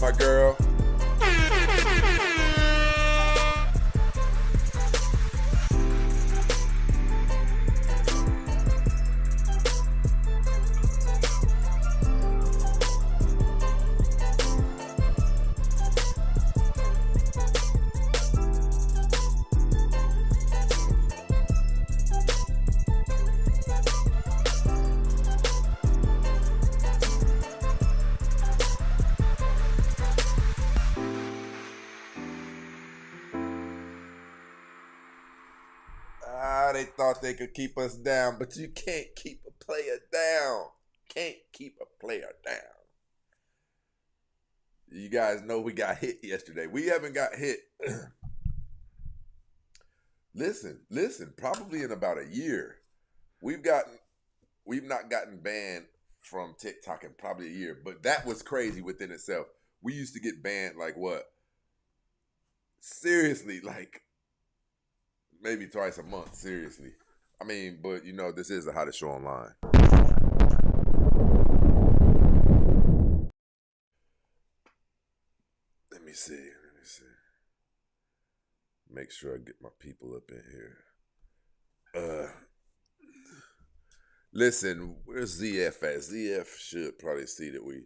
my girl. They thought they could keep us down, but you can't keep a player down. Can't keep a player down. You guys know we got hit yesterday. We haven't got hit. listen, probably in about a year. We've not gotten banned from TikTok in probably a year, but that was crazy within itself. We used to get banned like what? Seriously, like maybe twice a month, seriously. I mean, but you know, this is the hottest show online. Let me see. Make sure I get my people up in here. Listen, where's ZF at? ZF should probably see that we,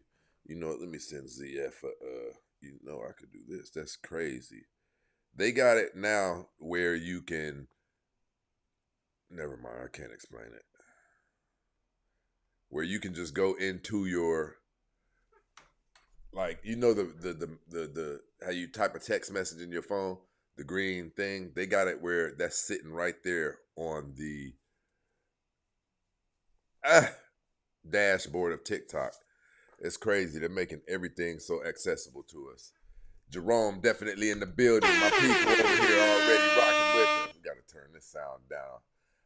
you know, let me send ZF you know I could do this. That's crazy. They got it now where you can, never mind, I can't explain it. Where you can just go into your, like, you know the how you type a text message in your phone, the green thing, they got it where that's sitting right there on the dashboard of TikTok. It's crazy. They're making everything so accessible to us. Jerome definitely in the building. My people over here already rocking with us. We got to turn this sound down.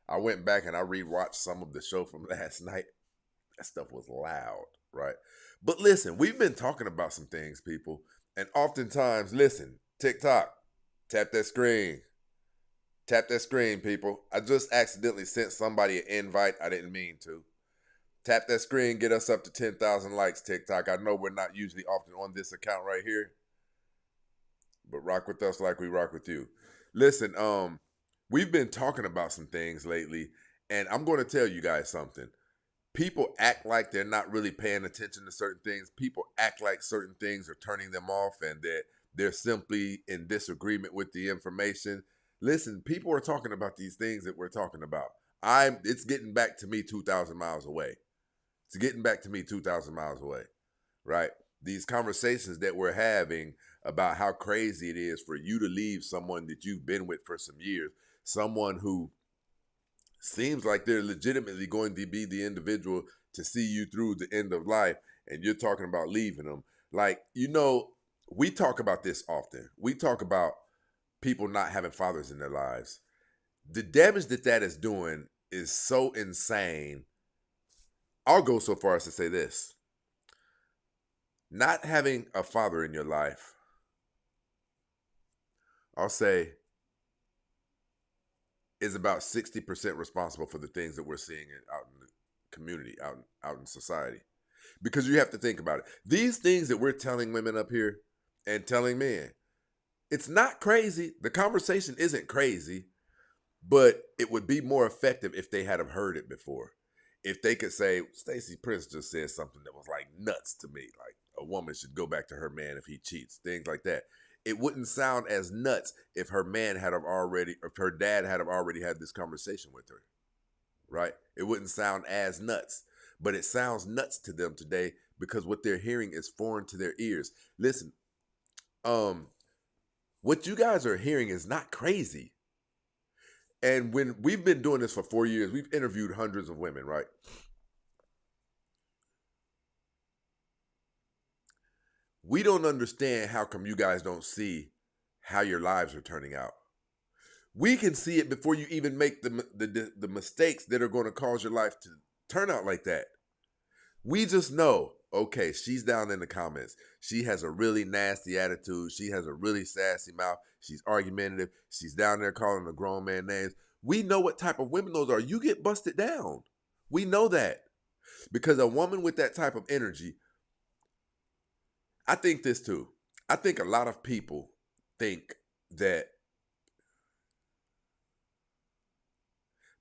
I went back and I rewatched some of the show from last night. That stuff was loud, right? But listen, we've been talking about some things, people. And oftentimes, listen, TikTok, tap that screen. Tap that screen, people. I just accidentally sent somebody an invite. I didn't mean to. Tap that screen, get us up to 10,000 likes, TikTok. I know we're not usually often on this account right here, but rock with us like we rock with you. Listen, we've been talking about some things lately, and I'm going to tell you guys something. People act like they're not really paying attention to certain things. People act like certain things are turning them off and that they're simply in disagreement with the information. Listen, people are talking about these things that we're talking about. It's getting back to me 2,000 miles away. It's getting back to me 2,000 miles away, right? These conversations that we're having about how crazy it is for you to leave someone that you've been with for some years, someone who seems like they're legitimately going to be the individual to see you through the end of life, and you're talking about leaving them. Like, you know, we talk about this often. We talk about people not having fathers in their lives. The damage that is doing is so insane. I'll go so far as to say this. Not having a father in your life, I'll say, is about 60% responsible for the things that we're seeing out in the community, out in society. Because you have to think about it. These things that we're telling women up here and telling men, it's not crazy. The conversation isn't crazy, but it would be more effective if they had have heard it before. If they could say, Stacey Prince just said something that was like nuts to me, like a woman should go back to her man if he cheats, things like that. It wouldn't sound as nuts if her dad had already had this conversation with her, right? It wouldn't sound as nuts, but it sounds nuts to them today because what they're hearing is foreign to their ears. Listen, what you guys are hearing is not crazy. And when we've been doing this for 4 years, we've interviewed hundreds of women, right? We don't understand how come you guys don't see how your lives are turning out. We can see it before you even make the mistakes that are going to cause your life to turn out like that. We just know, okay, she's down in the comments. She has a really nasty attitude. She has a really sassy mouth. She's argumentative. She's down there calling a grown man names. We know what type of women those are. You get busted down. We know that. Because a woman with that type of energy, I think this too. I think a lot of people think that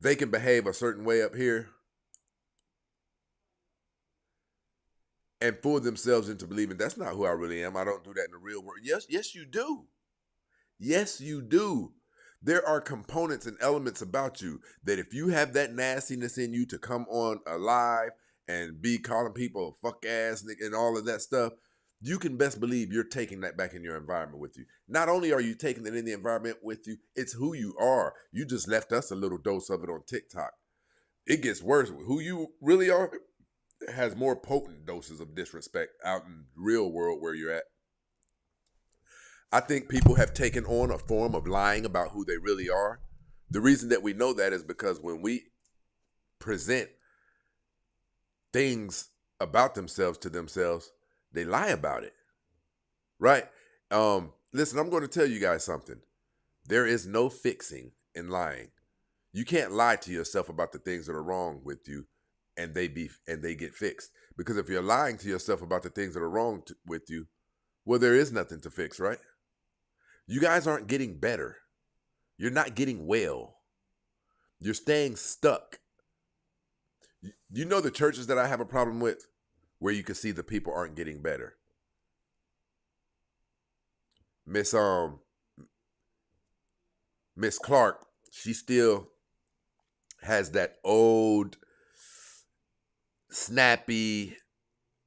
they can behave a certain way up here and fool themselves into believing that's not who I really am. I don't do that in the real world. Yes, you do. Yes, you do. There are components and elements about you that if you have that nastiness in you to come on alive and be calling people a fuck ass nigga and all of that stuff, you can best believe you're taking that back in your environment with you. Not only are you taking it in the environment with you, it's who you are. You just left us a little dose of it on TikTok. It gets worse. Who you really are has more potent doses of disrespect out in the real world where you're at. I think people have taken on a form of lying about who they really are. The reason that we know that is because when we present things about themselves to themselves, they lie about it. Right? Listen, I'm going to tell you guys something. There is no fixing in lying. You can't lie to yourself about the things that are wrong with you and they get fixed. Because if you're lying to yourself about the things that are wrong with you, well, there is nothing to fix, right? You guys aren't getting better. You're not getting well. You're staying stuck. You know the churches that I have a problem with? Where you can see the people aren't getting better. Miss Clark, she still has that old, snappy,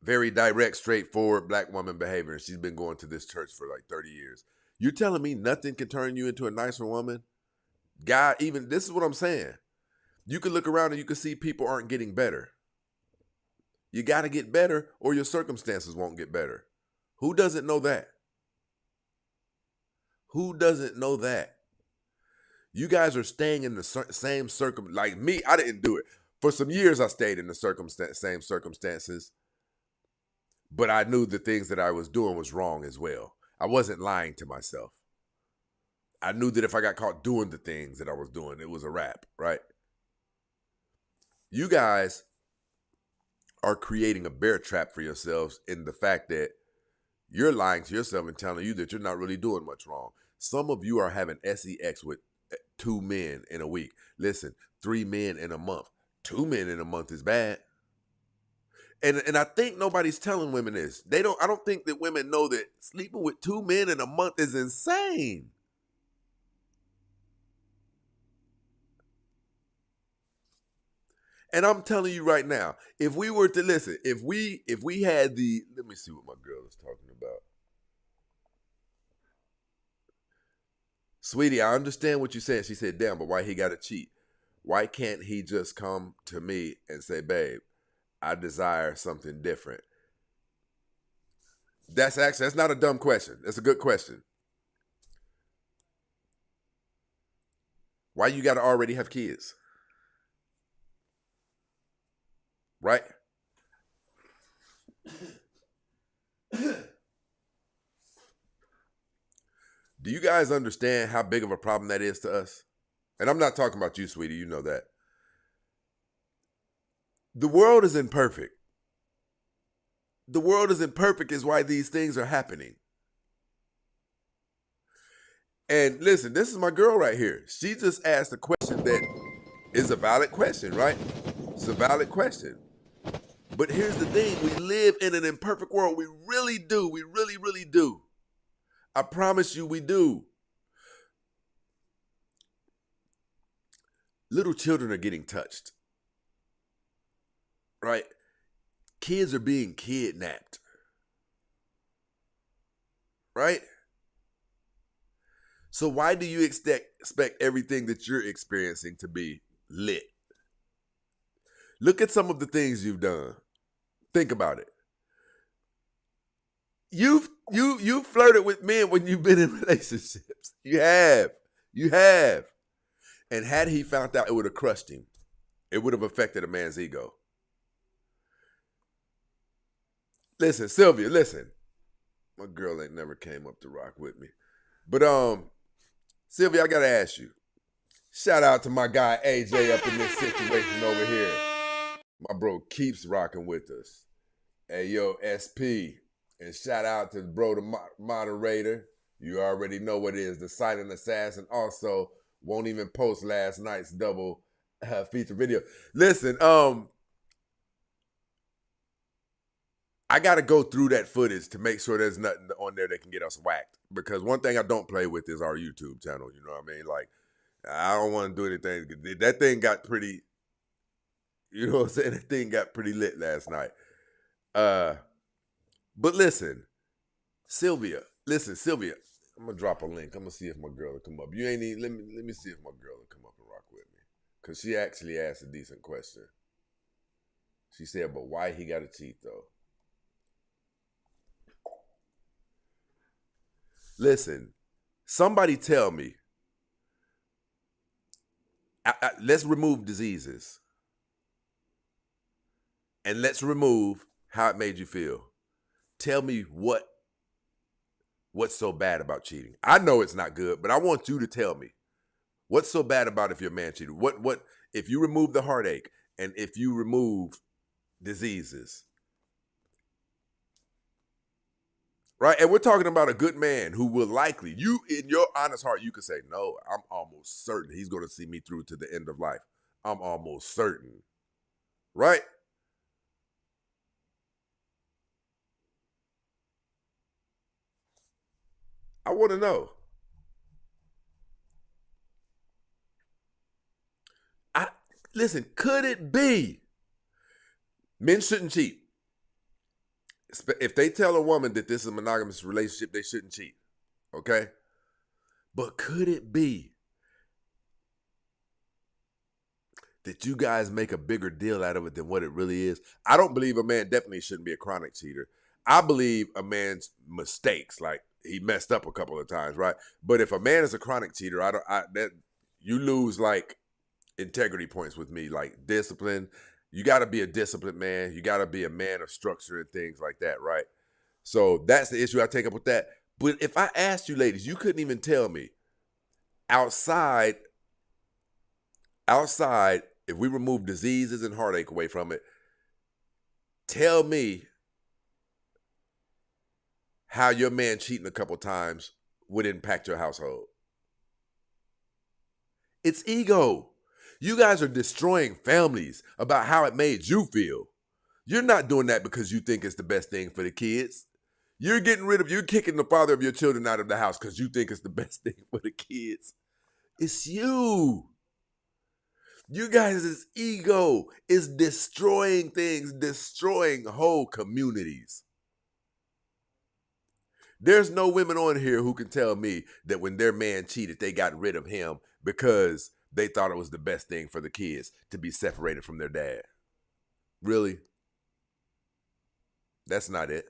very direct, straightforward black woman behavior. She's been going to this church for like 30 years. You're telling me nothing can turn you into a nicer woman? God, even this is what I'm saying. You can look around and you can see people aren't getting better. You got to get better or your circumstances won't get better. Who doesn't know that? Who doesn't know that? You guys are staying in the same like me, I didn't do it. For some years, I stayed in the same circumstances, but I knew the things that I was doing was wrong as well. I wasn't lying to myself. I knew that if I got caught doing the things that I was doing, it was a wrap, right? You guys are creating a bear trap for yourselves in the fact that you're lying to yourself and telling you that you're not really doing much wrong. Some of you are having sex with 2 men in a week. Listen, 3 men in a month. 2 men in a month is bad. And I think nobody's telling women this. I don't think that women know that sleeping with 2 men in a month is insane. And I'm telling you right now, if we were to listen, if we had let me see what my girl is talking about. Sweetie, I understand what you said. She said, damn, but why he got to cheat? Why can't he just come to me and say, babe, I desire something different? That's not a dumb question. That's a good question. Why you got to already have kids? Right? Do you guys understand how big of a problem that is to us? And I'm not talking about you, sweetie. You know that. The world is imperfect. The world is imperfect is why these things are happening. And listen, this is my girl right here. She just asked a question that is a valid question, right? It's a valid question. But here's the thing. We live in an imperfect world. We really do. We really, really do. I promise you we do. Little children are getting touched. Right? Kids are being kidnapped. Right? So why do you expect everything that you're experiencing to be lit? Look at some of the things you've done. Think about it. You've flirted with men when you've been in relationships. You have. And had he found out, it would have crushed him. It would have affected a man's ego. Listen, Sylvia, listen. My girl ain't never came up to rock with me. But Sylvia, I gotta ask you. Shout out to my guy AJ up in this situation over here. My bro keeps rocking with us. Hey, yo, SP. And shout out to bro, the moderator. You already know what it is, the silent assassin. Also, won't even post last night's double feature video. Listen, I got to go through that footage to make sure there's nothing on there that can get us whacked. Because one thing I don't play with is our YouTube channel. You know what I mean? Like, I don't want to do anything. That thing got pretty, you know what I'm saying? That thing got pretty lit last night. But listen, Sylvia, I'm gonna drop a link. I'm gonna see if my girl will come up. You ain't even, let me see if my girl will come up and rock with me. Cause she actually asked a decent question. She said, but why he gotta cheat though? Listen, somebody tell me. Let's remove diseases. And let's remove how it made you feel. Tell me what's so bad about cheating. I know it's not good, but I want you to tell me. What's so bad about if your man cheated? What if you remove the heartache and if you remove diseases? Right? And we're talking about a good man who will likely, you in your honest heart, you could say, no, I'm almost certain he's going to see me through to the end of life. I'm almost certain. Right? I want to know. Listen, could it be men shouldn't cheat? If they tell a woman that this is a monogamous relationship, they shouldn't cheat. Okay? But could it be that you guys make a bigger deal out of it than what it really is? I don't believe a man definitely shouldn't be a chronic cheater. I believe a man's mistakes, like he messed up a couple of times, right? But if a man is a chronic cheater, you lose like integrity points with me, like discipline. You got to be a disciplined man. You got to be a man of structure and things like that, right? So that's the issue I take up with that. But if I asked you ladies, you couldn't even tell me outside, if we remove diseases and heartache away from it, tell me how your man cheating a couple times would impact your household. It's ego. You guys are destroying families about how it made you feel. You're not doing that because you think it's the best thing for the kids. You're kicking the father of your children out of the house because you think it's the best thing for the kids. It's you. You guys' ego is destroying things, destroying whole communities. There's no women on here who can tell me that when their man cheated, they got rid of him because they thought it was the best thing for the kids to be separated from their dad. Really? That's not it.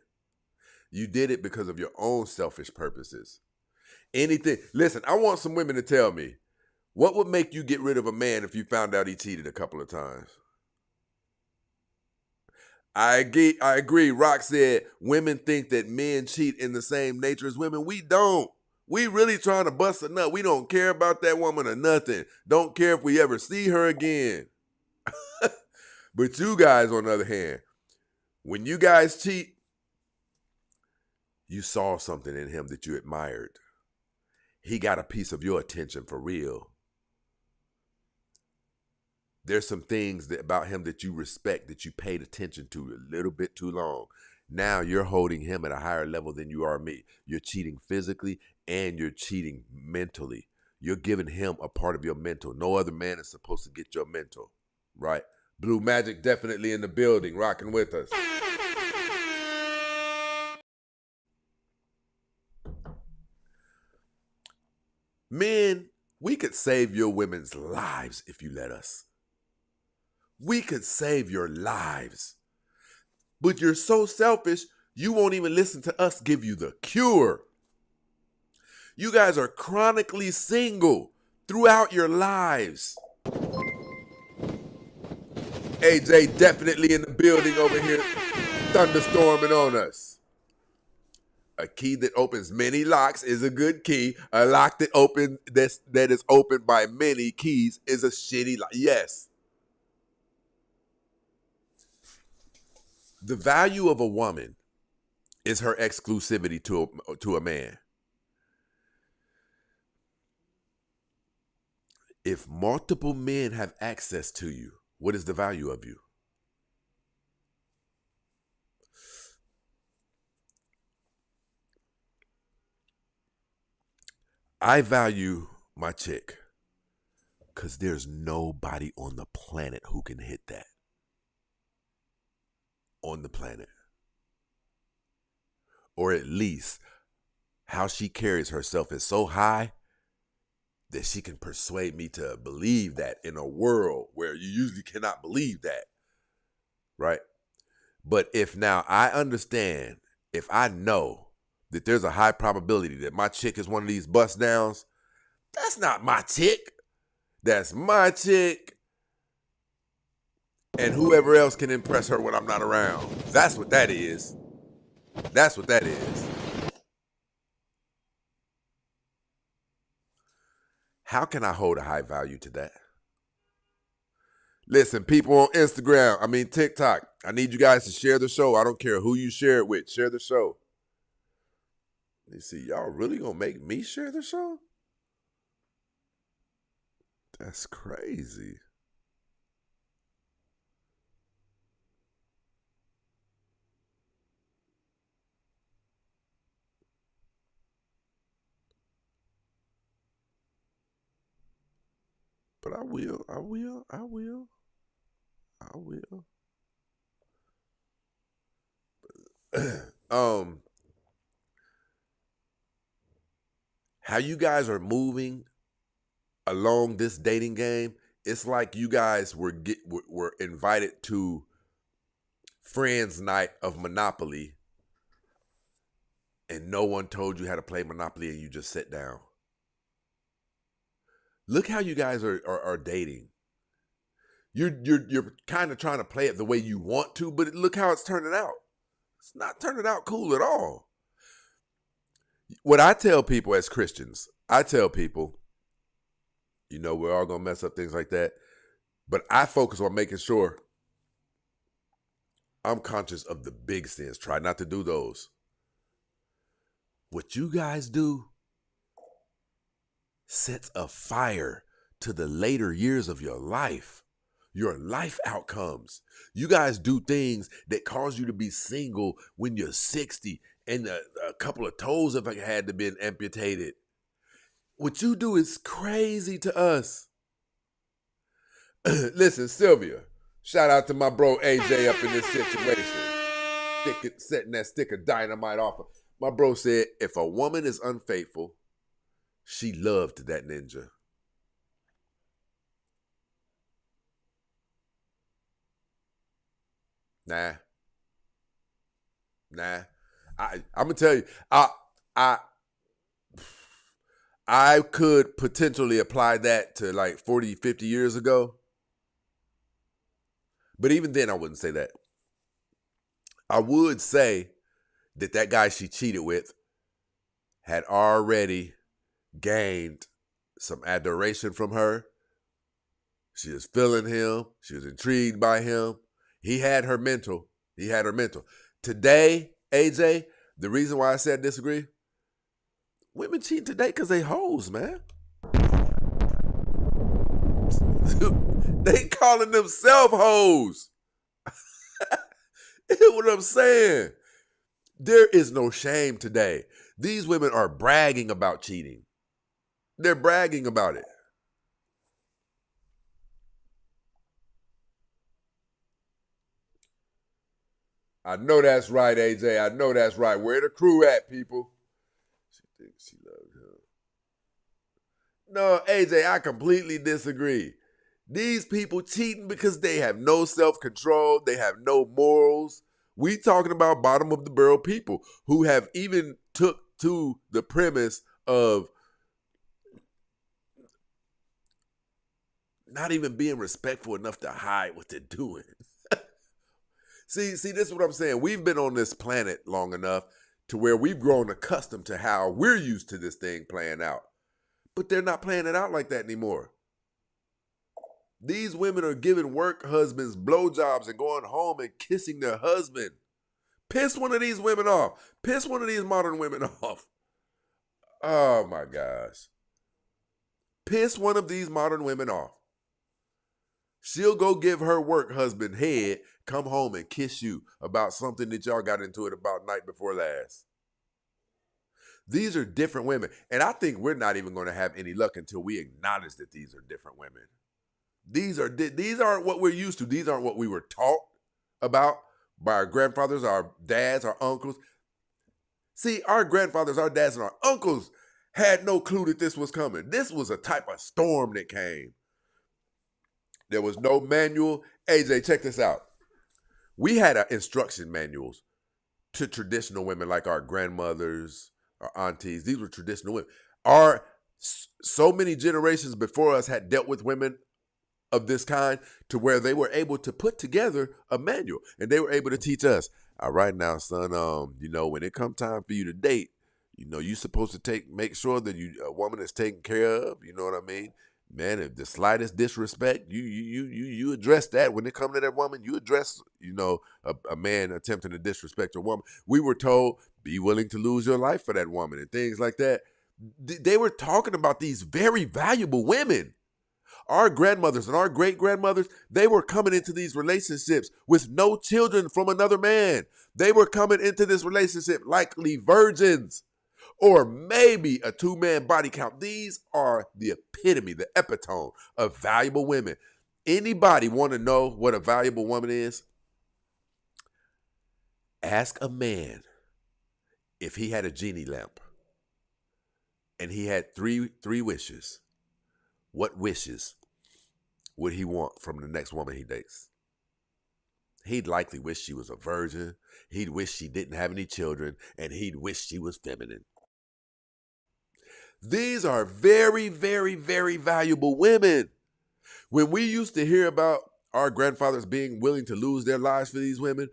You did it because of your own selfish purposes. Listen, I want some women to tell me, what would make you get rid of a man if you found out he cheated a couple of times? I agree. Rock said women think that men cheat in the same nature as women. We don't. We really trying to bust a nut. We don't care about that woman or nothing. Don't care if we ever see her again. But you guys, on the other hand, when you guys cheat, you saw something in him that you admired. He got a piece of your attention for real. There's some things about him that you respect, that you paid attention to a little bit too long. Now you're holding him at a higher level than you are me. You're cheating physically and you're cheating mentally. You're giving him a part of your mental. No other man is supposed to get your mental, right? Blue Magic definitely in the building, rocking with us. Men, we could save your women's lives if you let us. We could save your lives. But you're so selfish, you won't even listen to us give you the cure. You guys are chronically single throughout your lives. AJ definitely in the building over here, thunderstorming on us. A key that opens many locks is a good key. A lock that is opened by many keys is a shitty lock. Yes. The value of a woman is her exclusivity to a man. If multiple men have access to you, what is the value of you? I value my chick because there's nobody on the planet who can hit that. On the planet. Or at least how she carries herself is so high that she can persuade me to believe that in a world where you usually cannot believe that. Right? But if now I understand, if I know that there's a high probability that my chick is one of these bust downs, that's not my chick. That's my chick. And whoever else can impress her when I'm not around. That's what that is. That's what that is. How can I hold a high value to that? Listen, people on Instagram, TikTok, I need you guys to share the show. I don't care who you share it with. Share the show. You see, y'all really gonna make me share the show? That's crazy. But I will. How you guys are moving along this dating game, it's like you guys were invited to friends night of Monopoly and no one told you how to play Monopoly and you just sit down. Look how you guys are dating. You're kind of trying to play it the way you want to, but look how it's turning out. It's not turning out cool at all. What I tell people as Christians, I tell people, we're all going to mess up things like that, but I focus on making sure I'm conscious of the big sins. Try not to do those. What you guys do sets a fire to the later years of your life outcomes. You guys do things that cause you to be single when you're 60 and a couple of toes have had to be amputated. What you do is crazy to us. Listen, Sylvia, shout out to my bro AJ up in this situation. Setting that stick of dynamite off. My bro said, if a woman is unfaithful, she loved that ninja. Nah. I'm gonna tell you, I could potentially apply that to like 40, 50 years ago. But even then, I wouldn't say that. I would say that guy she cheated with had already gained some adoration from her. She was feeling him. She was intrigued by him. He had her mental. Today, AJ, the reason why I said disagree, women cheat today because they hoes, man. They calling themselves hoes. You know what I'm saying? There is no shame today. These women are bragging about cheating. They're bragging about it. I know that's right, AJ. I know that's right. Where the crew at, people? She thinks she loves him. No, AJ, I completely disagree. These people cheating because they have no self-control. They have no morals. We talking about bottom of the barrel people who have even took to the premise of not even being respectful enough to hide what they're doing. See, this is what I'm saying. We've been on this planet long enough to where we've grown accustomed to how we're used to this thing playing out. But they're not playing it out like that anymore. These women are giving work husbands blowjobs and going home and kissing their husband. Piss one of these women off. Piss one of these modern women off. Oh my gosh. Piss one of these modern women off. She'll go give her work husband head, come home and kiss you about something that y'all got into it about night before last. These are different women. And I think we're not even going to have any luck until we acknowledge that these are different women. These aren't what we're used to. These aren't what we were taught about by our grandfathers, our dads, our uncles. See, our grandfathers, our dads, and our uncles had no clue that this was coming. This was a type of storm that came. There was no manual. AJ, check this out. We had instruction manuals to traditional women like our grandmothers, our aunties. These were traditional women. So many generations before us had dealt with women of this kind to where they were able to put together a manual and they were able to teach us, all right now, son, when it come time for you to date, you're supposed to make sure that a woman is taken care of, you know what I mean? Man, if the slightest disrespect, you address that. When it comes to that woman, you address, a man attempting to disrespect a woman. We were told, be willing to lose your life for that woman and things like that. They were talking about these very valuable women. Our grandmothers and our great-grandmothers, they were coming into these relationships with no children from another man. They were coming into this relationship likely virgins or maybe a 2-man body count. These are the epitome, the epitome of valuable women. Anybody want to know what a valuable woman is? Ask a man if he had a genie lamp and he had three wishes. What wishes would he want from the next woman he dates? He'd likely wish she was a virgin. He'd wish she didn't have any children. And he'd wish she was feminine. These are very, very, very valuable women. When we used to hear about our grandfathers being willing to lose their lives for these women,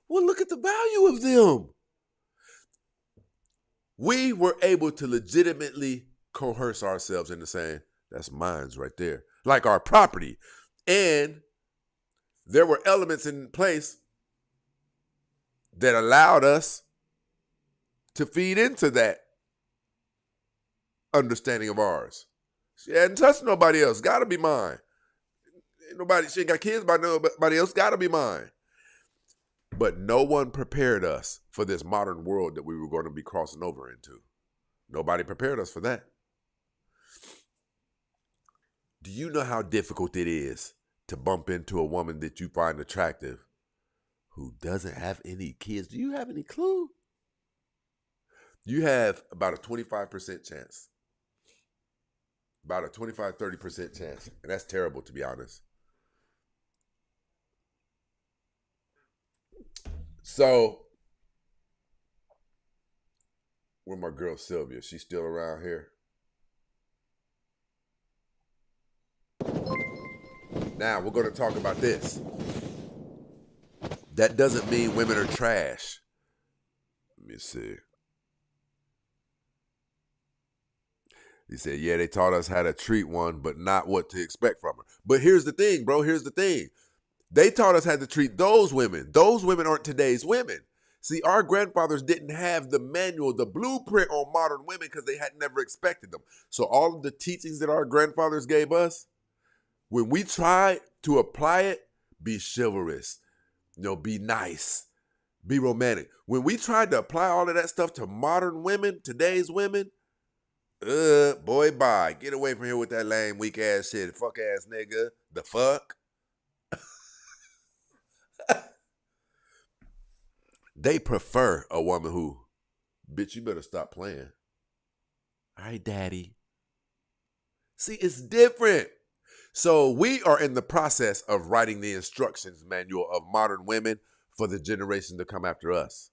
well, look at the value of them. We were able to legitimately coerce ourselves into saying, that's mine's right there. Like our property. And there were elements in place that allowed us to feed into that understanding of ours. She hadn't touched nobody else. Gotta be mine. She ain't got kids by nobody else. Gotta be mine. But no one prepared us for this modern world that we were going to be crossing over into. Nobody prepared us for that. Do you know how difficult it is to bump into a woman that you find attractive who doesn't have any kids? Do you have any clue? You have about a 25% chance. About a 25-30% chance. And that's terrible, to be honest. So, where my girl Sylvia? She's still around here? Now, we're going to talk about this. That doesn't mean women are trash. Let me see. He said, yeah, they taught us how to treat one, but not what to expect from her. But here's the thing, bro. Here's the thing. They taught us how to treat those women. Those women aren't today's women. See, our grandfathers didn't have the manual, the blueprint on modern women because they had never expected them. So all of the teachings that our grandfathers gave us, when we tried to apply it, be chivalrous, be nice, be romantic. When we tried to apply all of that stuff to modern women, today's women, boy, bye. Get away from here with that lame, weak ass shit. Fuck ass nigga. The fuck? They prefer a woman who, bitch, you better stop playing. All right, daddy. See, it's different. So we are in the process of writing the instructions manual of modern women for the generation to come after us.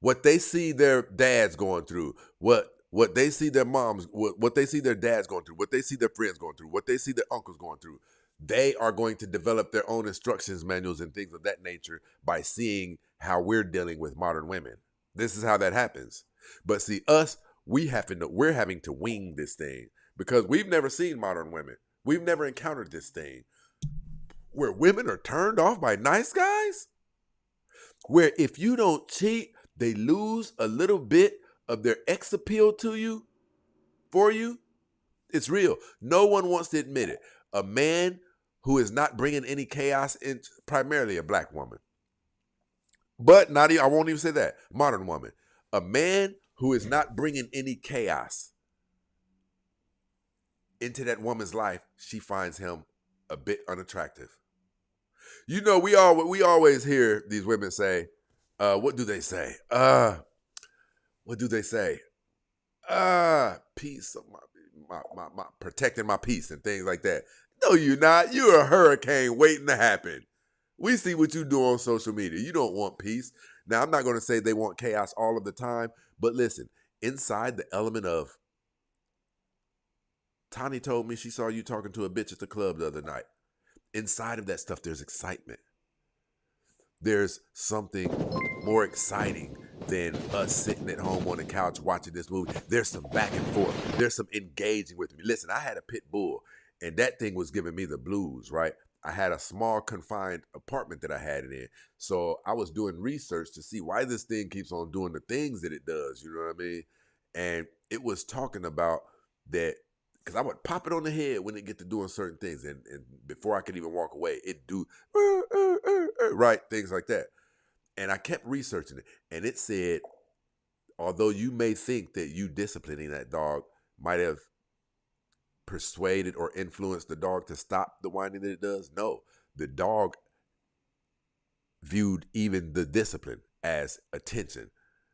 What they see their dads going through, what they see their moms, what they see their dads going through, what they see their friends going through, what they see their uncles going through, they are going to develop their own instructions manuals and things of that nature by seeing how we're dealing with modern women. This is how that happens. But see, we're having to wing this thing because we've never seen modern women. We've never encountered this thing where women are turned off by nice guys. where if you don't cheat, they lose a little bit of their ex appeal to you, for you. It's real. No one wants to admit it. A man who is not bringing any chaos in, primarily a black woman, but not even, I won't even say that, modern woman. A man who is not bringing any chaos into that woman's life, she finds him a bit unattractive. You know, we always hear these women say, what do they say? What do they say? Peace of my protecting my peace and things like that. No, you're not. You're a hurricane waiting to happen. We see what you do on social media. You don't want peace. Now, I'm not going to say they want chaos all of the time, but listen, inside the element of, Tani told me she saw you talking to a bitch at the club the other night. Inside of that stuff, there's excitement. There's something more exciting than us sitting at home on the couch watching this movie. There's some back and forth. There's some engaging with me. Listen, I had a pit bull, and that thing was giving me the blues, right? I had a small confined apartment that I had it in. So I was doing research to see why this thing keeps on doing the things that it does, you know what I mean? And it was talking about that, because I would pop it on the head when it get to doing certain things. And before I could even walk away, it do, right, things like that. And I kept researching it. And it said, although you may think that you disciplining that dog might have persuaded or influenced the dog to stop the whining that it does, no. The dog viewed even the discipline as attention.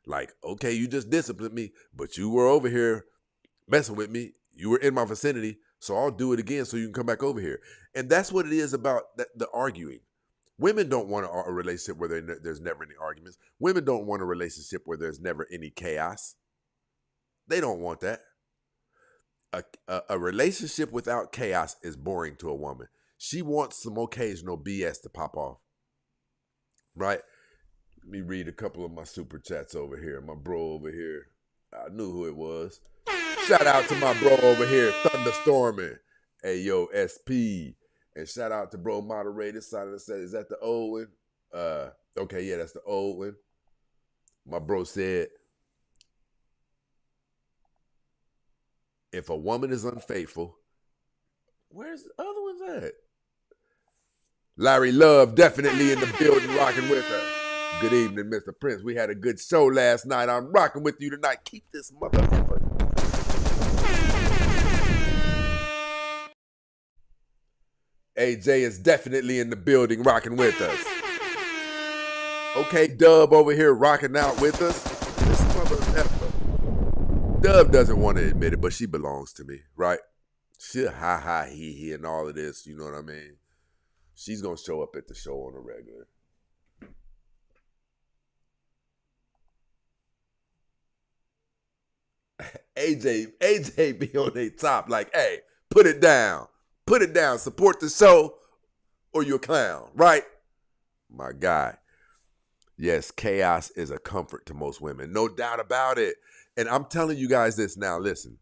Like, okay, you just disciplined me, but you were over here messing with me. You were in my vicinity, so I'll do it again so you can come back over here. And that's what it is about the arguing. Women don't want a relationship where there's never any arguments. Women don't want a relationship where there's never any chaos. They don't want that. A relationship without chaos is boring to a woman. She wants some occasional BS to pop off. Right? Let me read a couple of my super chats over here. My bro over here. I knew who it was. Shout out to my bro over here, Thunderstorming. Hey, yo, SP. And shout out to bro Moderated. Side of the set. Is that the old one? Okay, yeah, that's the old one. My bro said, if a woman is unfaithful, where's the other ones at? Larry Love definitely in the building rocking with us. Good evening, Mr. Prince. We had a good show last night. I'm rocking with you tonight. Keep this motherfucker. AJ is definitely in the building rocking with us. Okay, Dub over here rocking out with us. This motherfucker. Dub doesn't want to admit it, but she belongs to me, right? She'll ha he and all of this, you know what I mean? She's going to show up at the show on a regular. AJ be on their top like, hey, put it down. Put it down. Support the show or you're a clown, right? My guy. Yes, chaos is a comfort to most women. No doubt about it. And I'm telling you guys this now. Listen,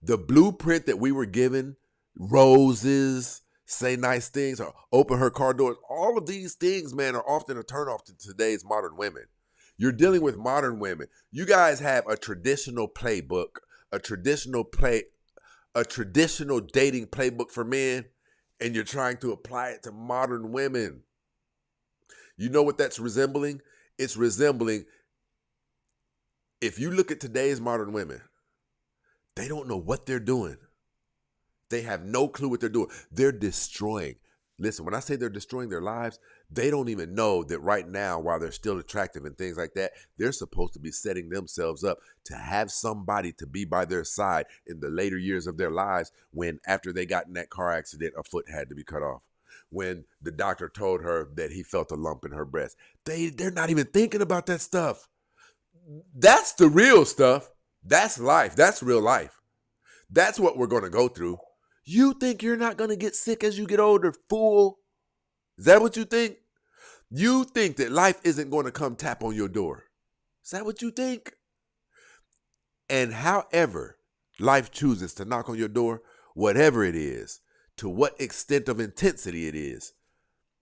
the blueprint that we were given, roses, say nice things, or open her car doors, all of these things, man, are often a turnoff to today's modern women. You're dealing with modern women. You guys have a traditional playbook, a traditional dating playbook for men, and you're trying to apply it to modern women. You know what that's resembling? It's resembling, if you look at today's modern women, they don't know what they're doing. They have no clue what they're doing. They're destroying. Listen, when I say they're destroying their lives, they don't even know that right now, while they're still attractive and things like that, they're supposed to be setting themselves up to have somebody to be by their side in the later years of their lives when, after they got in that car accident, a foot had to be cut off. When the doctor told her that he felt a lump in her breast. They're not even thinking about that stuff. That's the real stuff. That's life. That's real life. That's what we're going to go through. You think you're not going to get sick as you get older, fool? Is that what you think? You think that life isn't going to come tap on your door. Is that what you think? And however life chooses to knock on your door, whatever it is, to what extent of intensity it is,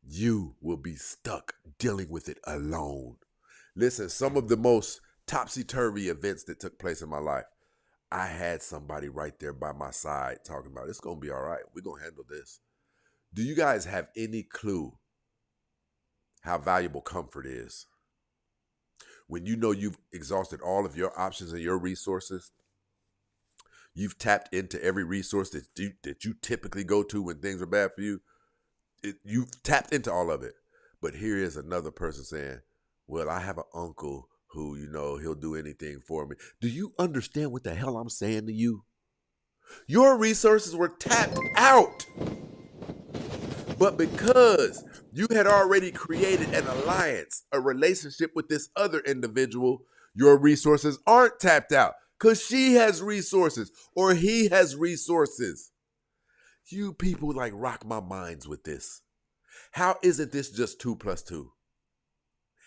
you will be stuck dealing with it alone. Listen, some of the most topsy-turvy events that took place in my life, I had somebody right there by my side talking about, it's going to be all right. We're going to handle this. Do you guys have any clue how valuable comfort is? When you know you've exhausted all of your options and your resources, you've tapped into every resource that you typically go to when things are bad for you, you've tapped into all of it. But here is another person saying, well, I have an uncle who, he'll do anything for me. Do you understand what the hell I'm saying to you? Your resources were tapped out. But because you had already created an alliance, a relationship with this other individual, your resources aren't tapped out because she has resources or he has resources. You people rock my minds with this. How isn't this just 2 + 2?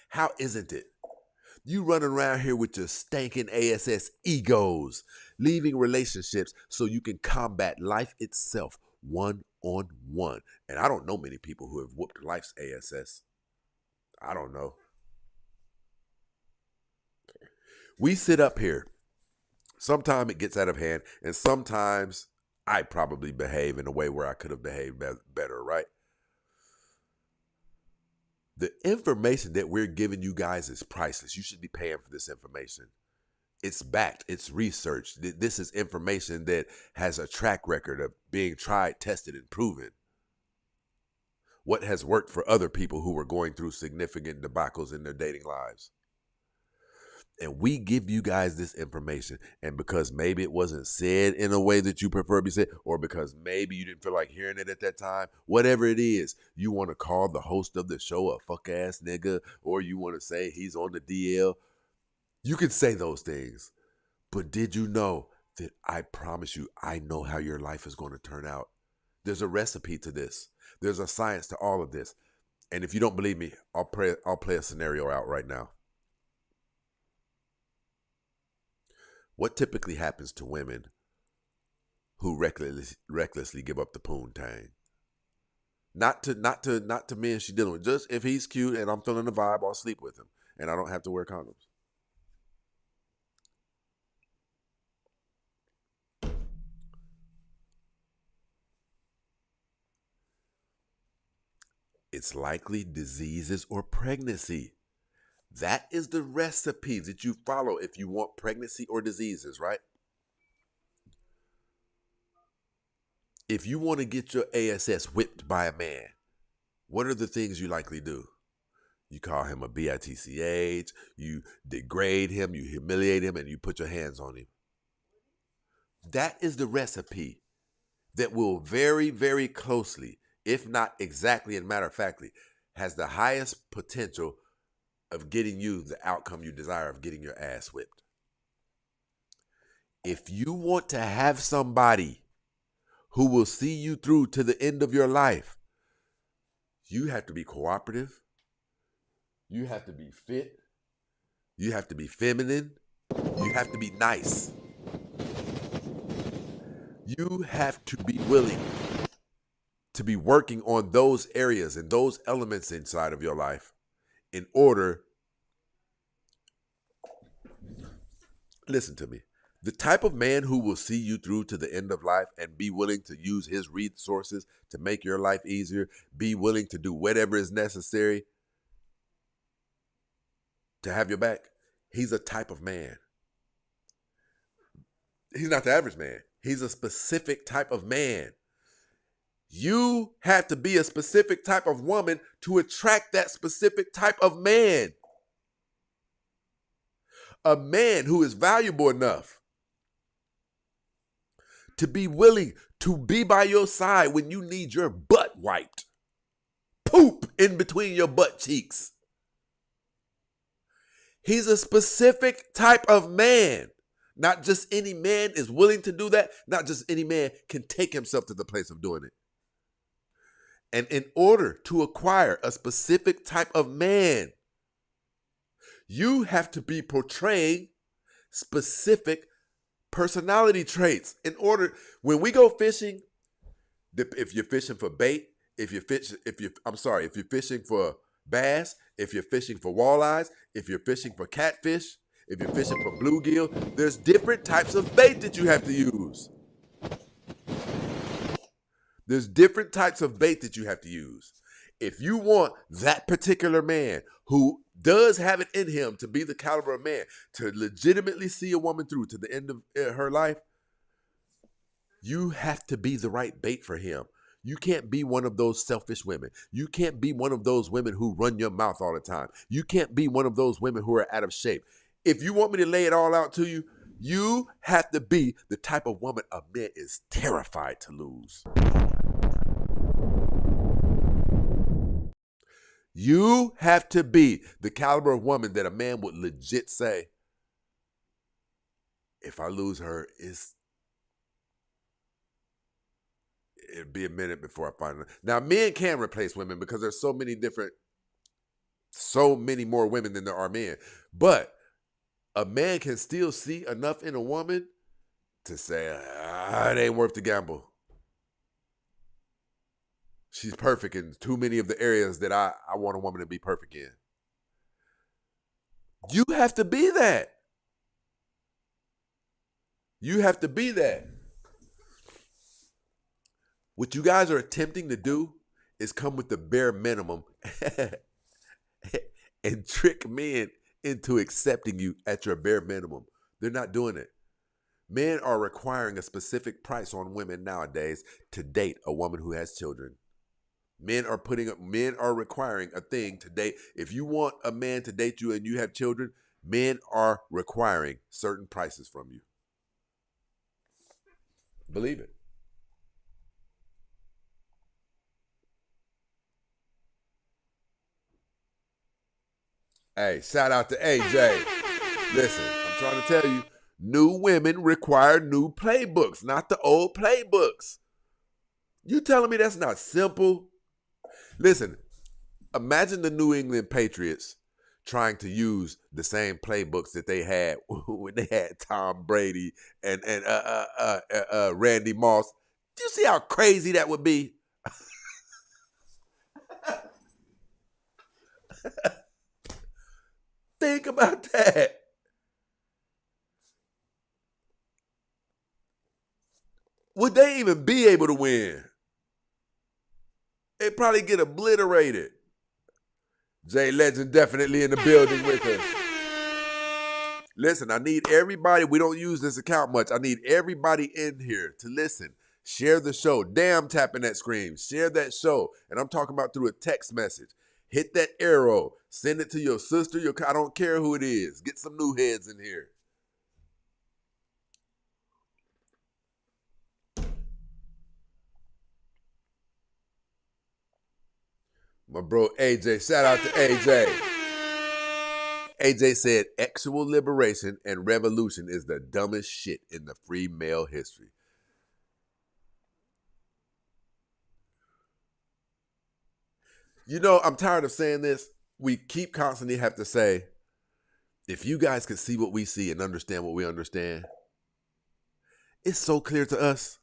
How isn't it? You running around here with your stankin' ASS egos, leaving relationships so you can combat life itself one-on-one. And I don't know many people who have whooped life's ASS. I don't know. We sit up here. Sometimes it gets out of hand, and sometimes I probably behave in a way where I could have behaved better, right? The information that we're giving you guys is priceless. You should be paying for this information. It's backed. It's researched. This is information that has a track record of being tried, tested, and proven. What has worked for other people who were going through significant debacles in their dating lives. And we give you guys this information, and because maybe it wasn't said in a way that you prefer to be said, or because maybe you didn't feel like hearing it at that time, whatever it is, you want to call the host of the show a fuck-ass nigga, or you want to say he's on the DL, you can say those things. But did you know that I promise you, I know how your life is going to turn out? There's a recipe to this. There's a science to all of this. And if you don't believe me, I'll play a scenario out right now. What typically happens to women who recklessly give up the poontang? Not to men she's dealing with. Just if he's cute and I'm feeling the vibe, I'll sleep with him, and I don't have to wear condoms. It's likely diseases or pregnancy. That is the recipe that you follow if you want pregnancy or diseases, right? If you want to get your ASS whipped by a man, what are the things you likely do? You call him a bitch, you degrade him, you humiliate him, and you put your hands on him. That is the recipe that will very, very closely, if not exactly and matter of factly, has the highest potential of getting you the outcome you desire of getting your ass whipped. If you want to have somebody who will see you through to the end of your life, you have to be cooperative. You have to be fit. You have to be feminine. You have to be nice. You have to be willing to be working on those areas and those elements inside of your life in order, listen to me, the type of man who will see you through to the end of life and be willing to use his resources to make your life easier, be willing to do whatever is necessary to have your back, he's a type of man. He's not the average man. He's a specific type of man. You have to be a specific type of woman to attract that specific type of man. A man who is valuable enough to be willing to be by your side when you need your butt wiped. Poop in between your butt cheeks. He's a specific type of man. Not just any man is willing to do that. Not just any man can take himself to the place of doing it. And in order to acquire a specific type of man, you have to be portraying specific personality traits. In order, when we go fishing, if you're fishing for bait if you're fishing for bass, if you're fishing for walleyes, if you're fishing for catfish, if you're fishing for bluegill, there's different types of bait that you have to use. There's different types of bait that you have to use. If you want that particular man who does have it in him to be the caliber of man, to legitimately see a woman through to the end of her life, you have to be the right bait for him. You can't be one of those selfish women. You can't be one of those women who run your mouth all the time. You can't be one of those women who are out of shape. If you want me to lay it all out to you, you have to be the type of woman a man is terrified to lose. You have to be the caliber of woman that a man would legit say, if I lose her, it'd be a minute before I find her. Now, men can replace women because there's so many more women than there are men. But a man can still see enough in a woman to say, it ain't worth the gamble. She's perfect in too many of the areas that I want a woman to be perfect in. You have to be that. You have to be that. What you guys are attempting to do is come with the bare minimum and trick men into accepting you at your bare minimum. They're not doing it. Men are requiring a specific price on women nowadays to date a woman who has children. Men are requiring a thing to date. If you want a man to date you and you have children, men are requiring certain prices from you. Believe it. Hey, shout out to AJ. Listen, I'm trying to tell you, new women require new playbooks, not the old playbooks. You telling me that's not simple? Listen, imagine the New England Patriots trying to use the same playbooks that they had when they had Tom Brady and Randy Moss. Do you see how crazy that would be? Think about that. Would they even be able to win? They'd probably get obliterated. Jay Legend definitely in the building with us. Listen, I need everybody. We don't use this account much. I need everybody in here to listen. Share the show. Damn, tapping that screen. Share that show. And I'm talking about through a text message. Hit that arrow. Send it to your sister. I don't care who it is. Get some new heads in here. My bro AJ, shout out to AJ. AJ said, "Actual liberation and revolution is the dumbest shit in the free male history." You know, I'm tired of saying this. We keep constantly have to say, if you guys could see what we see and understand what we understand, it's so clear to us.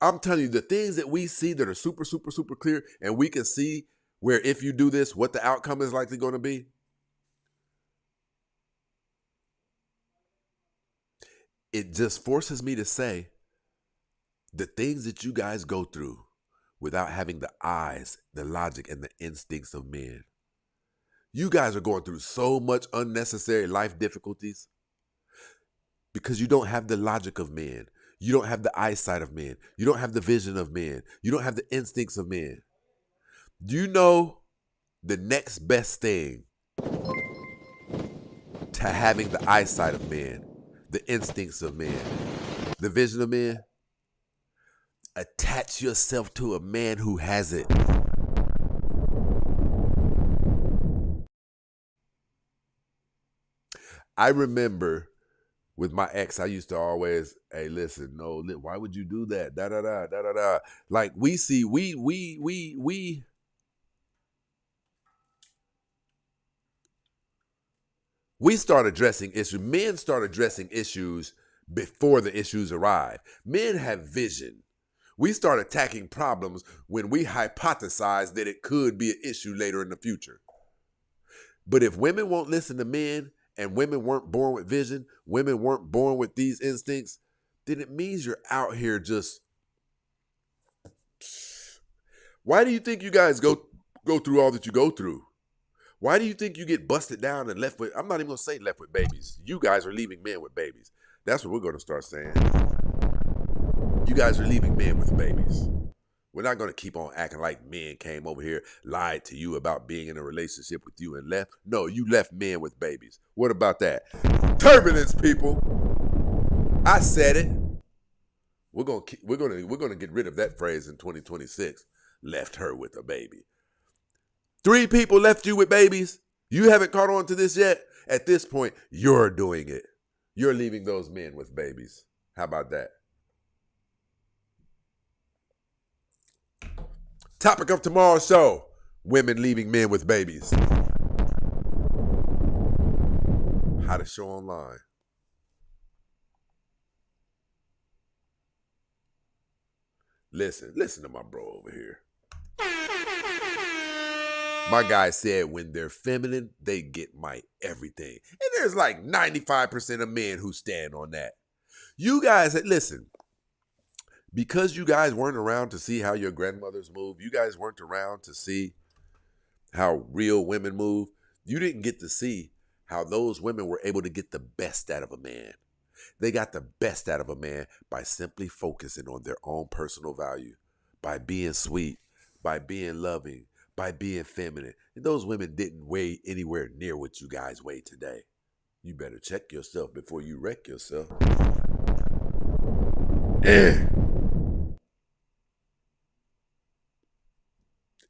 I'm telling you, the things that we see that are super, super, super clear, and we can see where if you do this, what the outcome is likely going to be. It just forces me to say the things that you guys go through without having the eyes, the logic, and the instincts of men. You guys are going through so much unnecessary life difficulties because you don't have the logic of men. You don't have the eyesight of men. You don't have the vision of men. You don't have the instincts of men. Do you know the next best thing to having the eyesight of men, the instincts of men, the vision of men? Attach yourself to a man who has it. I remember with my ex, I used to always, hey, listen, no, why would you do that? Da da da da da da. Like we start addressing issues. Men start addressing issues before the issues arrive. Men have vision. We start attacking problems when we hypothesize that it could be an issue later in the future. But if women won't listen to men, and women weren't born with vision, women weren't born with these instincts, then it means you're out here just... Why do you think you guys go through all that you go through? Why do you think you get busted down and left with... I'm not even going to say left with babies. You guys are leaving men with babies. That's what we're going to start saying. You guys are leaving men with babies. We're not going to keep on acting like men came over here, lied to you about being in a relationship with you and left. No, you left men with babies. What about that? Turbulence, people. I said it. We're going to get rid of that phrase in 2026. Left her with a baby. 3 people left you with babies. You haven't caught on to this yet. At this point, you're doing it. You're leaving those men with babies. How about that? Topic of tomorrow's show: women leaving men with babies. Hottest show online. Listen to my bro over here. My guy said when they're feminine, they get my everything. And there's like 95% of men who stand on that. You guys, listen, because you guys weren't around to see how your grandmothers move, you guys weren't around to see how real women move, you didn't get to see how those women were able to get the best out of a man. They got the best out of a man by simply focusing on their own personal value, by being sweet, by being loving, by being feminine. And those women didn't weigh anywhere near what you guys weigh today. You better check yourself before you wreck yourself.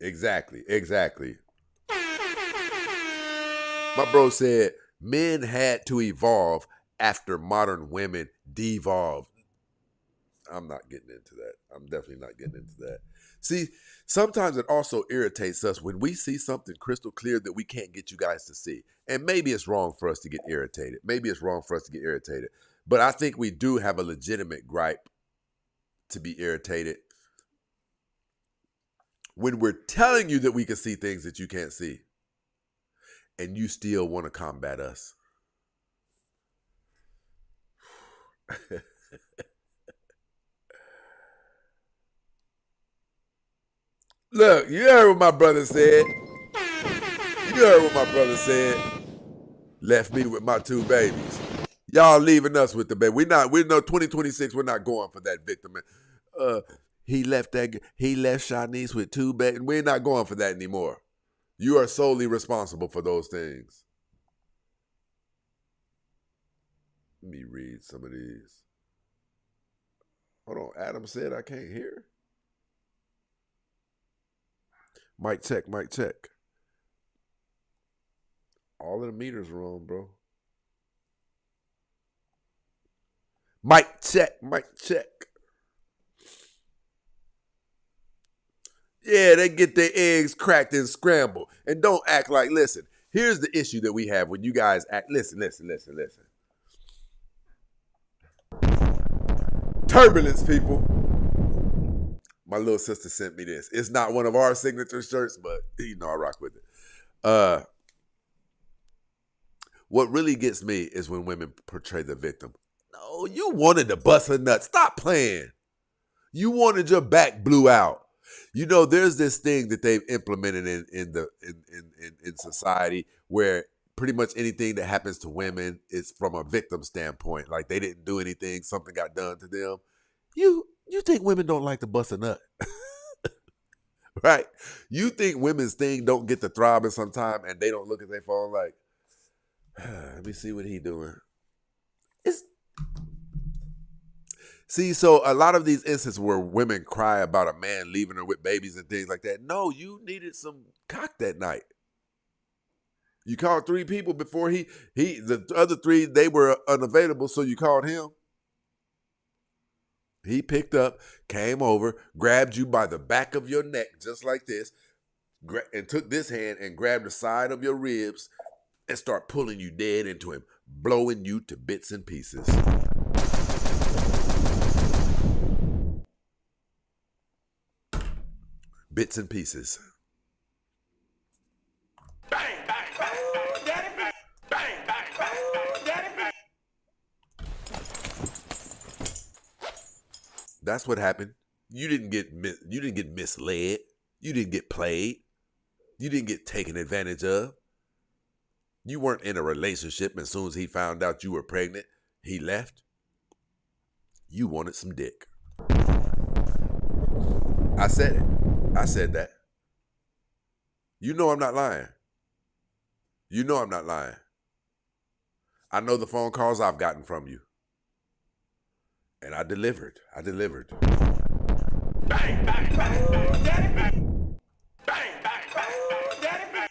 Exactly. My bro said men had to evolve after modern women devolved. I'm not getting into that. I'm definitely not getting into that. See, sometimes it also irritates us when we see something crystal clear that we can't get you guys to see. And maybe it's wrong for us to get irritated. But I think we do have a legitimate gripe to be irritated when we're telling you that we can see things that you can't see, and you still want to combat us. Look, you heard what my brother said. Left me with my 2 babies. Y'all leaving us with the baby. We know 2026, we're not going for that victim. He left Shanice with 2 babies. We're not going for that anymore. You are solely responsible for those things. Let me read some of these. Hold on. Adam said I can't hear. Mic check. All of the meters are on, bro. Mic check. Yeah, they get their eggs cracked and scrambled. And don't act like, listen, here's the issue that we have when you guys act. Listen. Turbulence, people. My little sister sent me this. It's not one of our signature shirts, but you know I rock with it. What really gets me is when women portray the victim. No, you wanted to bust her nuts. Stop playing. You wanted your back blew out. You know, there's this thing that they've implemented in society where pretty much anything that happens to women is from a victim standpoint. Like they didn't do anything, something got done to them. You think women don't like to bust a nut? Right? You think women's thing don't get to throbbing sometime and they don't look at their phone like, let me see what he doing. See, so a lot of these instances where women cry about a man leaving her with babies and things like that. No, you needed some cock that night. You called 3 people before the other 3, they were unavailable, so you called him. He picked up, came over, grabbed you by the back of your neck, just like this, and took this hand and grabbed the side of your ribs and start pulling you dead into him, blowing you to bits and pieces. Bits and pieces. Bang, bang, bang, bang, daddy, bang, bang, bang, bang, daddy, bang. That's what happened. You didn't get misled. You didn't get played. You didn't get taken advantage of. You weren't in a relationship, and as soon as he found out you were pregnant, he left. You wanted some dick. I said it. I said that. You know I'm not lying. You know I'm not lying. I know the phone calls I've gotten from you. And I delivered. I delivered. Bang, bang, bang, bang, daddy, bang. Bang, bang, bang, bang, daddy, bang.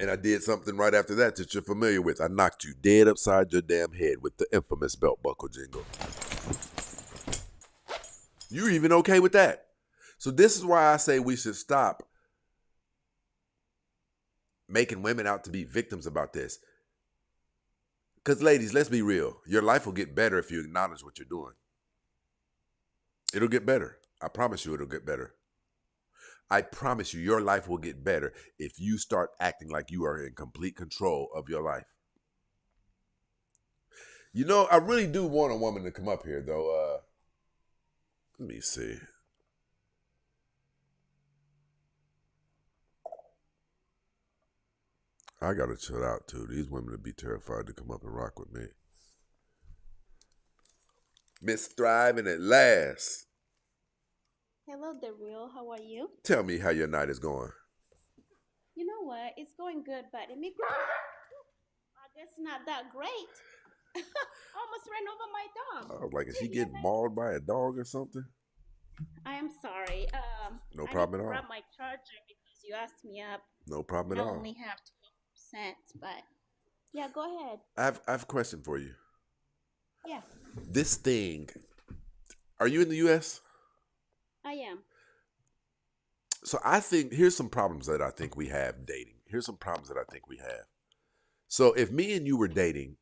And I did something right after that you're familiar with. I knocked you dead upside your damn head with the infamous belt buckle jingle. You're even okay with that. So this is why I say we should stop making women out to be victims about this. Because ladies, let's be real. Your life will get better if you acknowledge what you're doing. It'll get better. I promise you it'll get better. I promise you your life will get better if you start acting like you are in complete control of your life. You know, I really do want a woman to come up here, though. Let me see. I gotta chill out, too. These women would be terrified to come up and rock with me. Miss Thriving at last. Hello, The Real. How are you? Tell me how your night is going. You know what? It's going good, but I guess not that great. Almost ran over my dog. I was like, is she Did you getting hear mauled by a dog or something? that? I am sorry. No I need problem to at grab all. my charger because you asked me up. No problem I at all. only have 12%, but yeah, go ahead. I have a question for you. Yeah, This thing, are you in the U.S.? I am. So I think, here's some problems that I think we have dating. Here's some problems that I think we have. So if me and you were dating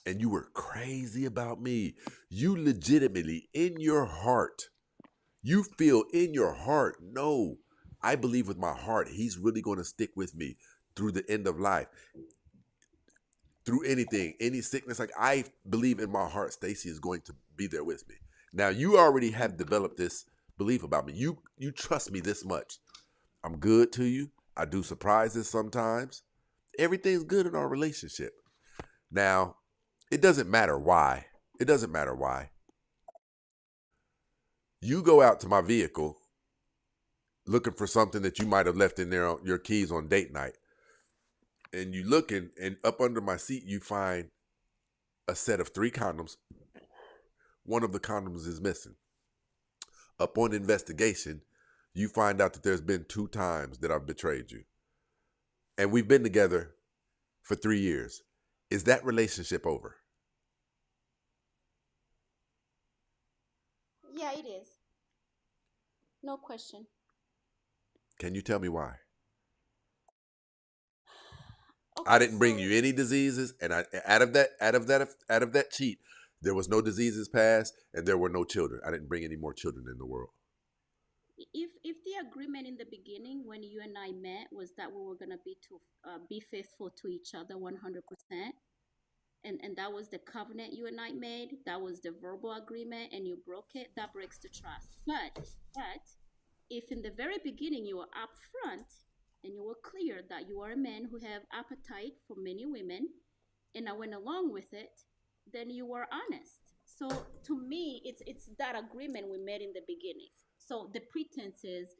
and you were crazy about me, you legitimately, in your heart, you feel in your heart, no, I believe with my heart, he's really going to stick with me through the end of life. Through anything, any sickness, like I believe in my heart, Stacy is going to be there with me. Now you already have developed this belief about me. You trust me this much. I'm good to you. I do surprises sometimes. Everything's good in our relationship. Now, it doesn't matter why. It doesn't matter why. You go out to my vehicle looking for something that you might have left in there, your keys on date night. And you looking, and up under my seat, you find a set of 3 condoms. One of the condoms is missing. Upon investigation, you find out that there's been 2 times that I've betrayed you. And we've been together for 3 years. Is that relationship over? Yeah, it is. No question. Can you tell me why? Okay, I didn't bring so you any diseases, and out of that cheat, there was no diseases passed, and there were no children. I didn't bring any more children in the world. if the agreement in the beginning when you and I met was that we were gonna be faithful to each other 100%, and that was the covenant you and I made, that was the verbal agreement, and you broke it, that breaks the trust. But if in the very beginning you were upfront and you were clear that you are a man who have appetite for many women, and I went along with it, then you were honest. So to me, it's that agreement we made in the beginning. So the pretense is,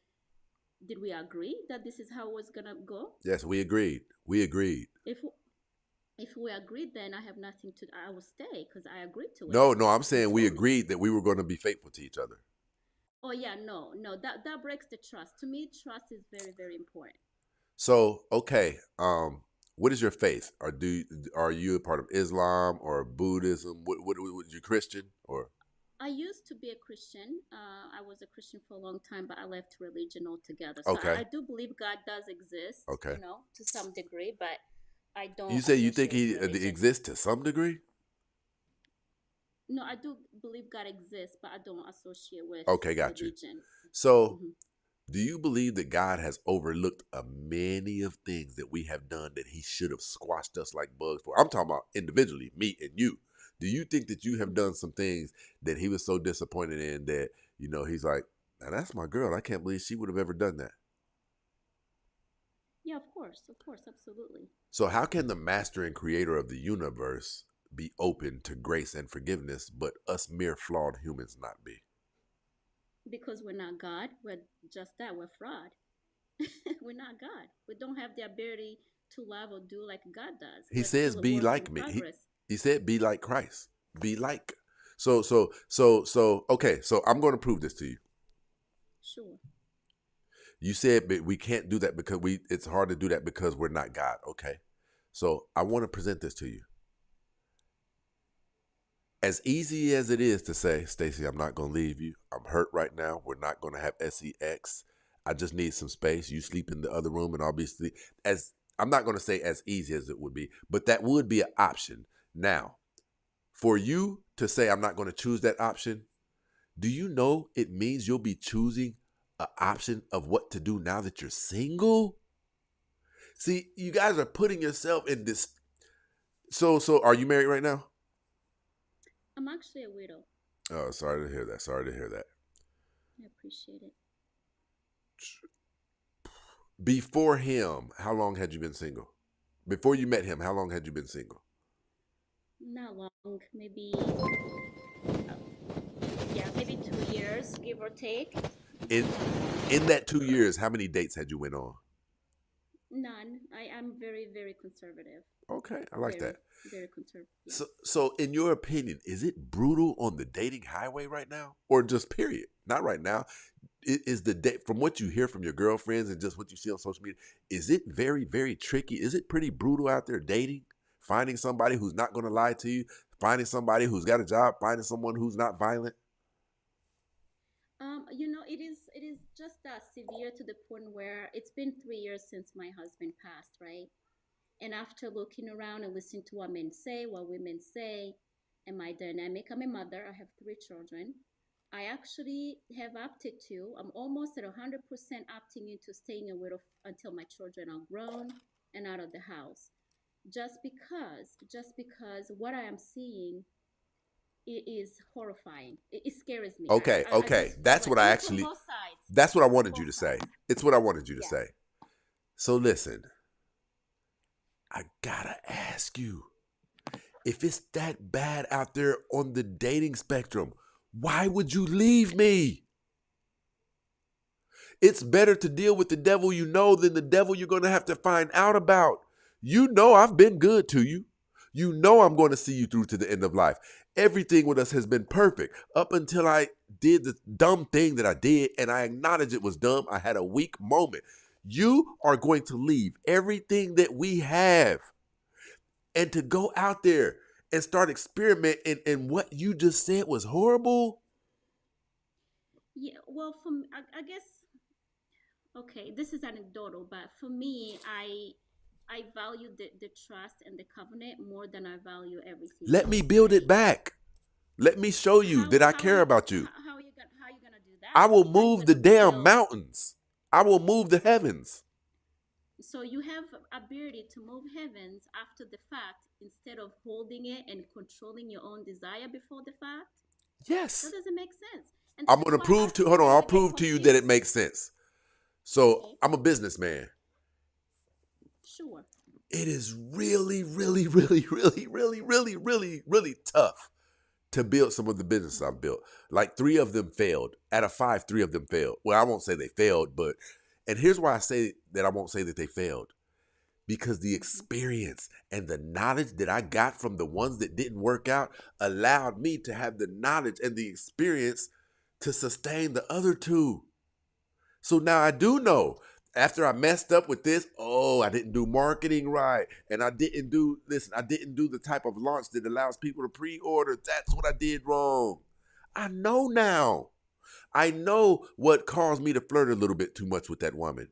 did we agree that this is how it was gonna go? Yes, we agreed. We agreed. If we agreed, then I have nothing to. I will stay because I agreed to it. No, I'm You saying we told me. agreed that we were going to be faithful to each other. Oh yeah, no, that breaks the trust. To me, trust is very, very important. So, okay, what is your faith? Are you a part of Islam or Buddhism? What you Christian or? I used to be a Christian. I was a Christian for a long time, but I left religion altogether. So Okay. I do believe God does exist, Okay. to some degree, but I don't You say you think associate he religion. exists to some degree? No, I do believe God exists, but I don't associate with Okay, got you. religion. So, Mhm. Do you believe that God has overlooked a many of things that we have done that he should have squashed us like bugs for? I'm talking about individually, me and you. Do you think that you have done some things that he was so disappointed in that, he's like, now that's my girl. I can't believe she would have ever done that. Yeah, of course, absolutely. So how can the master and creator of the universe be open to grace and forgiveness, but us mere flawed humans not be? Because we're not God. We're just that. We're fraud. We're not God. We don't have the ability to love or do like God does. He We're says, still a "Be work like in me." progress. He said, "Be like Christ. Be like." So. Okay. So I'm going to prove this to you. Sure. You said but we can't do that because it's hard to do that because we're not God. Okay. So I want to present this to you. As easy as it is to say, Stacey, I'm not going to leave you. I'm hurt right now. We're not going to have sex. I just need some space. You sleep in the other room and I'll be sleep. I'm not going to say as easy as it would be, but that would be an option. Now, for you to say I'm not going to choose that option, do you know it means you'll be choosing an option of what to do now that you're single? See, you guys are putting yourself in this. So are you married right now? I'm actually a widow. Oh, sorry to hear that. I appreciate it. Before him, how long had you been single? Before you met him, how long had you been single? Not long, maybe, maybe 2 years, give or take. In that 2 years, how many dates had you went on? None. I'm very, very conservative. Okay, I like that. Very conservative. Yeah. So, in your opinion, is it brutal on the dating highway right now, or just period? Not right now. Is the date, from what you hear from your girlfriends and just what you see on social media, is it very, very tricky? Is it pretty brutal out there dating, finding somebody who's not going to lie to you, finding somebody who's got a job, finding someone who's not violent? It is just that severe to the point where it's been 3 years since my husband passed, right? And after looking around and listening to what men say, what women say, and my dynamic, I'm a mother, I have 3 children. I actually have opted to, I'm almost at 100% opting into staying a widow until my children are grown and out of the house. Just because what I am seeing is horrifying. It scares me. Okay. That's what I actually, that's what I wanted you to say. It's what I wanted you to say. So listen, I gotta ask you, if it's that bad out there on the dating spectrum, why would you leave me? It's better to deal with the devil you know than the devil you're going to have to find out about. You know I've been good to you. You know I'm going to see you through to the end of life. Everything with us has been perfect up until I did the dumb thing that I did, and I acknowledge it was dumb. I had a weak moment. You are going to leave everything that we have and to go out there and start experimenting, and what you just said was horrible. Yeah, well, I guess, okay, this is anecdotal, but for me, I value the trust and the covenant more than I value everything. Let me build it back. Let me show you that I care about you. How are you gonna do that? I will move the damn mountains. I will move the heavens. So you have ability to move heavens after the fact instead of holding it and controlling your own desire before the fact? Yes. That doesn't make sense. And I'm going to prove to, hold on, I'll prove to you that it makes sense. So okay. I'm a businessman. Sure. It is really, really, really, really, really, really, really, really tough to build some of the businesses I've built. Like 3 of them failed. Out of 5, 3 of them failed. Well, I won't say they failed, but, and here's why I say that I won't say that they failed. Because the experience and the knowledge that I got from the ones that didn't work out allowed me to have the knowledge and the experience to sustain the other 2. So now I do know, after I messed up with this, I didn't do marketing right. And I didn't do the type of launch that allows people to pre-order. That's what I did wrong. I know now. I know what caused me to flirt a little bit too much with that woman.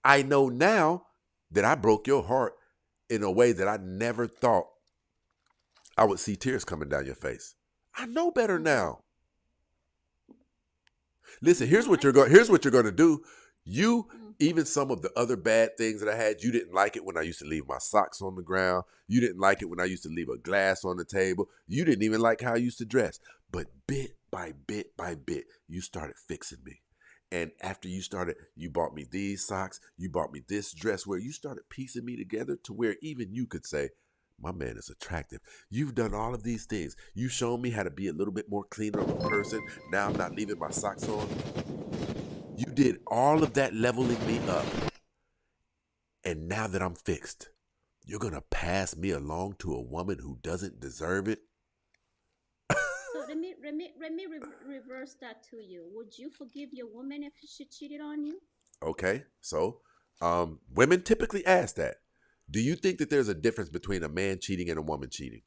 I know now that I broke your heart in a way that I never thought I would see tears coming down your face. I know better now. Listen, here's what you're going to do. You, Mm. even some of the other bad things that I had, you didn't like it when I used to leave my socks on the ground. You didn't like it when I used to leave a glass on the table. You didn't even like how I used to dress. But bit by bit by bit, you started fixing me. And after you bought me these socks, you bought me this dress, where you started piecing me together to where even you could say, my man is attractive. You've done all of these things. You've shown me how to be a little bit more cleaner of a person. Now I'm not leaving my socks on. You did all of that leveling me up. And now that I'm fixed, you're going to pass me along to a woman who doesn't deserve it? So let me reverse that to you. Would you forgive your woman if she cheated on you? Okay, so women typically ask that. Do you think that there's a difference between a man cheating and a woman cheating?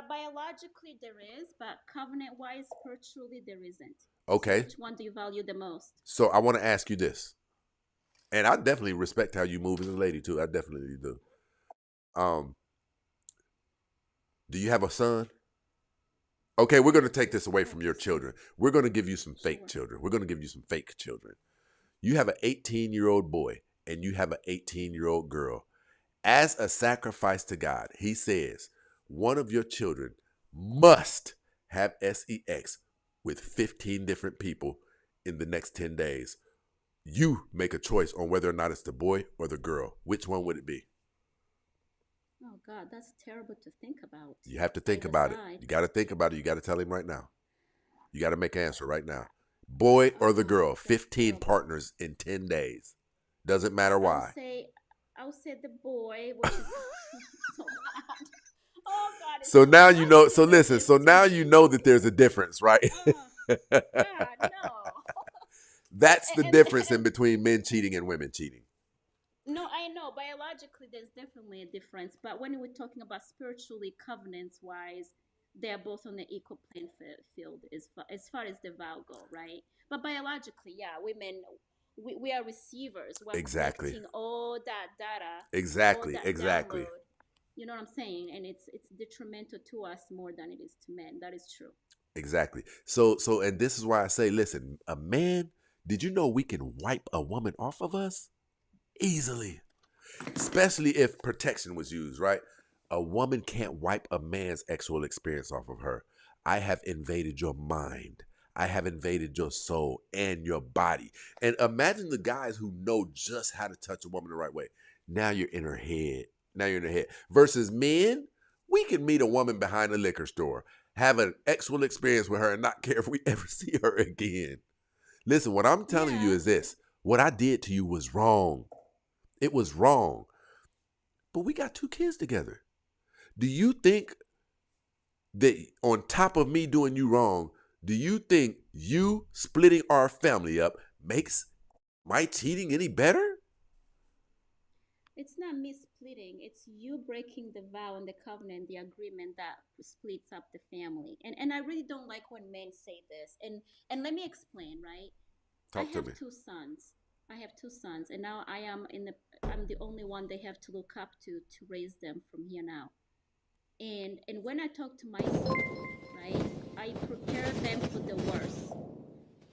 Biologically there is, but covenant-wise, spiritually there isn't. So Okay, which one do you value the most? so I want to ask you this. And I definitely respect how you move as a lady too. I definitely do. Um, do you have a son? Okay, we're going to take this away from your children. We're going to give you some fake Sure. children. We're going to give you some fake children. You have an 18-year-old boy and you have an 18-year-old girl. As a sacrifice to God, he says, one of your children must have sex with 15 different people in the next 10 days. You make a choice on whether or not it's the boy or the girl. Which one would it be? Oh God, that's terrible to think about. You have to think Either about it. side. You got to think about it. You got to tell him right now. You got to make an answer right now. Boy or the girl, That's 15 terrible. partners in 10 days. Doesn't matter why. I'll say the boy, which is so bad. Oh God, it's So so now bad. you Why know. would So you do listen. this So to now you me? know that there's a difference, right? Oh God, no. That's the And, difference in and between men cheating and women cheating. no, I know biologically there's definitely a difference, but when we're talking about spiritually, covenants wise, they're both on the equal playing field as far as the vow go, right? But biologically, yeah, women, we are receivers. We're Exactly. collecting all that data, all Exactly. that Exactly. download. You know what I'm saying? And it's detrimental to us more than it is to men. That is true. Exactly. And this is why I say, listen, a man, did you know we can wipe a woman off of us? Easily. Especially if protection was used, right? A woman can't wipe a man's sexual experience off of her. I have invaded your mind. I have invaded your soul and your body. And imagine the guys who know just how to touch a woman the right way. Now you're in her head. Now you're in her head. Versus men, we can meet a woman behind a liquor store, have an sexual experience with her, and not care if we ever see her again. Listen, what I'm telling you Yeah. is this: what I did to you was wrong. It was wrong. But we got 2 kids together. Do you think that on top of me doing you wrong, do you think you splitting our family up makes my cheating any better? It's not me splitting, it's you breaking the vow and the covenant, the agreement that splits up the family. And I really don't like when men say this. And let me explain, right? I Talk to have me. two sons. I have two sons, and now I'm the only one they have to look up to raise them from here now. And when I talk to my son, right, I prepare them for the worst.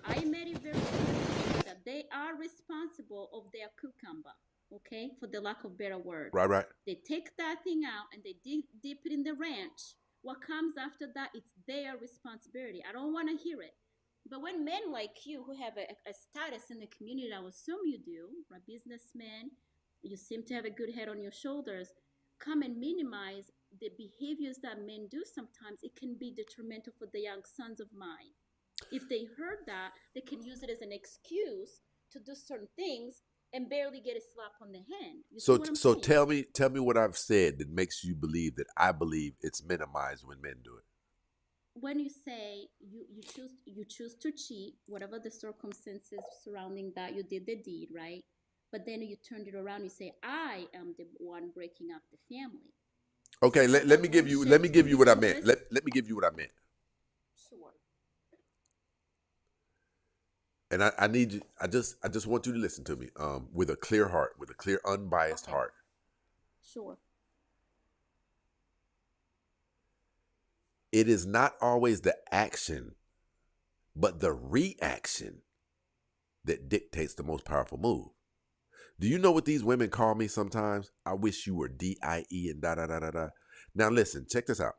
I made it very clear to them that they are responsible of their cucumber, okay, for the lack of better word. Right, right. They take that thing out and they dip it in the ranch. What comes after that, it's their responsibility. I don't want to hear it. But when men like you, who have a status in the community, I assume you do, a businessman, you seem to have a good head on your shoulders, come and minimize the behaviors that men do sometimes, it can be detrimental for the young sons of mine. If they heard that, they can use it as an excuse to do certain things and barely get a slap on the hand. You see So what I'm so saying? tell me what I've said that makes you believe that I believe it's minimized when men do it. When you say you choose to cheat, whatever the circumstances surrounding that, you did the deed, right? But then you turned it around, you say, I am the one breaking up the family. So Okay, now let that me give won't you let shift me in give you the what I meant. interest. Let me give you what I meant. Sure. And I need you. I just want you to listen to me. With a clear heart, with a clear, unbiased Okay. heart. Sure. It is not always the action, but the reaction that dictates the most powerful move. Do you know what these women call me sometimes? I wish you were DIE and da da da da da. Now listen, check this out.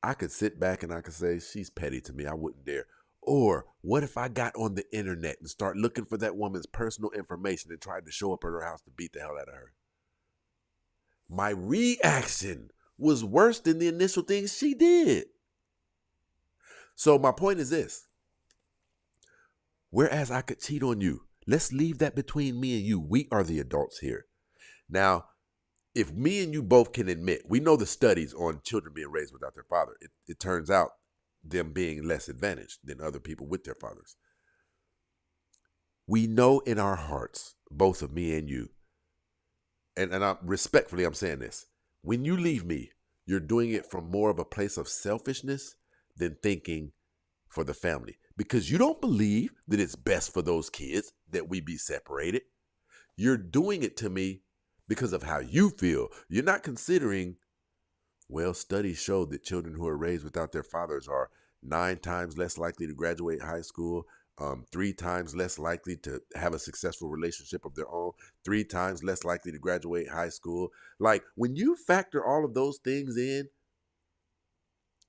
I could sit back and I could say, she's petty to me. I wouldn't dare. Or what if I got on the internet and start looking for that woman's personal information and tried to show up at her house to beat the hell out of her? My reaction was worse than the initial things she did. So my point is this. Whereas I could cheat on you, let's leave that between me and you. We are the adults here. Now, if me and you both can admit, we know the studies on children being raised without their father. It turns out them being less advantaged than other people with their fathers. We know in our hearts, both of me and you, and I'm saying this. When you leave me, you're doing it from more of a place of selfishness than thinking for the family. Because you don't believe that it's best for those kids that we be separated. You're doing it to me because of how you feel. You're not considering, well, studies show that children who are raised without their fathers are 9 times less likely to graduate high school, 3 times less likely to have a successful relationship of their own, 3 times less likely to graduate high school. Like, when you factor all of those things in,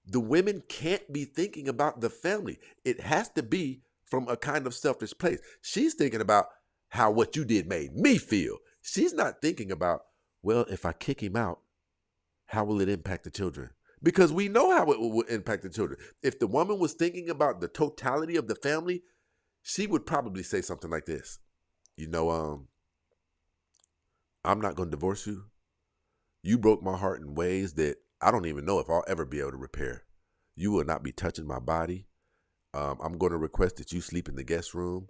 the women can't be thinking about the family. It has to be from a kind of selfish place. She's thinking about how what you did made me feel. She's not thinking about, well, if I kick him out, how will it impact the children? Because we know how it will impact the children. If the woman was thinking about the totality of the family, she would probably say something like this. You know, I'm not going to divorce you. You broke my heart in ways that I don't even know if I'll ever be able to repair. You will not be touching my body. I'm going to request that you sleep in the guest room,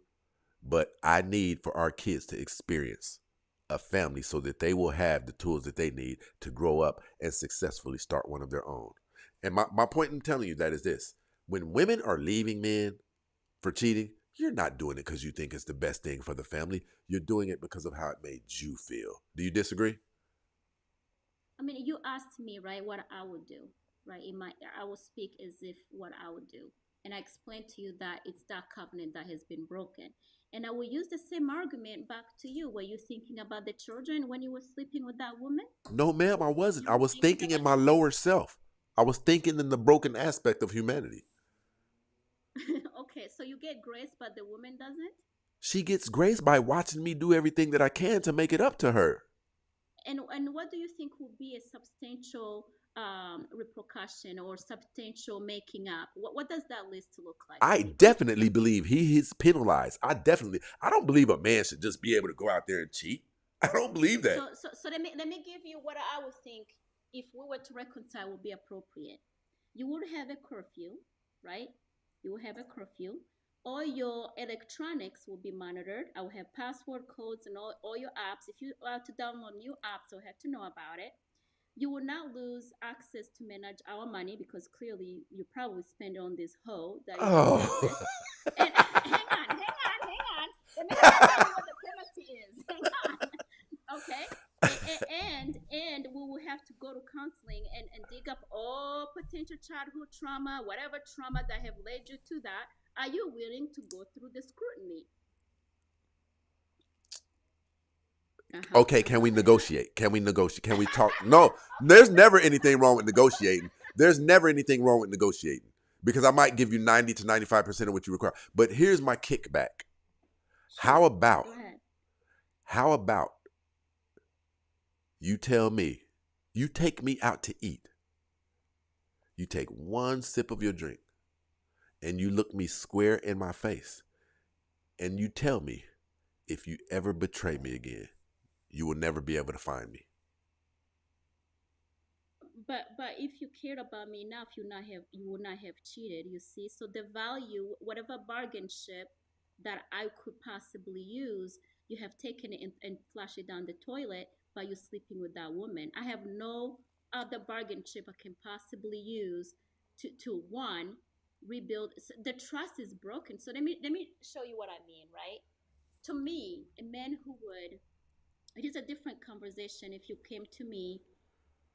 but I need for our kids to experience a family so that they will have the tools that they need to grow up and successfully start one of their own. And my point in telling you that is this. When women are leaving men for cheating, you're not doing it because you think it's the best thing for the family. You're doing it because of how it made you feel. Do you disagree? I mean, you asked me, right, what I would do, right? I will speak as if what I would do. And I explained to you that it's that covenant that has been broken. And I will use the same argument back to you. Were you thinking about the children when you were sleeping with that woman? No, ma'am, I wasn't. You I were was thinking thinking in about my lower self. I was thinking in the broken aspect of humanity. Okay, so you get grace, but the woman doesn't? She gets grace by watching me do everything that I can to make it up to her. And what do you think would be a substantial repercussion or substantial making up? What does that list look like I for you? definitely believe he is penalized. I don't believe a man should just be able to go out there and cheat. I don't believe that. So let me give you what I would think if we were to reconcile would be appropriate. You would have a curfew, right? You will have a curfew. All your electronics will be monitored. I will have password codes and all your apps. If you are to download new apps, you'll have to know about it. You will not lose access to manage our money because clearly you probably spend on this hoe that is Oh. useless. And hang on. Let me tell you what the penalty is. Hang on. Okay. And we will have to go to counseling and dig up all potential childhood trauma, whatever trauma that have led you to that. Are you willing to go through the scrutiny? Okay, can we negotiate? Can we negotiate? Can we talk? No, there's never anything wrong with negotiating. There's never anything wrong with negotiating because I might give you 90 to 95% of what you require. But here's my kickback. How about you tell me, you take me out to eat. You take one sip of your drink and you look me square in my face and you tell me if you ever betray me again, you will never be able to find me. But if you cared about me enough, you would not have cheated. You see, so the value, whatever bargain ship that I could possibly use, you have taken it and flushed it down the toilet by you sleeping with that woman. I have no other bargain chip I can possibly use to one rebuild. The trust is broken. So let me show you what I mean, right? To me, a man who would, it is a different conversation if you came to me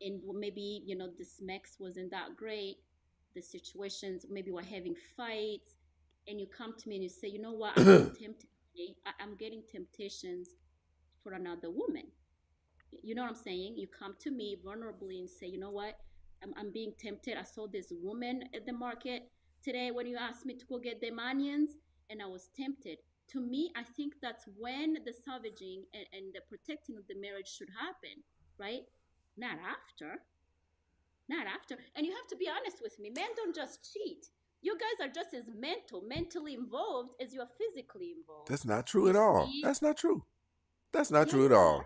and maybe, this Mex wasn't that great, the situations, maybe we're having fights, and you come to me and you say, you know what, I'm tempted. me, I'm getting temptations for another woman. You know what I'm saying? You come to me vulnerably and say, you know what? I'm being tempted. I saw this woman at the market today when you asked me to go get them onions, and I was tempted. To me, I think that's when the salvaging and the protecting of the marriage should happen, right? Not after. Not after. And you have to be honest with me. Men don't just cheat. You guys are just as mentally involved as you are physically involved. That's not true You at all. see? That's not true. That's not Yeah, true at yeah. all.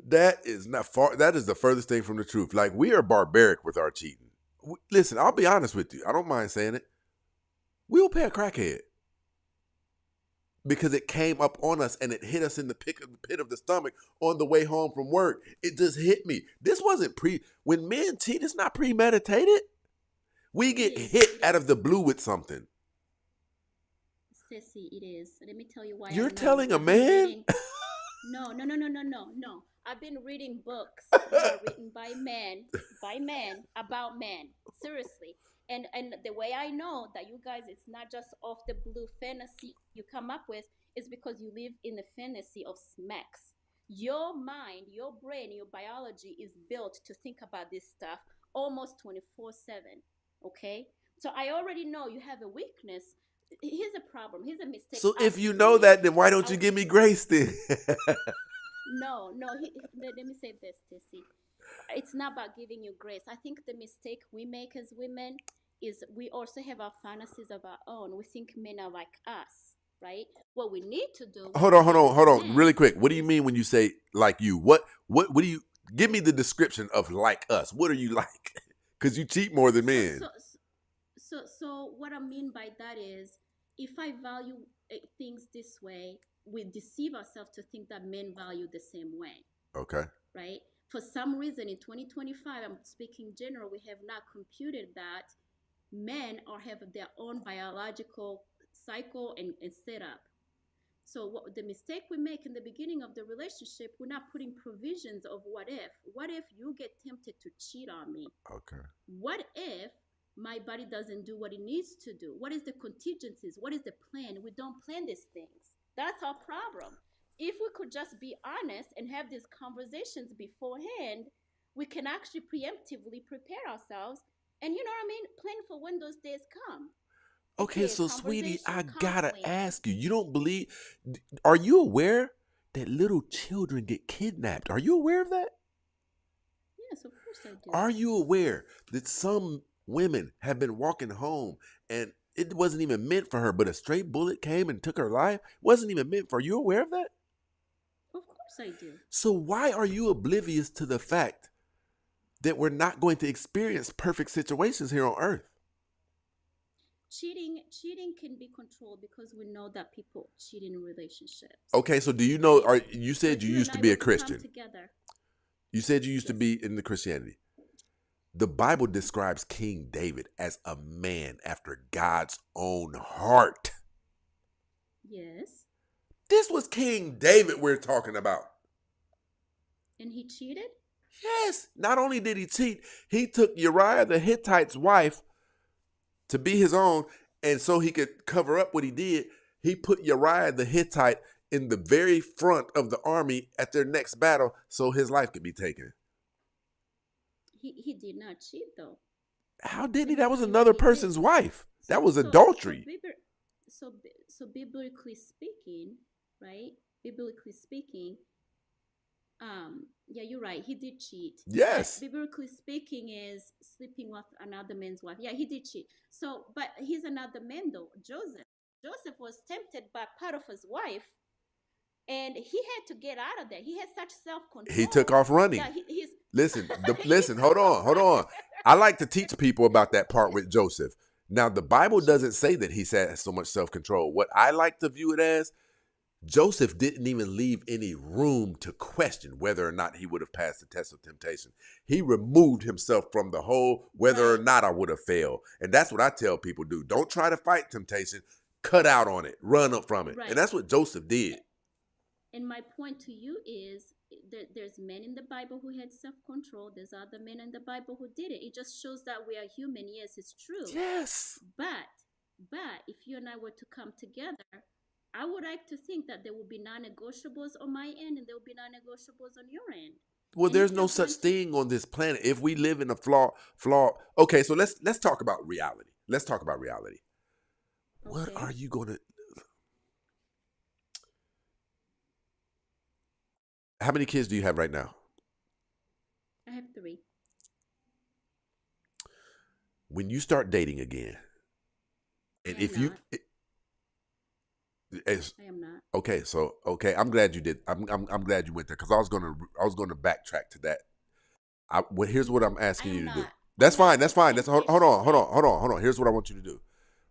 That is not far. That is the furthest thing from the truth. Like, we are barbaric with our cheating. Listen, I'll be honest with you. I don't mind saying it. We'll pay a crackhead because it came up on us and it hit us in the pit of the stomach on the way home from work. It just hit me. This wasn't when men cheat, it's not premeditated. We get hit out of the blue with something. Sissy, it is. Let me tell you why. You're telling a man? No. I've been reading books that are written by men about men. Seriously. And the way I know that you guys, it's not just off the blue fantasy you come up with, is because you live in the fantasy of smacks. Your mind, your brain, your biology is built to think about this stuff almost 24/7. Okay? So I already know you have a weakness. Here's a problem. Here's a mistake. So if I've you know made. that, then why don't you give me grace then? No. Let me say this, Tessie. It's not about giving you grace. I think the mistake we make as women is we also have our fantasies of our own. We think men are like us, right? What we need to do. Hold on, really quick. What do you mean when you say like you? What do you give me the description of like us? What are you like? Because you cheat more than men. So what I mean by that is, if I value things this way, we deceive ourselves to think that men value the same way. Okay. Right? For some reason, in 2025, I'm speaking general, we have not computed that men have their own biological cycle and setup. So the mistake we make in the beginning of the relationship, we're not putting provisions of what if. What if you get tempted to cheat on me? Okay. What if my body doesn't do what it needs to do? What is the contingencies? What is the plan? We don't plan these things. That's our problem. If we could just be honest and have these conversations beforehand, we can actually preemptively prepare ourselves and, you know what I mean, plan for when those days come. Okay, so sweetie, I gotta ask you, you don't believe, are you aware that little children get kidnapped? Are you aware of that? Yes, of course I do. Are you aware that some women have been walking home and it wasn't even meant for her, but a stray bullet came and took her life? It wasn't even meant for her. Are you aware of that? Of course I do. So why are you oblivious to the fact that we're not going to experience perfect situations here on earth? Cheating can be controlled because we know that people cheat in relationships. Okay, so do you know, you said you used to be a Christian. You said you used to be in the Christianity. The Bible describes King David as a man after God's own heart. Yes. This was King David we're talking about. And he cheated? Yes. Not only did he cheat, he took Uriah the Hittite's wife to be his own, and so he could cover up what he did. He put Uriah the Hittite in the very front of the army at their next battle so his life could be taken. He did not cheat, though. How did he? That was another person's wife. That was adultery. So biblically speaking, right? Biblically speaking, yeah, you're right. He did cheat. Yes. But biblically speaking is sleeping with another man's wife. Yeah, he did cheat. So, but he's another man though. Joseph was tempted by part of his wife, and he had to get out of there. He had such self-control. He took off running. Listen, hold on. I like to teach people about that part with Joseph. Now, the Bible doesn't say that he had so much self-control. What I like to view it as, Joseph didn't even leave any room to question whether or not he would have passed the test of temptation. He removed himself from the whole whether or not I would have failed. And that's what I tell people do. Don't try to fight temptation. Cut out on it. Run up from it. Right. And that's what Joseph did. And my point to you is that there's men in the Bible who had self-control. There's other men in the Bible who did it. It just shows that we are human. Yes, it's true. Yes. But if you and I were to come together, I would like to think that there will be non-negotiables on my end and there will be non-negotiables on your end. Well, And if there's you're no such going to, thing on this planet. If we live in a flaw. Okay, so let's talk about reality. Let's talk about reality. What okay, are you gonna? How many kids do you have right now? I have 3. When you start dating again, I and am if you, not. it's, I am not. okay, so okay, I'm glad you did. I'm glad you went there because I was gonna backtrack to that. Well, here's what I'm I asking am you to do. not. That's I'm not fine. That's fine. That's hold impatient, on. Hold right? on. Hold on. Here's what I want you to do.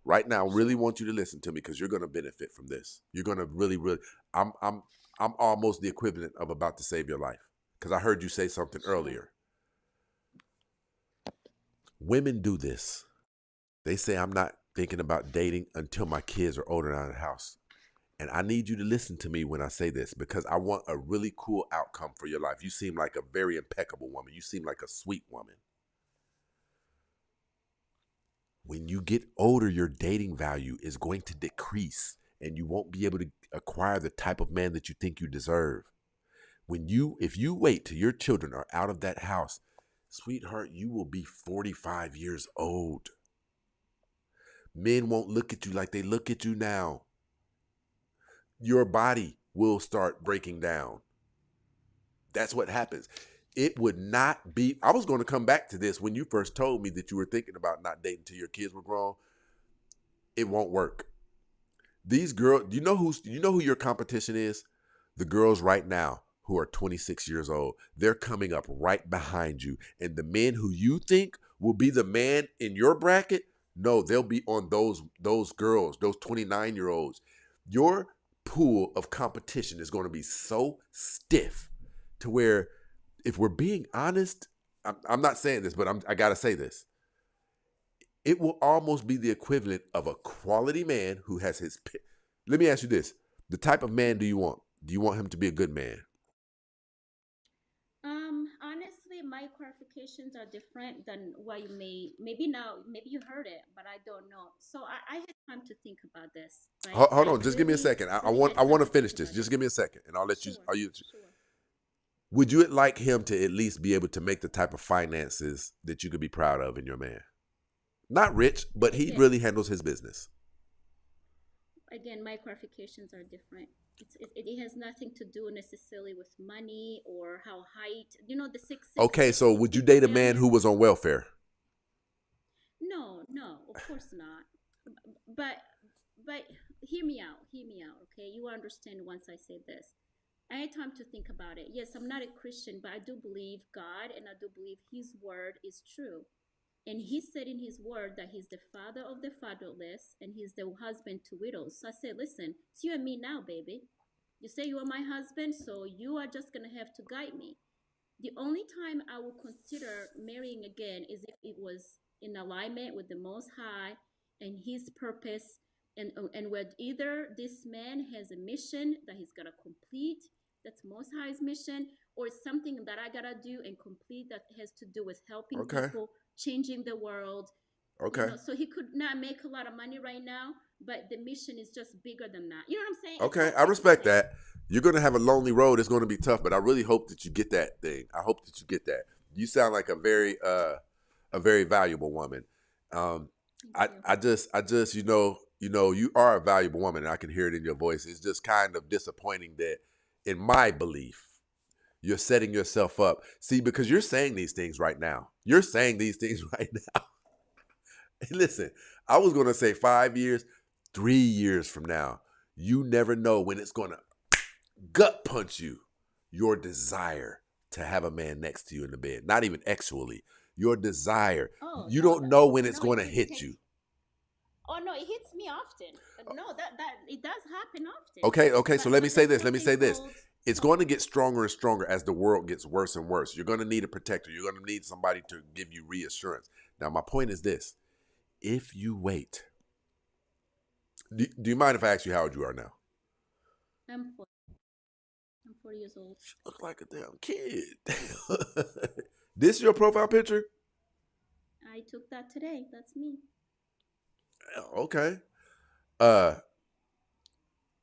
Right now, I really Sure. want you to listen to me because you're gonna benefit from this. You're gonna really. I'm almost the equivalent of about to save your life because I heard you say something Sure. earlier. Women do this. They say I'm not thinking about dating until my kids are older and out of the house. And I need you to listen to me when I say this because I want a really cool outcome for your life. You seem like a very impeccable woman. You seem like a sweet woman. When you get older, your dating value is going to decrease and you won't be able to acquire the type of man that you think you deserve. If you wait till your children are out of that house, sweetheart, you will be 45 years old. Men won't look at you like they look at you now. Your body will start breaking down. That's what happens. It would not be, I was going to come back to this when you first told me that you were thinking about not dating till your kids were grown. It won't work. These girls, you know who your competition is? The girls right now who are 26 years old. They're coming up right behind you. And the men who you think will be the man in your bracket, no, they'll be on those girls, those 29-year-olds. Your pool of competition is going to be so stiff to where, if we're being honest, I'm not saying this, but I got to say this. It will almost be the equivalent of a quality man who has his. Let me ask you this: the type of man do you want? Do you want him to be a good man? Honestly, my qualifications are different than what you maybe now, maybe you heard it, but I don't know. So I had time to think about this, right? Hold I on, just give me a really, second. I truly want had I time want to to think finish this. about Just it. give me a second, and I'll let you. Sure, Are you? sure. Would you like him to at least be able to make the type of finances that you could be proud of in your man? Not rich, but he Again, really handles his business. again, my qualifications are different. It has nothing to do necessarily with money or how height. You know, the six Okay, so would you people date a say I'm man who was on welfare? no, no, of course not. But but hear me out. Hear me out. Okay, you understand once I say this. I had time to think about it. Yes, I'm not a Christian, but I do believe God and I do believe His word is true. And He said in His word that He's the father of the fatherless and He's the husband to widows. So I said, listen, it's you and me now, baby. You say you are my husband, so you are just going to have to guide me. The only time I will consider marrying again is if it was in alignment with the Most High and His purpose, and where either this man has a mission that he's gotta complete, that's Most High's mission, or something that I gotta do and complete that has to do with helping Okay, people, changing the world. okay, So he could not make a lot of money right now, but the mission is just bigger than that. You know what I'm saying? It's okay. like I it's the respect same. that. You're gonna have a lonely road. It's gonna be tough, but I really hope that you get that thing. I hope that you get that. You sound like a very valuable woman. Um, Thank you. I just, you are a valuable woman, and I can hear it in your voice. It's just kind of disappointing that, in my belief, you're setting yourself up. See, because you're saying these things right now. You're saying these things right now. And listen, I was gonna say 5 years, 3 years from now. You never know when it's gonna gut punch you. Your desire to have a man next to you in the bed, not even actually. Your desire. Oh You no, don't know when it's no, going to hit it you. oh no, it hits me often. No, that it does happen often. Okay. So let me But say the this. whole Let me thing say this. holds It's going to strong. get stronger and stronger as the world gets worse and worse. You're going to need a protector. You're going to need somebody to give you reassurance. Now, my point is this. If you wait, do you mind if I ask you how old you are now? I'm 40. I'm 40 years old. You look like a damn kid. This your profile picture? I took that today. That's me. Okay. Uh,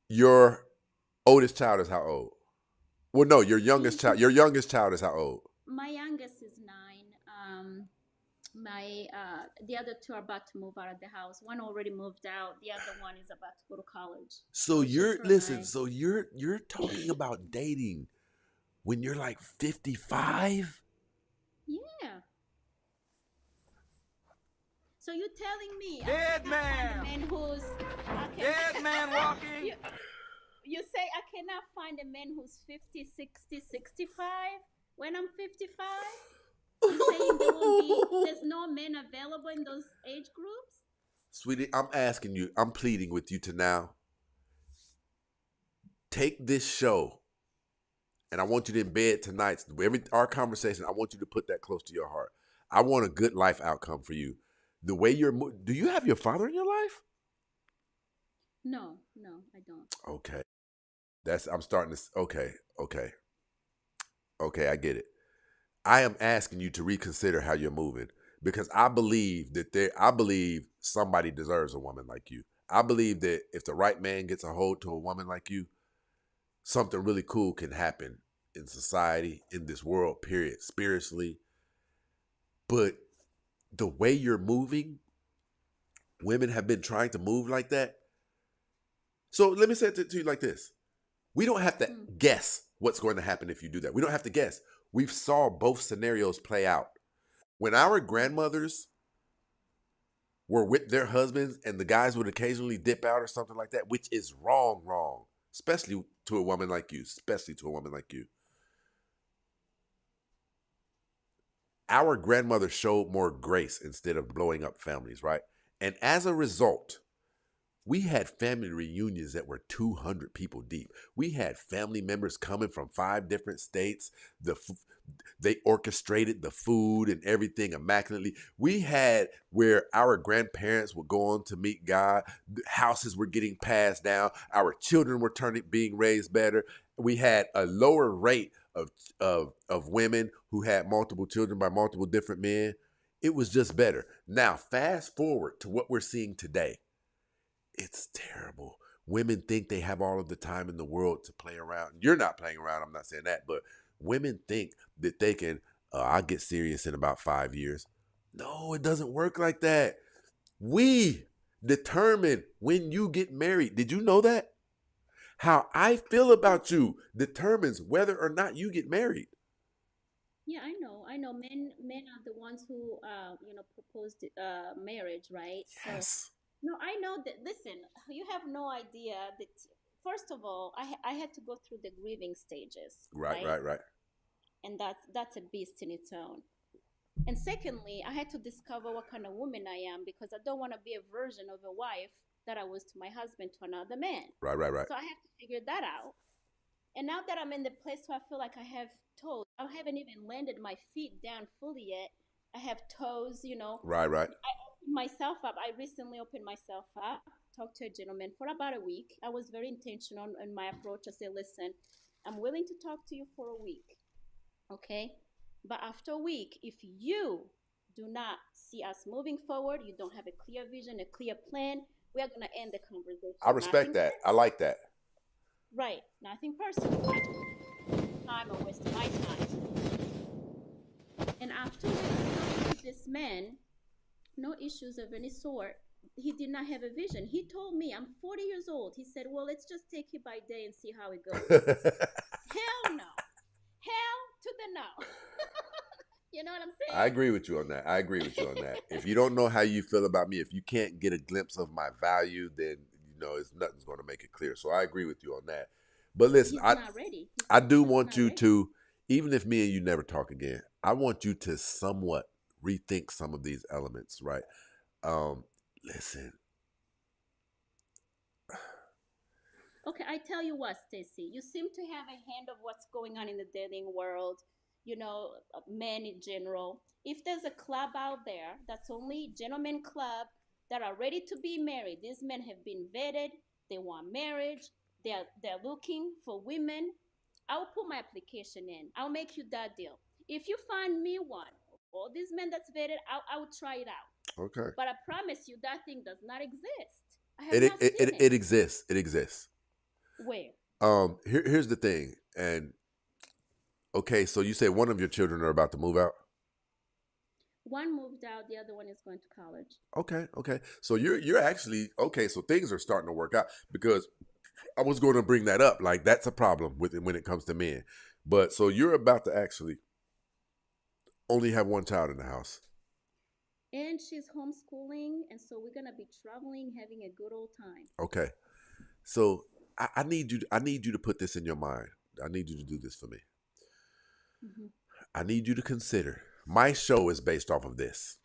Your oldest child is how old? Well, no, your youngest child. He's Your youngest child is how old? my youngest is 9. My the other two are about to move out of the house. One already moved out. The other one is about to go to college. So So she's you're for listen. 9. So you're talking about dating when you're like 55. Yeah. So you're telling me I Dead cannot find a man. man who's Dead man walking. You say I cannot find a man who's 50, 60, 65 when I'm 55? You saying there's no men available in those age groups? Sweetie, I'm asking you. I'm pleading with you to now take this show, and I want you to embed tonight. Our conversation, I want you to put that close to your heart. I want a good life outcome for you. The way do you have your father in your life? No, I don't. Okay. I'm starting to, okay, I get it. I am asking you to reconsider how you're moving because I believe somebody deserves a woman like you. I believe that if the right man gets a hold to a woman like you, something really cool can happen in society, in this world, period, spiritually. But the way you're moving, women have been trying to move like that. So let me say it to you like this. We don't have to guess what's going to happen if you do that. We don't have to guess. We've saw both scenarios play out. When our grandmothers were with their husbands and the guys would occasionally dip out or something like that, which is wrong, especially to a woman like you, Our grandmother showed more grace instead of blowing up families, right? And as a result, we had family reunions that were 200 people deep. We had family members coming from 5 different states. They orchestrated the food and everything immaculately. We had where our grandparents would go on to meet God. The houses were getting passed down. Our children were being raised better. We had a lower rate of women who had multiple children by multiple different men. It was just better. Now, fast forward to what we're seeing today. It's terrible. Women think they have all of the time in the world to play around. You're not playing around. I'm not saying that, but women think that they can, I'll get serious in about 5 years. No, it doesn't work like that. We determine when you get married. Did you know that? How I feel about you determines whether or not you get married. Yeah, I know. Men are the ones who proposed marriage, right? So Yes. no, I know that. Listen, you have no idea that. First of all, I had to go through the grieving stages, Right, right? right, right. And that's a beast in its own. And secondly, I had to discover what kind of woman I am because I don't want to be a version of a wife that I was to my husband to another man. Right, right, right. So I have to figure that out. And now that I'm in the place where I feel like I have toes, I haven't even landed my feet down fully yet. I have toes, Right, right. I opened myself up. I recently opened myself up, talked to a gentleman for about a week. I was very intentional in my approach. I said, listen, I'm willing to talk to you for a week. Okay. But after a week, if you do not see us moving forward, you don't have a clear vision, a clear plan, we are going to end the conversation. I respect that. I like that. Right. Nothing personal. Time or wasting my time. And after talking to this man, no issues of any sort. He did not have a vision. He told me, I'm 40 years old. He said, well, let's just take it by day and see how it goes. Hell no. Hell to the no. You know what I'm saying? I agree with you on that. If you don't know how you feel about me, if you can't get a glimpse of my value, then nothing's going to make it clear. So I agree with you on that. But listen, He's not ready. I do want you to, even if me and you never talk again, I want you to somewhat rethink some of these elements, right? Listen. Okay, I tell you what, Stacy, you seem to have a hand of what's going on in the dating world, men in general. If there's a club out there that's only gentlemen club that are ready to be married, these men have been vetted, they want marriage, they're looking for women, I'll put my application in. I'll make you that deal. If you find me one, all these men that's vetted, I'll try it out. Okay. But I promise you that thing does not exist. I have It not seen exists. It exists. Where? Here's the thing, and okay, so you say one of your children are about to move out. One moved out, the other one is going to college. Okay. So you're actually okay. So things are starting to work out because I was going to bring that up. Like that's a problem with it when it comes to men. But so you're about to actually only have one child in the house. And she's homeschooling, and so we're gonna be traveling, having a good old time. Okay. So I need you. I need you to put this in your mind. I need you to do this for me. Hmm. I need you to consider. My show is based off of this.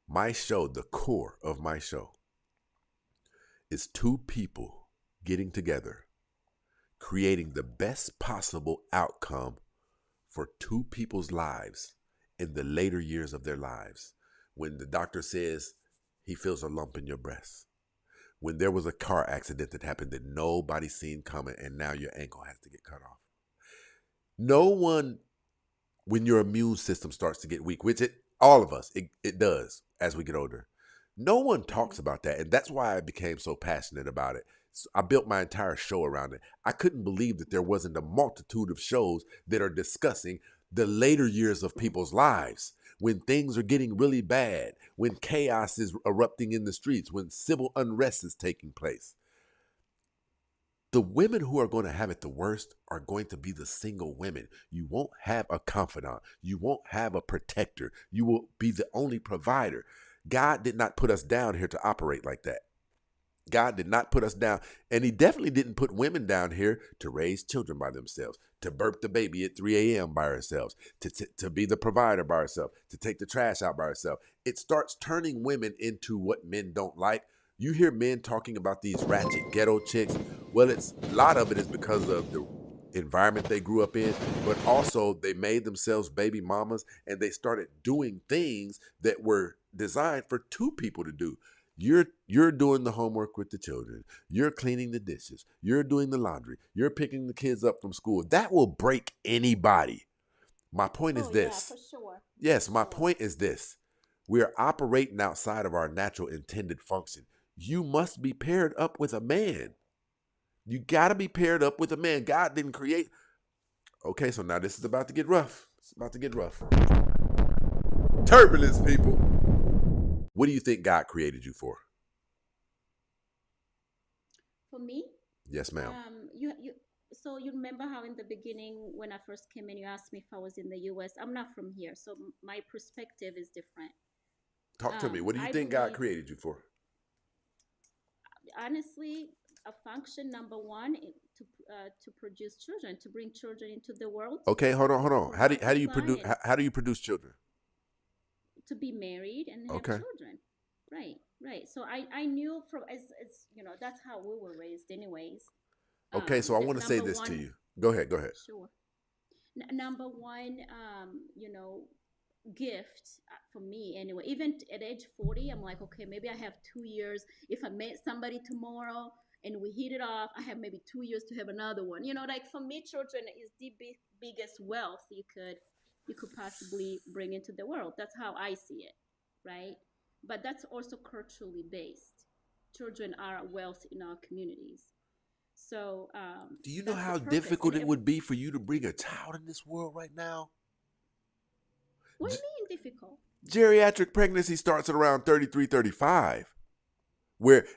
My show, the core of my show, is two people getting together, creating the best possible outcome for two people's lives in the later years of their lives. When the doctor says he feels a lump in your breast, when there was a car accident that happened that nobody seen coming and now your ankle has to get cut off. No one, when your immune system starts to get weak, which all of us, it does as we get older. No one talks about that. And that's why I became so passionate about it. So I built my entire show around it. I couldn't believe that there wasn't a multitude of shows that are discussing the later years of people's lives when things are getting really bad, when chaos is erupting in the streets, when civil unrest is taking place. The women who are going to have it the worst are going to be the single women. You won't have a confidant. You won't have a protector. You will be the only provider. God did not put us down here to operate like that. God did not put us down. And he definitely didn't put women down here to raise children by themselves, to birth the baby at 3 a.m. by herself, to be the provider by herself, to take the trash out by herself. It starts turning women into what men don't like. You hear men talking about these ratchet ghetto chicks. Well, a lot of it is because of the environment they grew up in, but also they made themselves baby mamas and they started doing things that were designed for two people to do. You're doing the homework with the children. You're cleaning the dishes. You're doing the laundry. You're picking the kids up from school. That will break anybody. My point is Oh yeah, this. for sure. Yes, For my sure. point is this. We are operating outside of our natural intended function. You must be paired up with a man. You got to be paired up with a man. God didn't create. Okay, so now this is about to get rough. It's about to get rough. Turbulence, people. What do you think God created you for? For me, Yes, ma'am. you. So you remember how in the beginning when I first came in, you asked me if I was in the U.S. I'm not from here, so my perspective is different. Talk to me. What do you I think God believe, created you for? honestly, a function number one to produce children, to bring children into the world, Okay, hold to on. How do provide how do you supply, produce and how do you produce children? to be married and have Okay. children. Right, right. So I knew from as you know that's how we were raised, anyways. Okay, so I That want to say number this to one, you. Go ahead. Go ahead. sure. Number one, gift for me anyway. Even at age 40, I'm like, okay, maybe I have 2 years. If I met somebody tomorrow and we hit it off, I have maybe 2 years to have another one. Like for me, children is the biggest wealth you could possibly bring into the world. That's how I see it, right? But that's also culturally based. Children are a wealth in our communities. So Do you know that's the how purpose. difficult it would be for you to bring a child in this world right now? What do G- you mean difficult? Geriatric pregnancy starts at around 33, 35.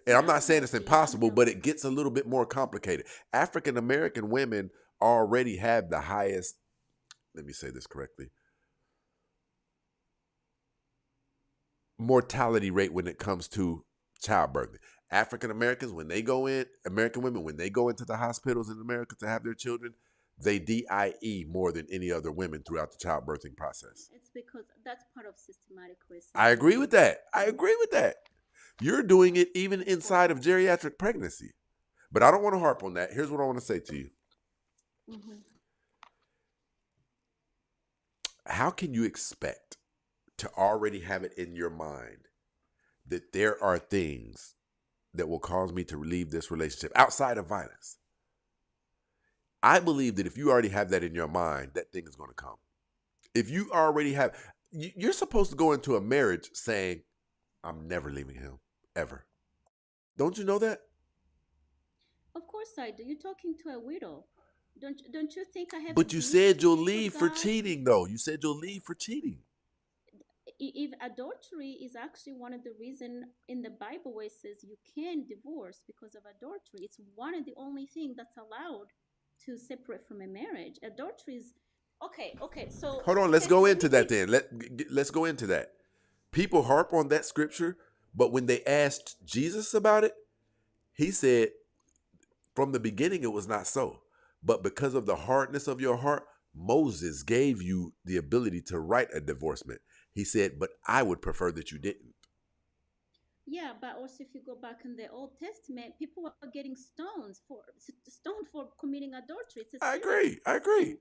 And I'm not saying it's Definitely, I'm impossible, but healthy. it gets a little bit more complicated. African American women already have the highest, let me say this correctly, mortality rate when it comes to childbirth. African Americans, American women, when they go into the hospitals in America to have their children, they DIE more than any other women throughout the childbirthing process. It's because that's part of systematic I racism, agree with that. I and agree with that. You're doing it even for inside of sure. geriatric pregnancy. But I don't want to harp on that. Here's what I want to say to you. Hmm. How can you expect to already have it in your mind that there are things that will cause me to leave this relationship outside of violence? I believe that if you already have that in your mind, that thing is going to come. If you already have, you're supposed to go into a marriage saying, I'm never leaving him, ever. Don't you know that? course I do. You're talking to a widow. Don't you think I have a But you deep said you'll respect for leave for God? cheating, though. You said you'll leave for cheating. If adultery is actually one of the reason in the Bible where it says you can divorce because of adultery, it's one of the only thing that's allowed to separate from a marriage. Adultery is okay. So Hold on, let's go let into me that give. then. Let's go into that. People harp on that scripture, but when they asked Jesus about it, he said from the beginning it was not so. But because of the hardness of your heart, Moses gave you the ability to write a divorcement. He said, but I would prefer that you didn't. Yeah, but also if you go back in the Old Testament, people were getting stoned for committing adultery. It's a I serious agree. I agree. sin.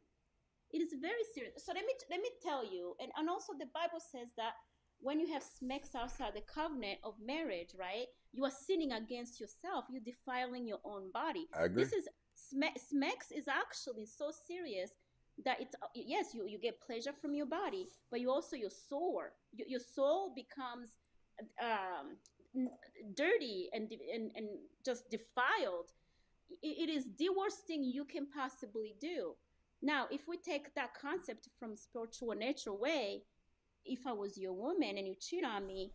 It is very serious. So let me tell you, and also the Bible says that when you have sex outside the covenant of marriage, right, you are sinning against yourself. You're defiling your own body. I agree. This is sex is actually so serious that it's yes, you get pleasure from your body, but you also your soul. Your soul becomes um, dirty and just defiled. It is the worst thing you can possibly do. Now, if we take that concept from spiritual natural way, if I was your woman and you cheat on me,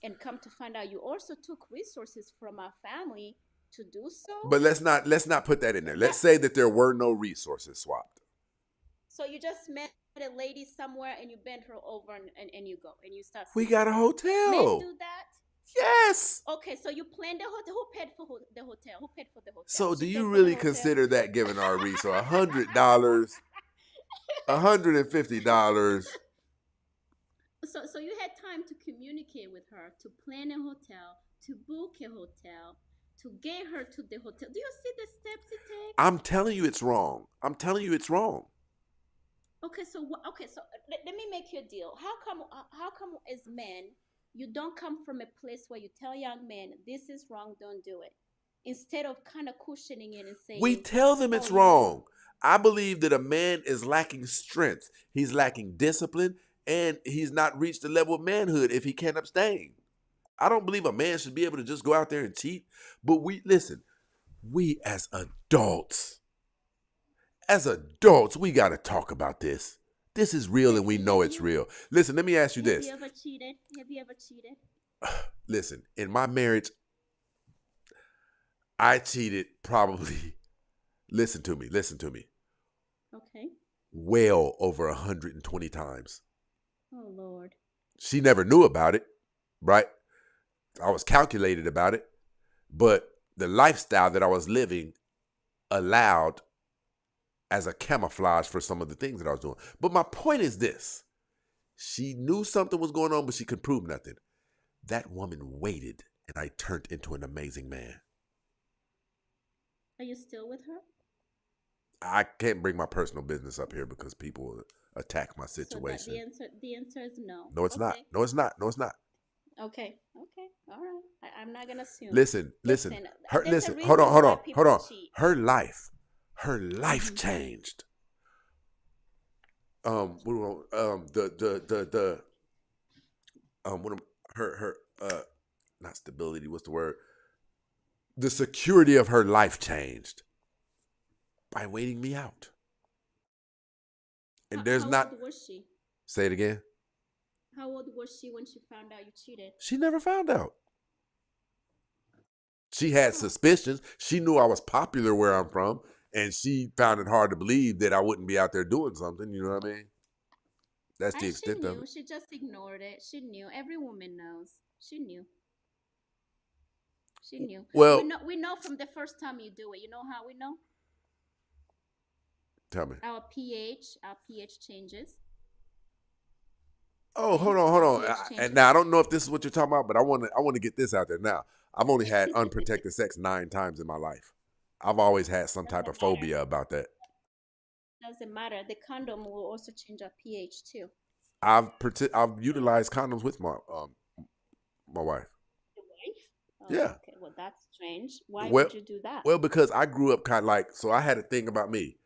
and come to find out you also took resources from our family to do so, But let's not put that in there. Let's that say that there were no resources swapped. so you just met a lady somewhere and you bend her over and you go and you start We sleeping got a with her. Men hotel. do that. Yes. Okay, so you planned the hotel. Who paid for the hotel? Who paid for the hotel? So do She you paid for the really hotel. consider that giving our resource $100, $150? So you had time to communicate with her, to plan a hotel, to book a hotel, to get her to the hotel. Do you see the steps it takes? I'm telling you it's wrong. I'm telling you it's wrong. Okay, so let me make you a deal. How come as men you don't come from a place where you tell young men this is wrong, don't do it, instead of kind of cushioning it and saying, We tell them it's oh, wrong. I believe that a man is lacking strength. He's lacking discipline, and he's not reached the level of manhood if he can't abstain. I don't believe a man should be able to just go out there and cheat. But we as adults, we got to talk about this. This is real and we know it's real. Listen, let me ask you have this. you ever cheated? Have you ever cheated? Listen, in my marriage, I cheated probably, listen to me, Okay. well over 120 times. Oh Lord. She never knew about it, right? I was calculated about it, but the lifestyle that I was living allowed as a camouflage for some of the things that I was doing. But my point is this. She knew something was going on, but she could prove nothing. That woman waited, and I turned into an amazing man. Are you still with her? I can't bring my personal business up here because people will attack my situation. So the answer is no. No, it's not. Okay. No, it's not. No, it's not. Okay. All right. I'm not gonna assume. Listen. There's a Listen. reason Hold why on. people cheat. Her life changed. Not stability. What's the word? The security of her life changed by waiting me out. And there's How not. old was she? Say it again. How old was she when she found out you cheated? She never found out. She had suspicions. She knew I was popular where I'm from, and she found it hard to believe that I wouldn't be out there doing something. You know what I mean? That's the extent of it. She just ignored it. She knew. Every woman knows. She knew. She knew. Well, we know from the first time you do it. You know how we know? Tell me. Our pH changes. Oh, hold on. And now I don't know if this is what you're talking about, but I want to get this out there now. I've only had unprotected sex 9 times in my life. I've always had some type of phobia about that. Doesn't matter. The condom will also change our pH too. I've utilized condoms with my wife. The wife? Oh, Yeah. Okay. Well, that's strange. Why would you do that? Well, because I grew up kind of like, so I had a thing about me.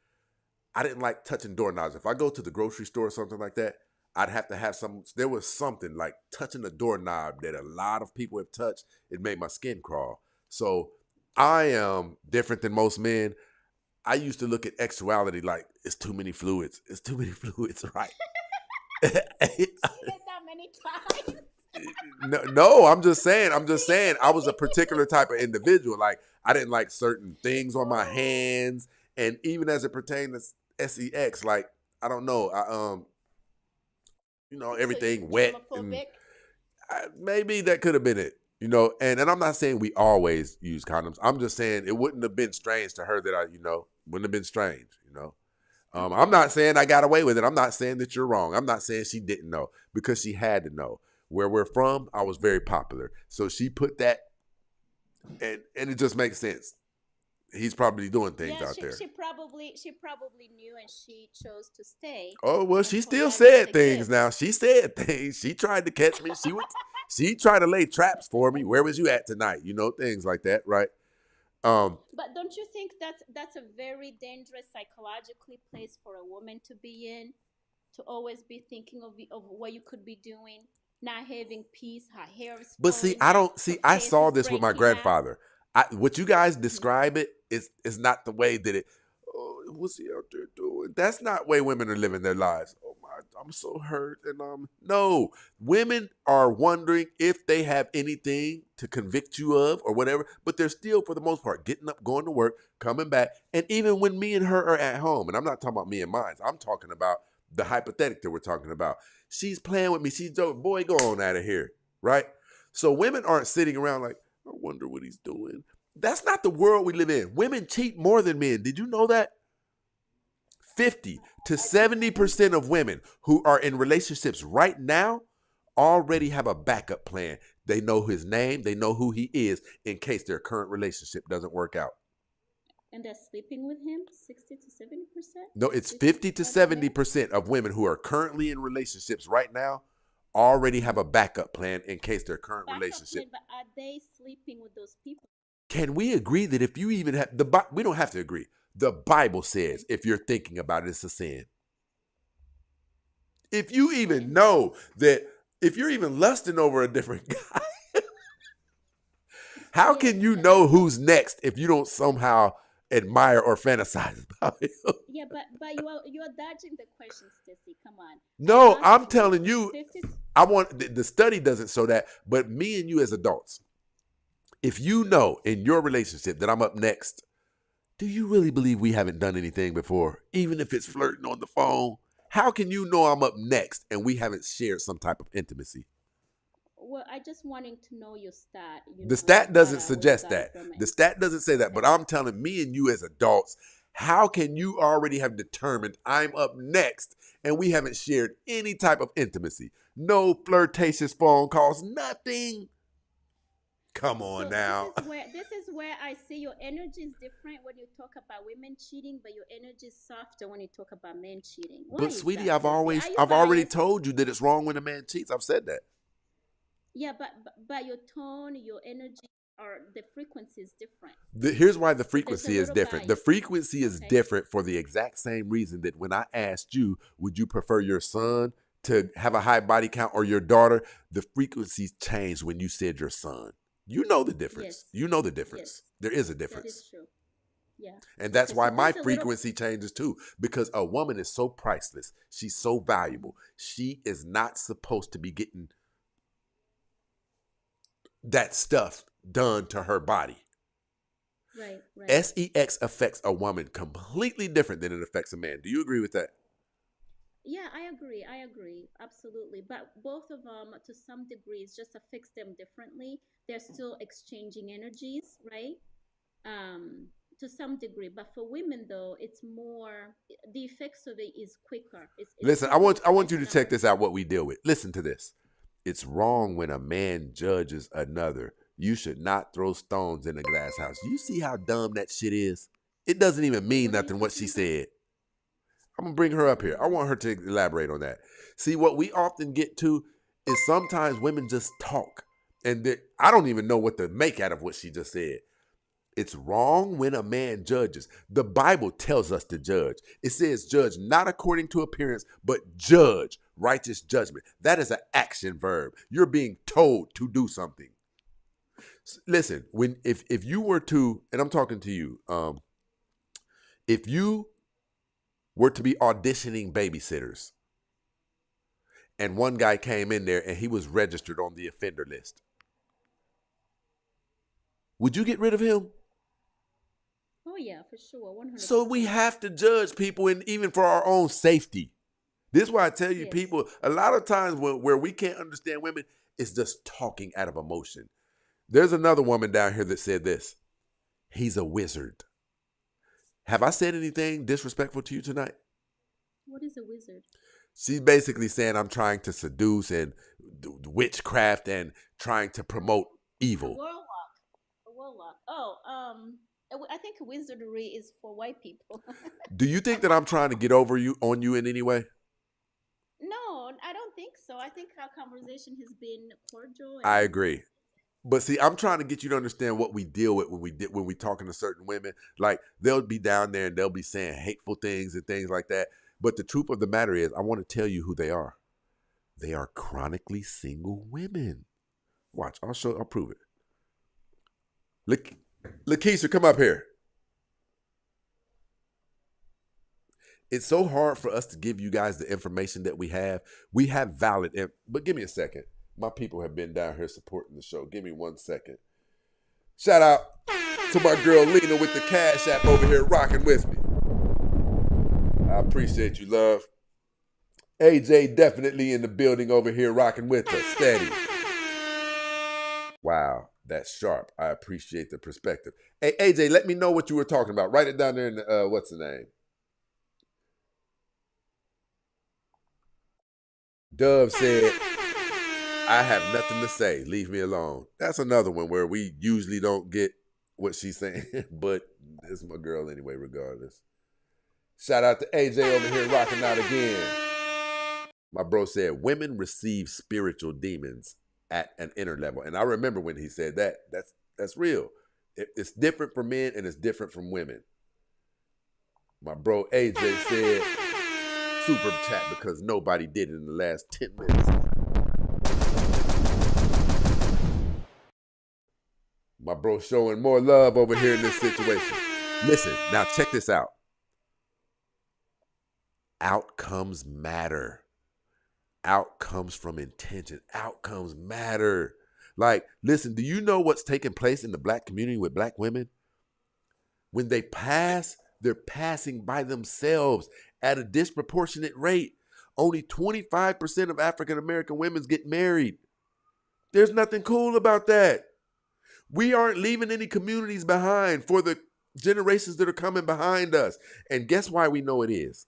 I didn't like touching doorknobs. If I go to the grocery store or something like that, I'd have to have there was something like touching the doorknob that a lot of people have touched. It made my skin crawl. So I am different than most men. I used to look at sexuality like it's too many fluids. It's too many fluids, right? Say it that many times. No, I'm just saying. I was a particular type of individual. Like I didn't like certain things on my hands, and even as it pertained to sex, like I don't know, So you everything wet and germophobic? maybe that could have been it. And I'm not saying we always use condoms. I'm just saying it wouldn't have been strange to her that wouldn't have been strange. I'm not saying I got away with it. I'm not saying that you're wrong. I'm not saying she didn't know because she had to know. Where we're from, I was very popular. So she put that, and it just makes sense. He's probably doing things Yeah, out there. she probably knew, and she chose to stay Oh, well, she and still provide for said the things kids. now. She said things. She tried to catch me. She tried to lay traps for me. Where was you at tonight? Things like that, right? But don't you think that's a very dangerous psychologically place for a woman to be in? To always be thinking of what you could be doing, not having peace, her hair is But see, falling I out, don't her see. I face saw is this with my breaking out. grandfather. What you guys Mhm. describe it is not the way that it. Oh, what's he out there doing? That's not the way women are living their lives. Oh my, I'm so hurt, and no, women are wondering if they have anything to convict you of or whatever, but they're still, for the most part, getting up, going to work, coming back, and even when me and her are at home, and I'm not talking about me and mine. I'm talking about the hypothetical that we're talking about. She's playing with me. She's joking. Boy, go on out of here, right? So women aren't sitting around like, I wonder what he's doing. That's not the world we live in. Women cheat more than men. Did you know that? 50 to I didn't know that. 70% of women who are in relationships right now already have a backup plan. They know his name, they know who he is in case their current relationship doesn't work out. And they're sleeping with him 60 to 70%? No, it's 50 50 to plus men? 70% of women who are currently in relationships right now already have a backup plan in case their current Backup relationship. plan, but are they sleeping with those people? Can we agree that if you even have we don't have to agree. The Bible says if you're thinking about it, it's a sin. If you even know that, if you're even lusting over a different guy, how can you know who's next if you don't somehow admire or fantasize about him? Yeah, but you are dodging the question, Stacy. Come on. No, I I'm asked you telling you, 50. I want the study doesn't show that, but me and you as adults, if you know in your relationship that I'm up next, do you really believe we haven't done anything before? Even if it's flirting on the phone, how can you know I'm up next and we haven't shared some type of intimacy? Well, I just wanting to know your stat. The stat doesn't Where you suggest got it that. from. The stat doesn't say that, but I'm telling me and you as adults, how can you already have determined I'm up next and we haven't shared any type of intimacy? No flirtatious phone calls, nothing. Come on So now. this is where I see your energy is different when you talk about women cheating, but your energy is softer when you talk about men cheating. Why But is sweetie, that, Stacy? Are you I've already biased? told you that it's wrong when a man cheats. I've said that. Yeah, but your tone, your energy, or the frequency is different. Here's why the So there's a frequency is little different. The bias. frequency is Okay. different for the exact same reason that when I asked you, would you prefer your son to have a high body count or your daughter? The frequencies changed when you said your son. You know the difference. Yes. You know the difference. Yes. There is a That is difference. true. Yeah. And that's Okay. why So my there's a little. frequency changes too. Because a woman is so priceless. She's so valuable. She is not supposed to be getting that stuff done to her body. Right. Right. Sex affects a woman completely different than it affects a man. Do you agree with that? Yeah, I agree. I agree. Absolutely. But both of them, to some degrees, just affects them differently. They're still exchanging energies, right? To some degree. But for women, though, it's more, the effects of it is quicker. It's Listen, quicker I with want less you to check this nerves. out what we deal with. Listen to this. It's wrong when a man judges another. You should not throw stones in a glass house. You see how dumb that shit is? It doesn't even mean What are you nothing what she talking about? said. I'm going to bring her up here. I want her to elaborate on that. See, what we often get to is sometimes women just talk. And I don't even know what to make out of what she just said. It's wrong when a man judges. The Bible tells us to judge. It says judge not according to appearance, but judge righteous judgment. That is an action verb. You're being told to do something. Listen, if you were to, and I'm talking to you, if you were to be auditioning babysitters, and one guy came in there and he was registered on the offender list, would you get rid of him? Oh yeah, for sure, 100%. So we have to judge people, and even for our own safety. This is why I tell you, Yes. people, a lot of times where we can't understand women, it's just talking out of emotion. There's another woman down here that said this: he's a wizard. Have I said anything disrespectful to you tonight? What is a wizard? She's basically saying I'm trying to seduce and witchcraft and trying to promote A evil. warlock. A warlock. Oh, I think wizardry is for white people. Do you think that I'm trying to get over on you in any way? No, I don't think so. I think our conversation has been cordial. I And agree. But see, I'm trying to get you to understand what we deal with when we talking to certain women. Like, they'll be down there and they'll be saying hateful things and things like that. But the truth of the matter is, I want to tell you who they are. They are chronically single women. Watch, I'll prove it. Look, Lakeisha, come up here. It's so hard for us to give you guys the information that we have. We have valid, but give me a second. My people have been down here supporting the show. Give me 1 second. Shout out to my girl Lena with the Cash App over here rocking with me. I appreciate you, love. AJ definitely in the building over here rocking with us. Steady. Wow, that's sharp. I appreciate the perspective. Hey, AJ, let me know what you were talking about. Write it down there in the, what's the name? Dove said, I have nothing to say. Leave me alone. That's another one where we usually don't get what she's saying, but it's my girl anyway, regardless. Shout out to AJ over here rocking out again. My bro said, women receive spiritual demons at an inner level. And I remember when he said that. That's real. It's different for men and it's different from women. My bro AJ said, super chat because nobody did it in the last 10 minutes. My bro showing more love over here in this situation. Listen, now check this out. Outcomes matter. Outcomes from intention. Outcomes matter. Like, listen, do you know what's taking place in the black community with black women? When they pass, they're passing by themselves at a disproportionate rate. Only 25% of African American women get married. There's nothing cool about that. We aren't leaving any communities behind for the generations that are coming behind us. And guess why we know it is?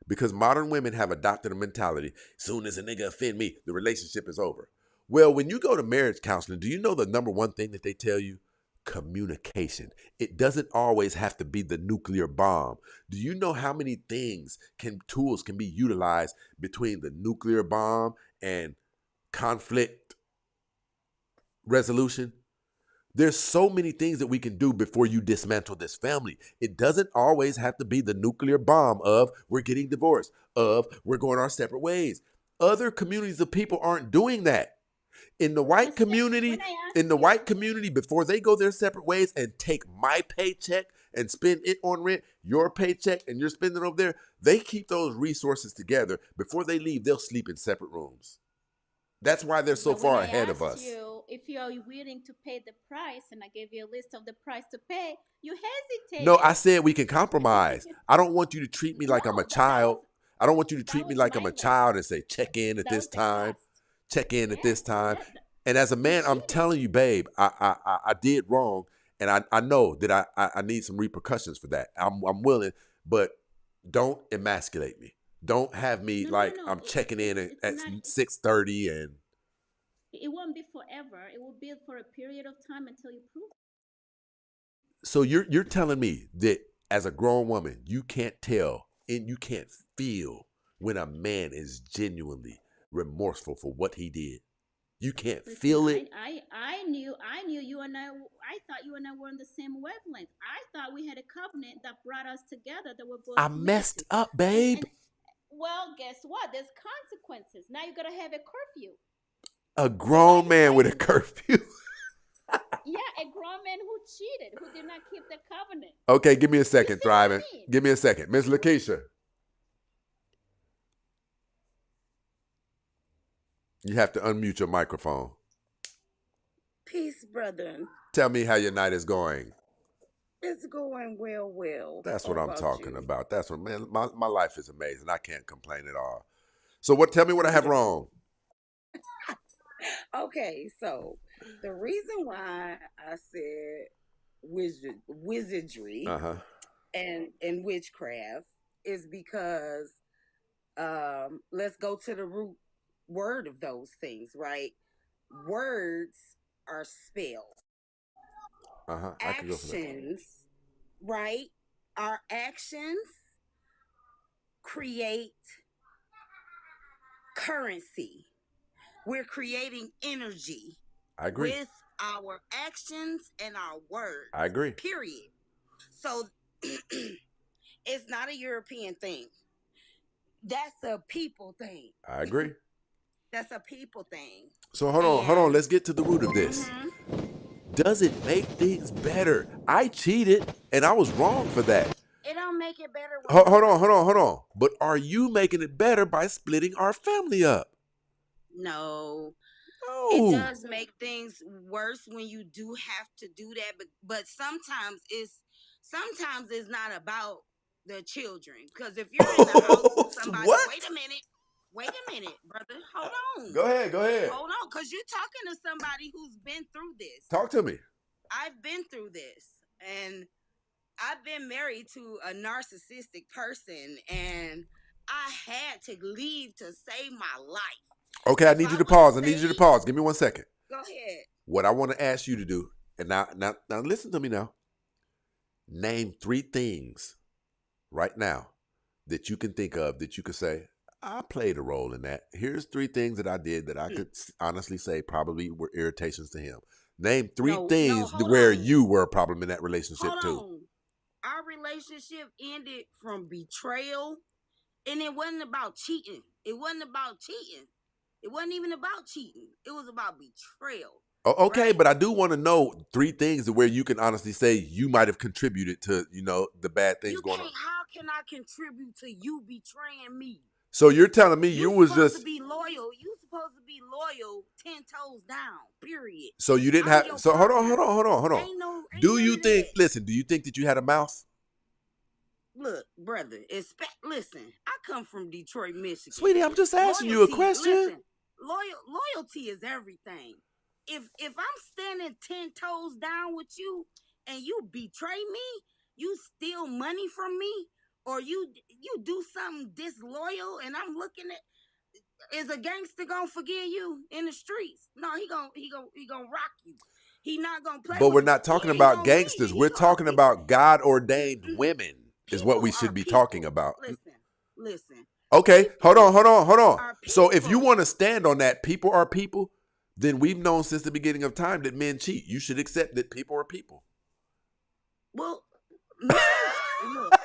Because modern women have adopted a mentality, soon as a nigga offend me, the relationship is over. Well, when you go to marriage counseling, do you know the number one thing that they tell you? Communication. It doesn't always have to be the nuclear bomb. Do you know how many tools can be utilized between the nuclear bomb and conflict resolution? There's so many things that we can do before you dismantle this family. It doesn't always have to be the nuclear bomb of we're getting divorced, of we're going our separate ways. Other communities of people aren't doing that. In the white community, before they go their separate ways and take my paycheck and spend it on rent, your paycheck and you're spending over there, they keep those resources together. Before they leave, they'll sleep in separate rooms. That's why they're so far ahead of us. If you are willing to pay the price, and I gave you a list of the price to pay, you hesitate. No, I said we can compromise. I don't want you to treat me like I'm a child. I don't want you to treat me like I'm a child and say, check in at this time. Check in at this time. And as a man, I'm telling you, babe, I did wrong. And I know that I need some repercussions for that. I'm willing, but don't emasculate me. Don't have me I'm checking in at 6:30 and it won't be forever. It will be for a period of time until you prove it. So you're telling me that as a grown woman, you can't tell and you can't feel when a man is genuinely remorseful for what he did. You can't feel it. I knew you and I thought you and I were on the same wavelength. I thought we had a covenant that brought us together that we're both I messed up, babe. Well, guess what? There's consequences. Now you gotta have a curfew. A grown man with a curfew. Yeah, a grown man who cheated, who did not keep the covenant. Okay, give me a You second, see what I Thriving. mean? Give me a second. Miss Lakeisha, you have to unmute your microphone. Peace, brethren. Tell me how your night is going. It's going well. That's How what I'm about talking you? about. That's what, man, my life is amazing. I can't complain at all. So tell me what I have Yeah. wrong. Okay, so the reason why I said wizardry Uh-huh. and witchcraft is because let's go to the root word of those things, right? Words are spells. Uh-huh. I could go for that. Actions, right? Our actions create currency. We're creating energy I agree. with our actions and our words. I agree. Period. So it's not a European thing. That's a people thing. I agree. That's a people thing. So hold on. And- Let's get to the root of this. Mhm. Does it make things better? I cheated and I was wrong for that. It don't make it better. when- Hold on. But are you making it better by splitting our family up? No. No. It does make things worse when you do have to do that, but sometimes it's not about the children. Because if you're in the house with somebody, What? wait a minute, brother, hold on. Go ahead. Hold on, because you're talking to somebody who's been through this. Talk to me. I've been through this, and I've been married to a narcissistic person, and I had to leave to save my life. Okay, I need you to pause. Give me 1 second. Go ahead. What I want to ask you to do, and now listen to me now. Name 3 things right now that you can think of that you could say, I played a role in that. Here's 3 things that I did that I could honestly say probably were irritations to him. Name 3 things hold where on. you were a problem in that relationship Hold too. on. Our relationship ended from betrayal, and it wasn't about cheating. It wasn't even about cheating. It was about betrayal. Oh, okay, Right. but I do want to know 3 things where you can honestly say you might have contributed to, the bad things You going can't. on. How can I contribute to you betraying me? So you're telling me you was supposed just to be loyal. You supposed to be loyal 10 toes down. Period. so you didn't I'm have your so hold on. Ain't no. Ain't Do none you of think that. do you think that you had a mouth? Look, brother, listen, I come from Detroit, Michigan. Sweetie, I'm just asking you a question. Listen, loyalty is everything. If I'm standing 10 toes down with you and you betray me, you steal money from me, or you do something disloyal, and I'm looking at, is a gangster gonna forgive you in the streets? No, he gonna rock you. He not gonna play. But with we're you. not talking He about gonna leave you. gangsters. He We're gonna talking leave- about God ordained women is what we People should are be people. talking about. Listen. Okay, hold on. are So if you people. want to stand on that, people are people, then we've known since the beginning of time that men cheat. You should accept that people are people. Well, men, look, is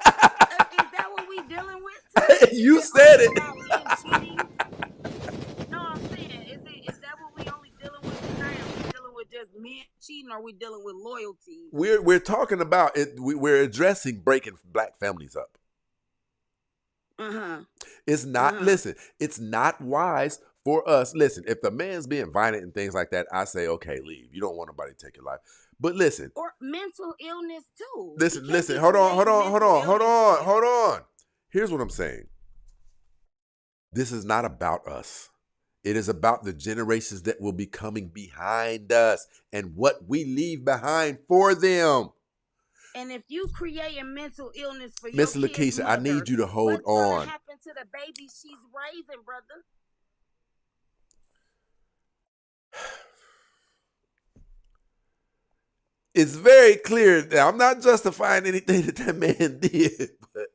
that what we dealing with today? You Is said only it. about men cheating? No, I'm saying, is that what we only dealing with tonight? Are we dealing with just men cheating, or are we dealing with loyalty? We're talking about it. We're addressing breaking black families up. It's not, listen, it's not wise for us. Listen, if the man's being violent and things like that, I say, okay, leave. You don't want nobody to take your life. But listen. Or mental illness too. Listen, hold on. Here's what I'm saying. This is not about us. It is about the generations that will be coming behind us and what we leave behind for them. And if you create a mental illness for your Miss kid's Lakeisha, I mother, need you to hold what's gonna on. happen to the baby she's raising, brother? It's very clear that I'm not justifying anything that man did, but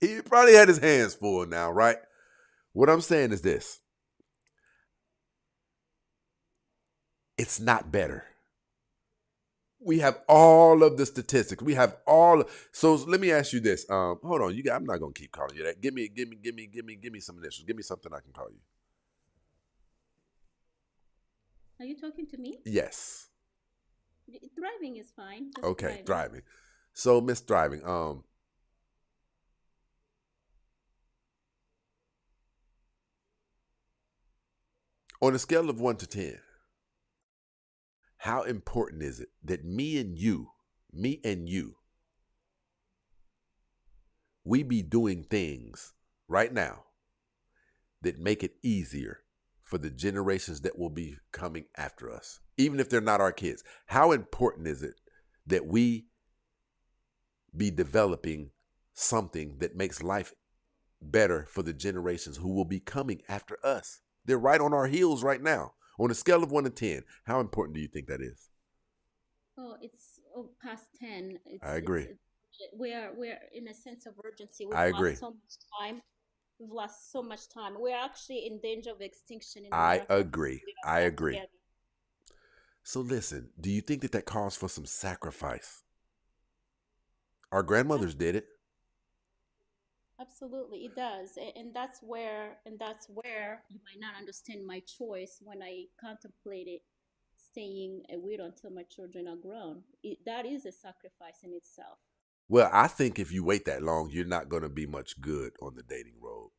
he probably had his hands full now, right? What I'm saying is this. It's not better. We have all of the statistics. We have all. So let me ask you this. Hold on. I'm not gonna keep calling you that. Give me some initials. Give me something I can call you. Are you talking to me? Yes. Thriving is fine. Just Okay, thriving. thriving. So, Miss Thriving, on a scale of 1 to 10, how important is it that me and you, we be doing things right now that make it easier for the generations that will be coming after us, even if they're not our kids? How important is it that we be developing something that makes life better for the generations who will be coming after us? They're right on our heels right now. On a scale of 1 to 10, how important do you think that is? Oh, it's past 10. I agree. We're in a sense of urgency. We've I agree. lost so much time. We've lost so much time. We're actually in danger of extinction in I America if we agree. don't get I ourselves agree. together. So listen, do you think that calls for some sacrifice? Our grandmothers did it. Absolutely, it does, and that's where you might not understand my choice when I contemplated staying a widow until my children are grown. That is a sacrifice in itself, Well, I think if you wait that long, you're not going to be much good on the dating road.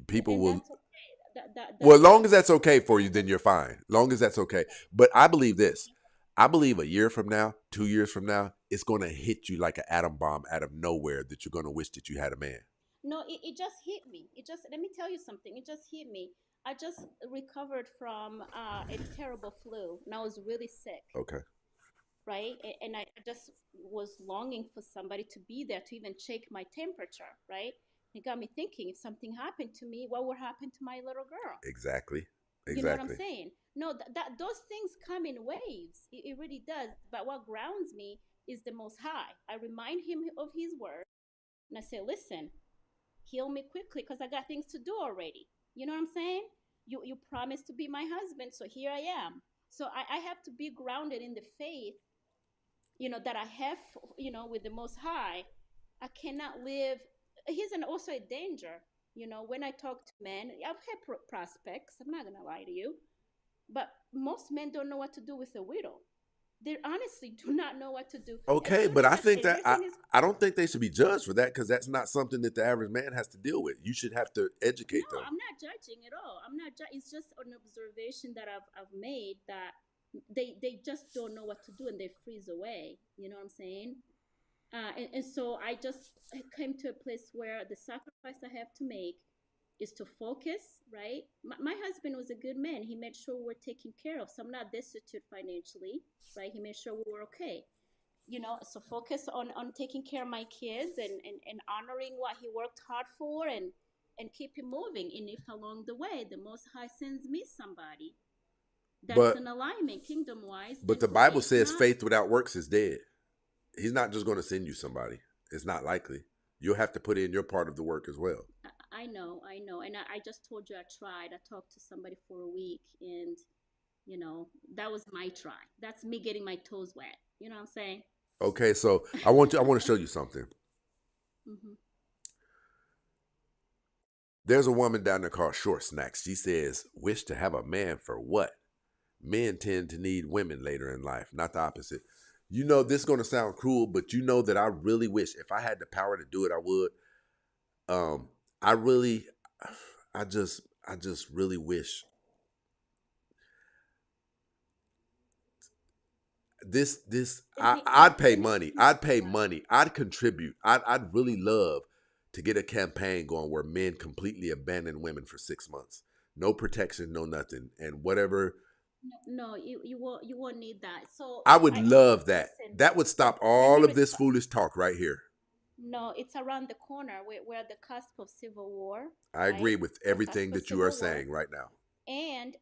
People and will. that's okay. Well, as long as That's that's okay for you, then you're fine. Long as that's okay. But I believe this. I believe a year from now, 2 years from now, it's going to hit you like an atom bomb out of nowhere that you're going to wish that you had a man. no. It just hit me. It just let me tell you something. It just hit me. I just recovered from a terrible flu, and I was really sick. Okay. Right? And I just was longing for somebody to be there to even check my temperature, right? It got me thinking, if something happened to me, what would happen to my little girl? Exactly. You know what I'm Exactly. saying? No, that those things come in waves. It really does. But what grounds me is the Most High. I remind Him of His word, and I say, listen, heal me quickly because I got things to do already. You know what I'm saying? You promised to be my husband, so here I am. So I have to be grounded in the faith, that I have, with the Most High. I cannot live. He's also a danger. When I talk to men, I've had prospects. I'm not gonna lie to you, but most men don't know what to do with a widow. They honestly do not know what to do. And Okay, but here's I what, think and that here's in his. I don't think they should be judged for that because that's not something that the average man has to deal with. You should have to No, educate them. I'm not judging at all. I'm not. It's just an observation that I've made that they just don't know what to do and they freeze away. You know what I'm saying? And so I just came to a place where the sacrifice I have to make is to focus, right? My husband was a good man. He made sure we were taken care of. So I'm not destitute financially, right? He made sure we were okay. So focus on taking care of my kids and honoring what he worked hard for and keep him moving. And if along the way the Most High sends me somebody that's But in alignment kingdom wise, but then the okay. Bible If says not, faith without works is dead. He's not just going to send you somebody. It's not likely. You'll have to put in your part of the work as well. I know. And I just told you I tried. I talked to somebody for a week and, that was my try. That's me getting my toes wet. You know what I'm saying? Okay, so I want to show you something. Hmm. There's a woman down there called Short Snacks. She says, "Wish to have a man for what? Men tend to need women later in life, not the opposite." This is going to sound cruel, but you know that I really wish if I had the power to do it, I would. Um, I really, I just really wish this. Let me I'd pay let me money. let I'd me pay money. I'd contribute. I'd really love to get a campaign going where men completely abandon women for 6 months, no protection, no nothing, and whatever. no, you won't need that. So I would I love that. listen. That would stop Let me all of this respond. foolish talk right here. No, it's around the corner. We're at the cusp of civil war, I agree right? with We're cusp everything of that you are civil war. saying right now. And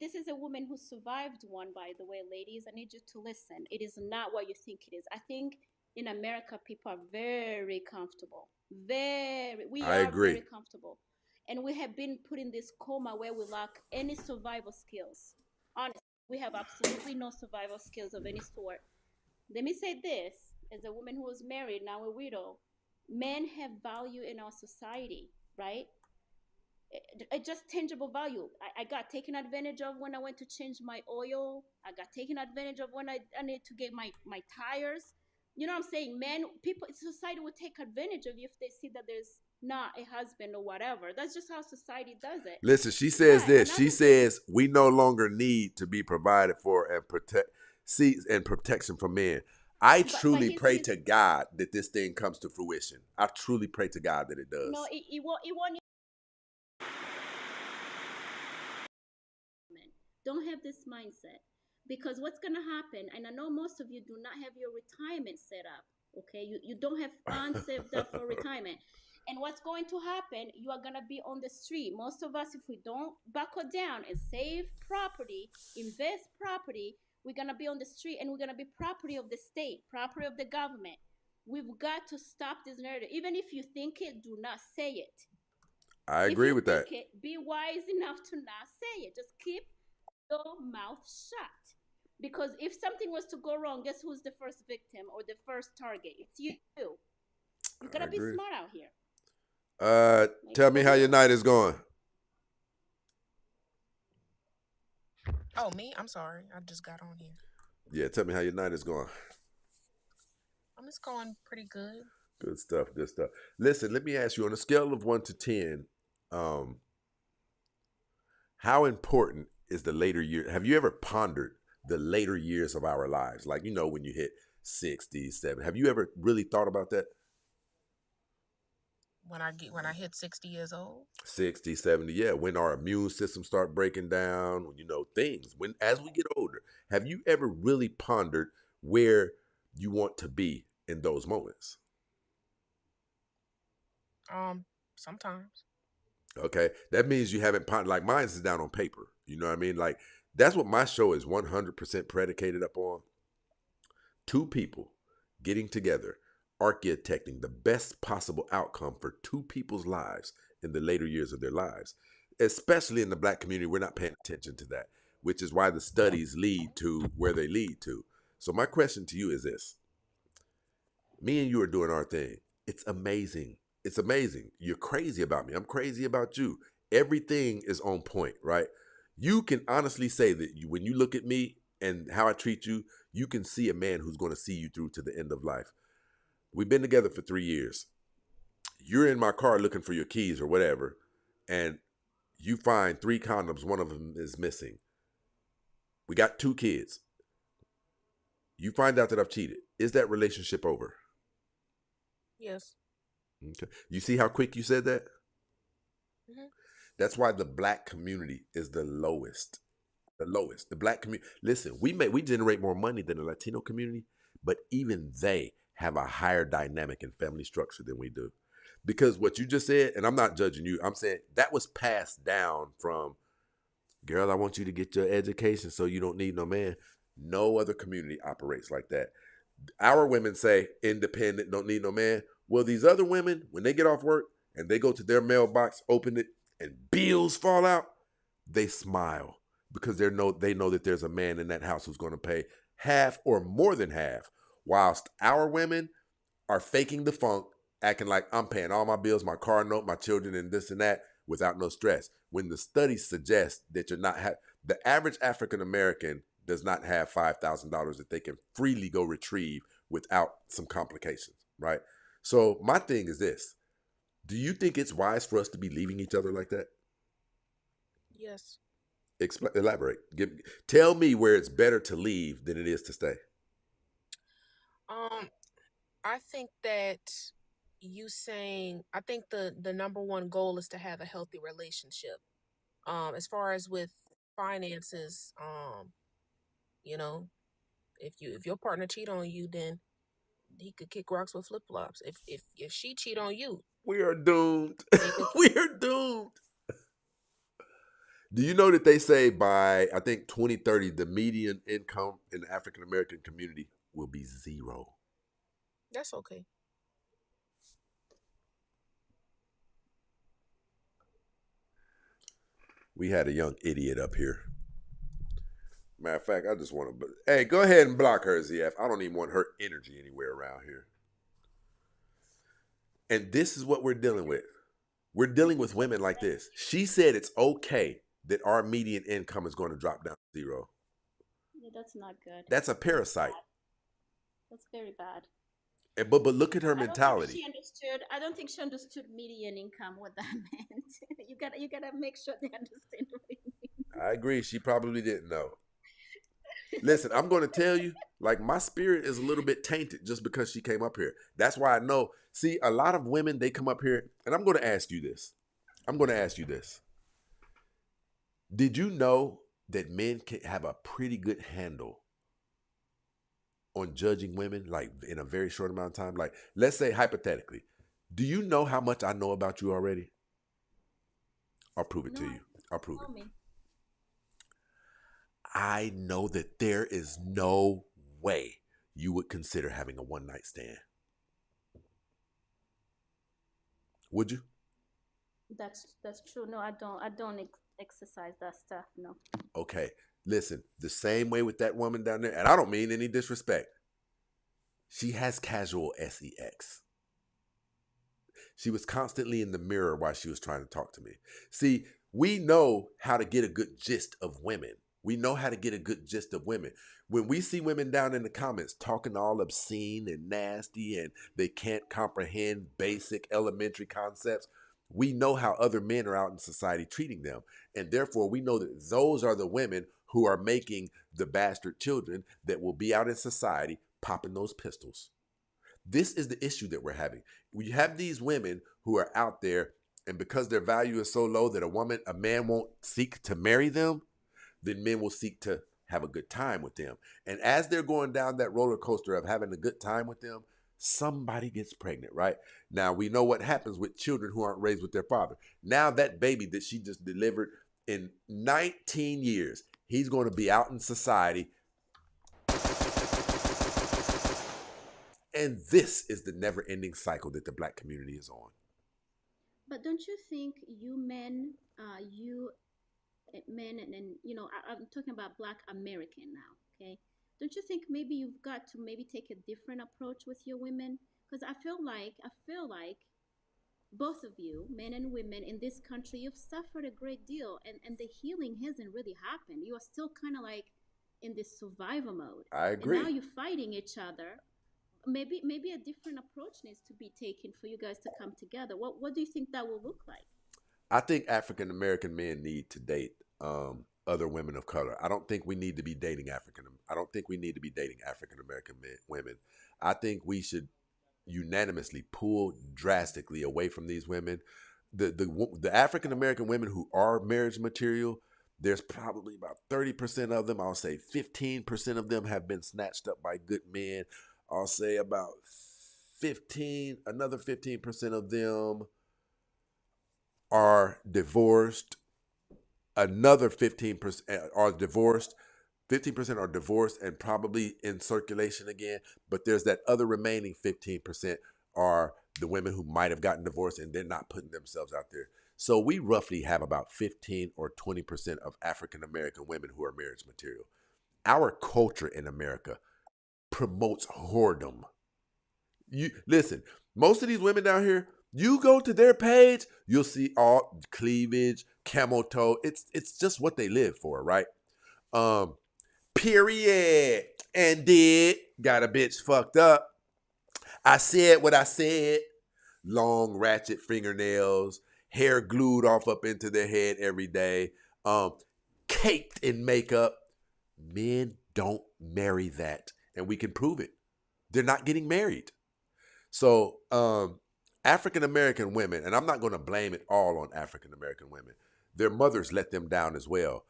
this is a woman who survived one, by the way, ladies. I need you to listen. It is not what you think it is. I think in America people are very comfortable. We I are agree. very comfortable. And we have been put in this coma where we lack any survival skills. Honestly, we have absolutely no survival skills of any sort. Let me say this, as a woman who was married, now a widow, men have value in our society, right? just tangible value. I got taken advantage of when I went to change my oil. I got taken advantage of when I need to get my tires. You know what I'm saying? Men, people, society would take advantage of you if they see that there's not a husband or whatever. That's just how society does it. Listen, she says But this. She another thing, says we no longer need to be provided for and protection from men. I but truly pray he's to God that this thing comes to fruition. I truly pray to God that it no, does. it won't. Don't have this mindset, because what's going to happen, and I know most of you do not have your retirement set up. Okay, you don't have funds saved up for retirement. And what's going to happen, you are going to be on the street. Most of us, if we don't buckle down and save property, invest property, we're going to be on the street, and we're going to be property of the state, property of the government. We've got to stop this narrative. Even if you think it, do not say it. I If agree you with that. think it, be wise enough to not say it. Just keep your mouth shut. Because if something was to go wrong, guess who's the first victim or the first target? It's you. You gotta be agree. smart out here. Tell me how your night is going. Oh, me? I'm sorry. I just got on here. Yeah, tell me how your night is going. It's going pretty good. Good stuff. Good stuff. Listen, let me ask you on a scale of 1 to 10, how important is the later year? Have you ever pondered the later years of our lives? Like, you know, when you hit 60, 70, have you ever really thought about that? When I hit 60 years old? 60, 70, yeah. When our immune system start breaking down, you know, things. As we get older, have you ever really pondered where you want to be in those moments? Sometimes. Okay. That means you haven't pondered, like mine is down on paper. You know what I mean? Like, that's what my show is 100% predicated upon. Two people getting together, architecting the best possible outcome for two people's lives in the later years of their lives. Especially in the Black community, we're not paying attention to that, which is why the studies lead to where they lead to. So my question to you is this. Me and you are doing our thing. It's amazing. It's amazing. You're crazy about me. I'm crazy about you. Everything is on point, right? You can honestly say that when you look at me and how I treat you, you can see a man who's going to see you through to the end of life. We've been together for 3 years. You're in my car looking for your keys or whatever, and you find 3 condoms. One of them is missing. We got 2 kids. You find out that I've cheated. Is that relationship over? Yes. Okay. You see how quick you said that? Mm-hmm. That's why the Black community is the lowest. The lowest. The Black community. Listen, we generate more money than the Latino community, but even they have a higher dynamic and family structure than we do. Because what you just said, and I'm not judging you, I'm saying that was passed down from, girl, I want you to get your education so you don't need no man. No other community operates like that. Our women say independent, don't need no man. Well, these other women, when they get off work and they go to their mailbox, open it, and bills fall out, they smile because they know that there's a man in that house who's going to pay half or more than half, whilst our women are faking the funk, acting like I'm paying all my bills, my car note, my children, and this and that without no stress. When the studies suggest that you're not the average African American does not have $5,000 that they can freely go retrieve without some complications, right? So my thing is this. Do you think it's wise for us to be leaving each other like that? Yes. Elaborate. Tell me where it's better to leave than it is to stay. I think that I think the number one goal is to have a healthy relationship. As far as with finances, you know, if your partner cheat on you, then he could kick rocks with flip flops. If she cheat on you, we are doomed. We are doomed. Do you know that they say by, I think, 2030, the median income in the African American community will be 0? That's okay. We had a young idiot up here. Matter of fact, I just want to, hey, go ahead and block her, ZF. I don't even want her energy anywhere around here. And this is what we're dealing with. We're dealing with women like this. She said it's okay that our median income is going to drop down to zero. Yeah, that's not good. That's a parasite. That's very bad. But look at her I don't think mentality. she understood. I don't think she understood median income, what that meant. You gotta make sure they understand what it means. I agree. She probably didn't know. Listen, I'm going to tell you, like, my spirit is a little bit tainted just because she came up here. That's why I know. See, a lot of women, they come up here, and I'm going to ask you this. Did you know that men can have a pretty good handle on judging women, like, in a very short amount of time? Like, let's say, hypothetically, do you know how much I know about you already? I'll prove it to No, you. I'll prove tell it. me. I know that there is no way you would consider having a one-night stand. Would you? That's true. No, I don't exercise that stuff. No. Okay. Listen, the same way with that woman down there, and I don't mean any disrespect. She has casual sex. She was constantly in the mirror while she was trying to talk to me. See, we know how to get a good gist of women. We know how to get a good gist of women. When we see women down in the comments talking all obscene and nasty and they can't comprehend basic elementary concepts, we know how other men are out in society treating them. And therefore, we know that those are the women who are making the bastard children that will be out in society popping those pistols. This is the issue that we're having. We have these women who are out there, and because their value is so low that a man won't seek to marry them, then men will seek to have a good time with them. And as they're going down that roller coaster of having a good time with them, somebody gets pregnant, right? Now, we know what happens with children who aren't raised with their father. Now, that baby that she just delivered in 19 years, he's going to be out in society. And this is the never-ending cycle that the black community is on. But don't you think you men, and I'm talking about Black American now, okay? Don't you think maybe you've got to maybe take a different approach with your women? Because I feel like both of you, men and women in this country, you've suffered a great deal, and the healing hasn't really happened. You are still kind of like in this survival mode. I agree. And now you're fighting each other. Maybe a different approach needs to be taken for you guys to come together. What do you think that will look like? I think African American men need to date other women of color. I don't think we need to be dating African American women. I think we should unanimously pull drastically away from these women. The African American women who are marriage material, there's probably about 30% of them. I'll say 15% of them have been snatched up by good men. I'll say about another 15% of them are divorced. Another 15% are divorced. 15% are divorced and probably in circulation again. But there's that other remaining 15% are the women who might have gotten divorced and they're not putting themselves out there. So we roughly have about 15 or 20% of African American women who are marriage material. Our culture in America promotes whoredom. You listen, most of these women down here, you go to their page, you'll see all cleavage, camel toe. It's just what they live for, right? Period. And got a bitch fucked up. I said what I said. Long ratchet fingernails, hair glued off up into their head every day, caked in makeup. Men don't marry that. And we can prove it. They're not getting married. So African American women, and I'm not going to blame it all on African American women, their mothers let them down as well.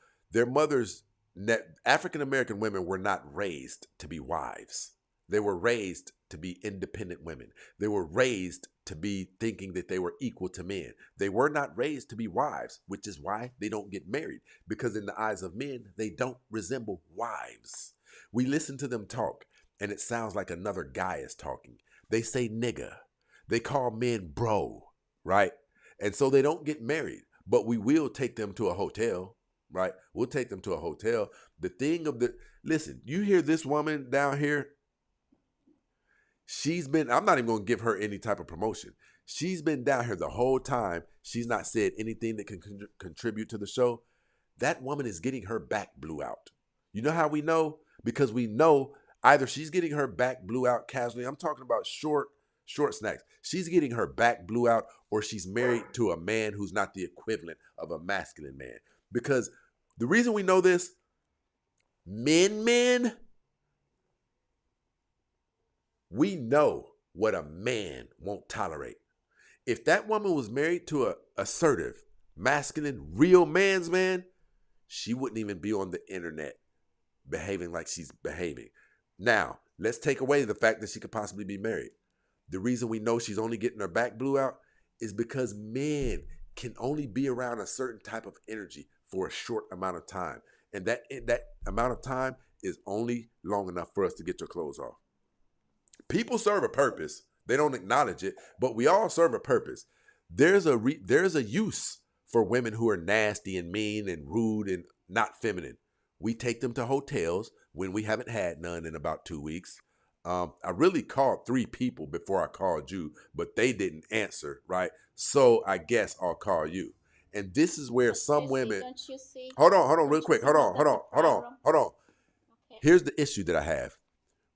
African American women were not raised to be wives. They were raised to be independent women. They were raised to be thinking that they were equal to men. They were not raised to be wives, which is why they don't get married. Because in the eyes of men, they don't resemble wives. We listen to them talk, and it sounds like another guy is talking. They say nigga. They call men bro, right? And so they don't get married, but we will take them to a hotel, right? We'll take them to a hotel. Listen, you hear this woman down here? I'm not even going to give her any type of promotion. She's been down here the whole time. She's not said anything that can contribute to the show. That woman is getting her back blew out. You know how we know? Because we know either she's getting her back blew out casually. I'm talking about short snacks. She's getting her back blew out, or she's married to a man who's not the equivalent of a masculine man. Because the reason we know this, men, we know what a man won't tolerate. If that woman was married to a assertive, masculine, real man's man, she wouldn't even be on the internet behaving like she's behaving. Now, let's take away the fact that she could possibly be married. The reason we know she's only getting her back blew out is because men can only be around a certain type of energy for a short amount of time. And that amount of time is only long enough for us to get your clothes off. People serve a purpose. They don't acknowledge it, but we all serve a purpose. There's a use for women who are nasty and mean and rude and not feminine. We take them to hotels when we haven't had none in about 2 weeks. I really called 3 people before I called you, but they didn't answer, right? So I guess I'll call you. And this is where some women... Don't you see? Hold on, real Don't you quick. see Hold that on. that's a problem? Okay. Here's the issue that I have.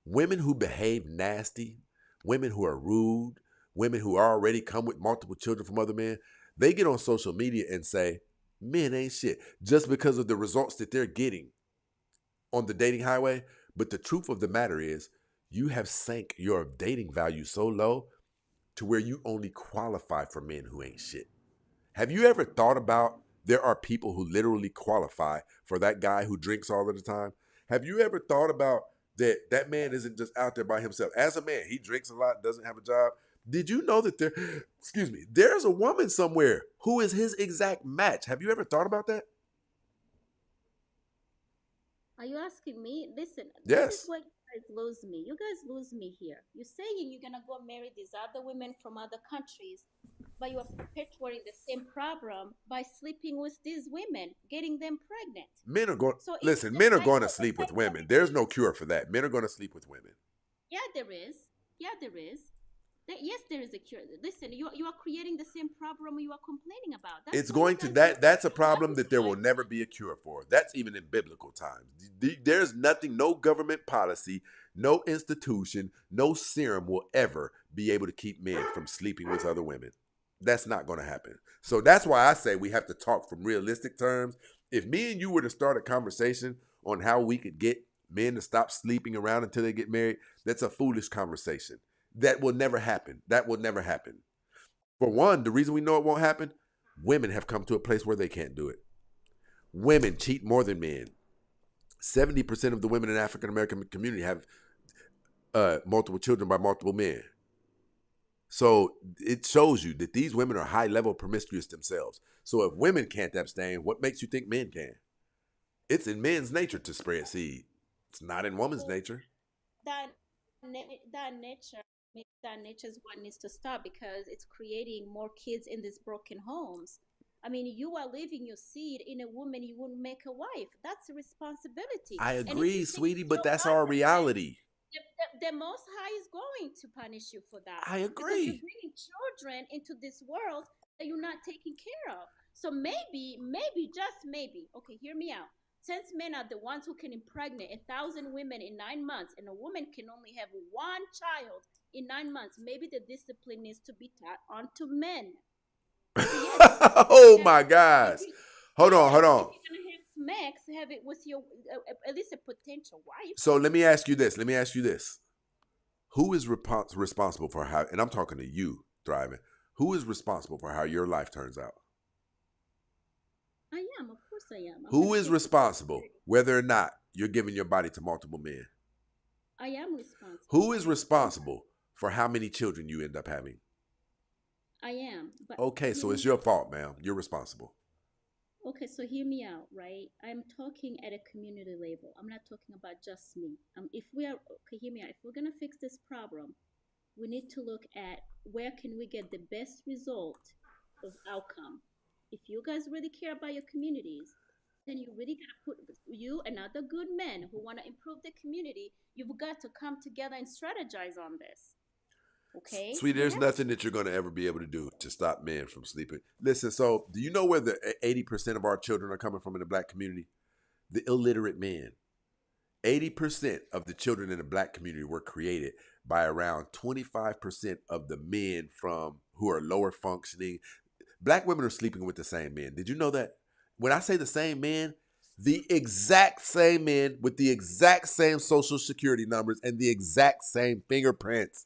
Women who behave nasty, women who are rude, women who already come with multiple children from other men, they get on social media and say, men ain't shit, just because of the results that they're getting on the dating highway. But the truth of the matter is, you have sank your dating value so low to where you only qualify for men who ain't shit. Have you ever thought about there are people who literally qualify for that guy who drinks all of the time? Have you ever thought about that man isn't just out there by himself? As a man, he drinks a lot, doesn't have a job. Did you know that there's a woman somewhere who is his exact match? Have you ever thought about that? Are you asking me? Listen, Yes. this is what you guys lose me. You guys lose me here. You're saying you're gonna go marry these other women from other countries, but you are perpetuating the same problem by sleeping with these women, getting them pregnant. Men are going, So it's listen, the men are cycle. going to The sleep with cycle women. There's no repeats. cure for that. Men are going to sleep with women. Yeah, there is. Yeah, there is. Yes, there is a cure. Listen, you are creating the same problem you are complaining about. That's It's why you going to, guys are that's a so problem that there will satisfied. never be a cure for. That's even in biblical times. There's nothing, no government policy, no institution, no serum will ever be able to keep men from sleeping with other women. That's not going to happen. So that's why I say we have to talk from realistic terms. If me and you were to start a conversation on how we could get men to stop sleeping around until they get married, that's a foolish conversation. That will never happen. That will never happen. For one, the reason we know it won't happen, women have come to a place where they can't do it. Women cheat more than men. 70% of the women in the African American community have multiple children by multiple men. So it shows you that these women are high level promiscuous themselves. So if women can't abstain, what makes you think men can? It's in men's nature to spread seed. It's not in woman's So nature. that that nature is what needs to stop because it's creating more kids in these broken homes. I mean, you are leaving your seed in a woman you wouldn't make a wife. That's a responsibility. I And if agree, you think sweetie, it's but so that's hard our for men, reality. the Most High is going to punish you for that I because you're agree. bringing children into this world that you're not taking care of. So maybe, just maybe, okay, hear me out. Since men are the ones who can impregnate 1,000 women in 9 months, and a woman can only have one child in 9 months, maybe the discipline needs to be taught onto men. So yes, Oh have my if gosh. you Hold on, yes, hold if on. you're gonna have smacks, have it with your at least a potential wife. So let me ask you this. Who is responsible for how, and I'm talking to you, Thriving, who is responsible for how your life turns out? I am, of course I am. I'm Who gonna is take responsible responsibility. whether or not you're giving your body to multiple men? I am responsible. Who is responsible for how many children you end up having? I am. But Okay, hear so me it's your out. fault, ma'am. You're responsible. Okay, so hear me out, right? I'm talking at a community level. I'm not talking about just me. If we are okay, hear me out. If we're gonna fix this problem, we need to look at where can we get the best result of outcome. If you guys really care about your communities, then you really gotta put you and other good men who want to improve the community. You've got to come together and strategize on this. Okay? Sweetie, there's Yes. nothing that you're going to ever be able to do to stop men from sleeping. Listen, so do you know where the 80% of our children are coming from in the black community? The illiterate men. 80% of the children in the black community were created by around 25% of the men from who are lower functioning. Black women are sleeping with the same men. Did you know that? When I say the same men, the exact same men with the exact same social security numbers and the exact same fingerprints.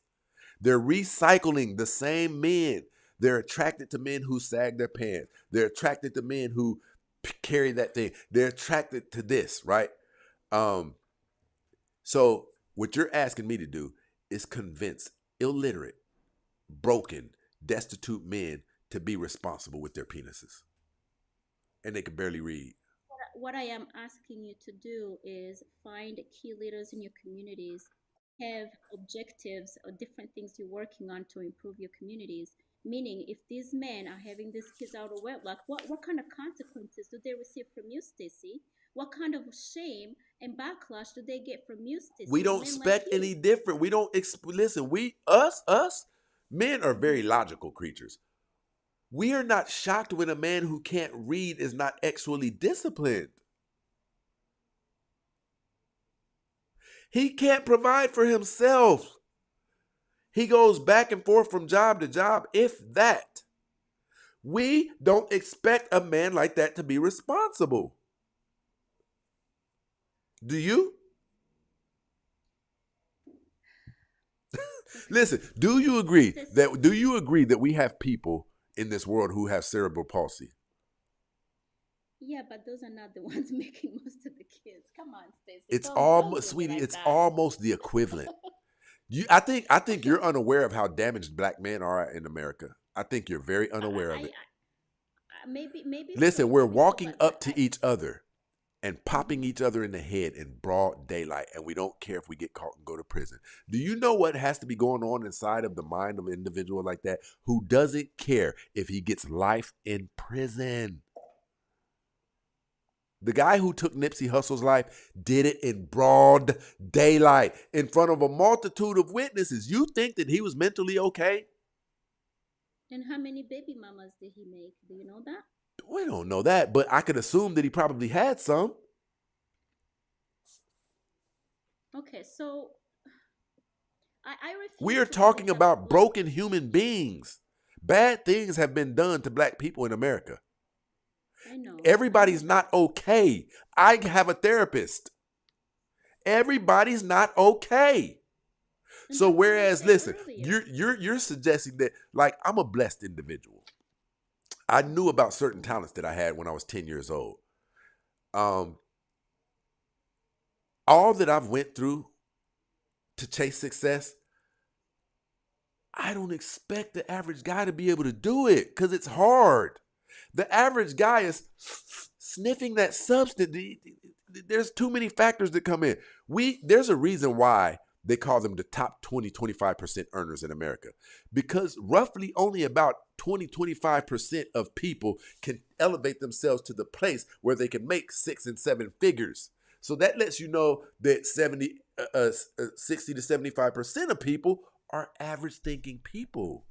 They're recycling the same men. They're attracted to men who sag their pants. They're attracted to men who carry that thing. They're attracted to this, right? So what you're asking me to do is convince illiterate, broken, destitute men to be responsible with their penises. And they can barely read. What I am asking you to do is find key leaders in your communities, have objectives or different things you're working on to improve your communities. Meaning, if these men are having these kids out of wedlock, what kind of consequences do they receive from you, Stacy? What kind of shame and backlash do they get from you, Stacy? We don't Men like expect you. any different. We don't listen. Us men are very logical creatures. We are not shocked when a man who can't read is not actually disciplined. He can't provide for himself. He goes back and forth from job to job, if that. We don't expect a man like that to be responsible. Do you? Listen, do you agree that we have people in this world who have cerebral palsy? Yeah, but those are not the ones making most of the kids. Come on, Stacey. It's Don't almost, do me sweetie, like it's that. almost the equivalent. I think you're unaware of how damaged black men are in America. I think you're very unaware of it. Maybe. Listen, So, we're maybe so, walking but up to each other and popping each other in the head in broad daylight, and we don't care if we get caught and go to prison. Do you know what has to be going on inside of the mind of an individual like that who doesn't care if he gets life in prison? The guy who took Nipsey Hussle's life did it in broad daylight in front of a multitude of witnesses. You think that he was mentally okay? And how many baby mamas did he make? Do you know that? We don't know that, but I could assume that he probably had some. Okay, so I refuse. We are to talking believe that about black- broken human beings. Bad things have been done to black people in America. I know. Everybody's not okay. I have a therapist. Everybody's not okay. And So that's what I whereas, said listen, earlier. you're suggesting that, like, I'm a blessed individual. I knew about certain talents that I had when I was 10 years old. All that I've went through to chase success, I don't expect the average guy to be able to do it because it's hard. The average guy is sniffing that substance. There's too many factors that come in. There's a reason why they call them the top 20, 25% earners in America. Because roughly only about 20, 25% of people can elevate themselves to the place where they can make 6 and 7 figures. So that lets you know that 60 to 75% of people are average thinking people.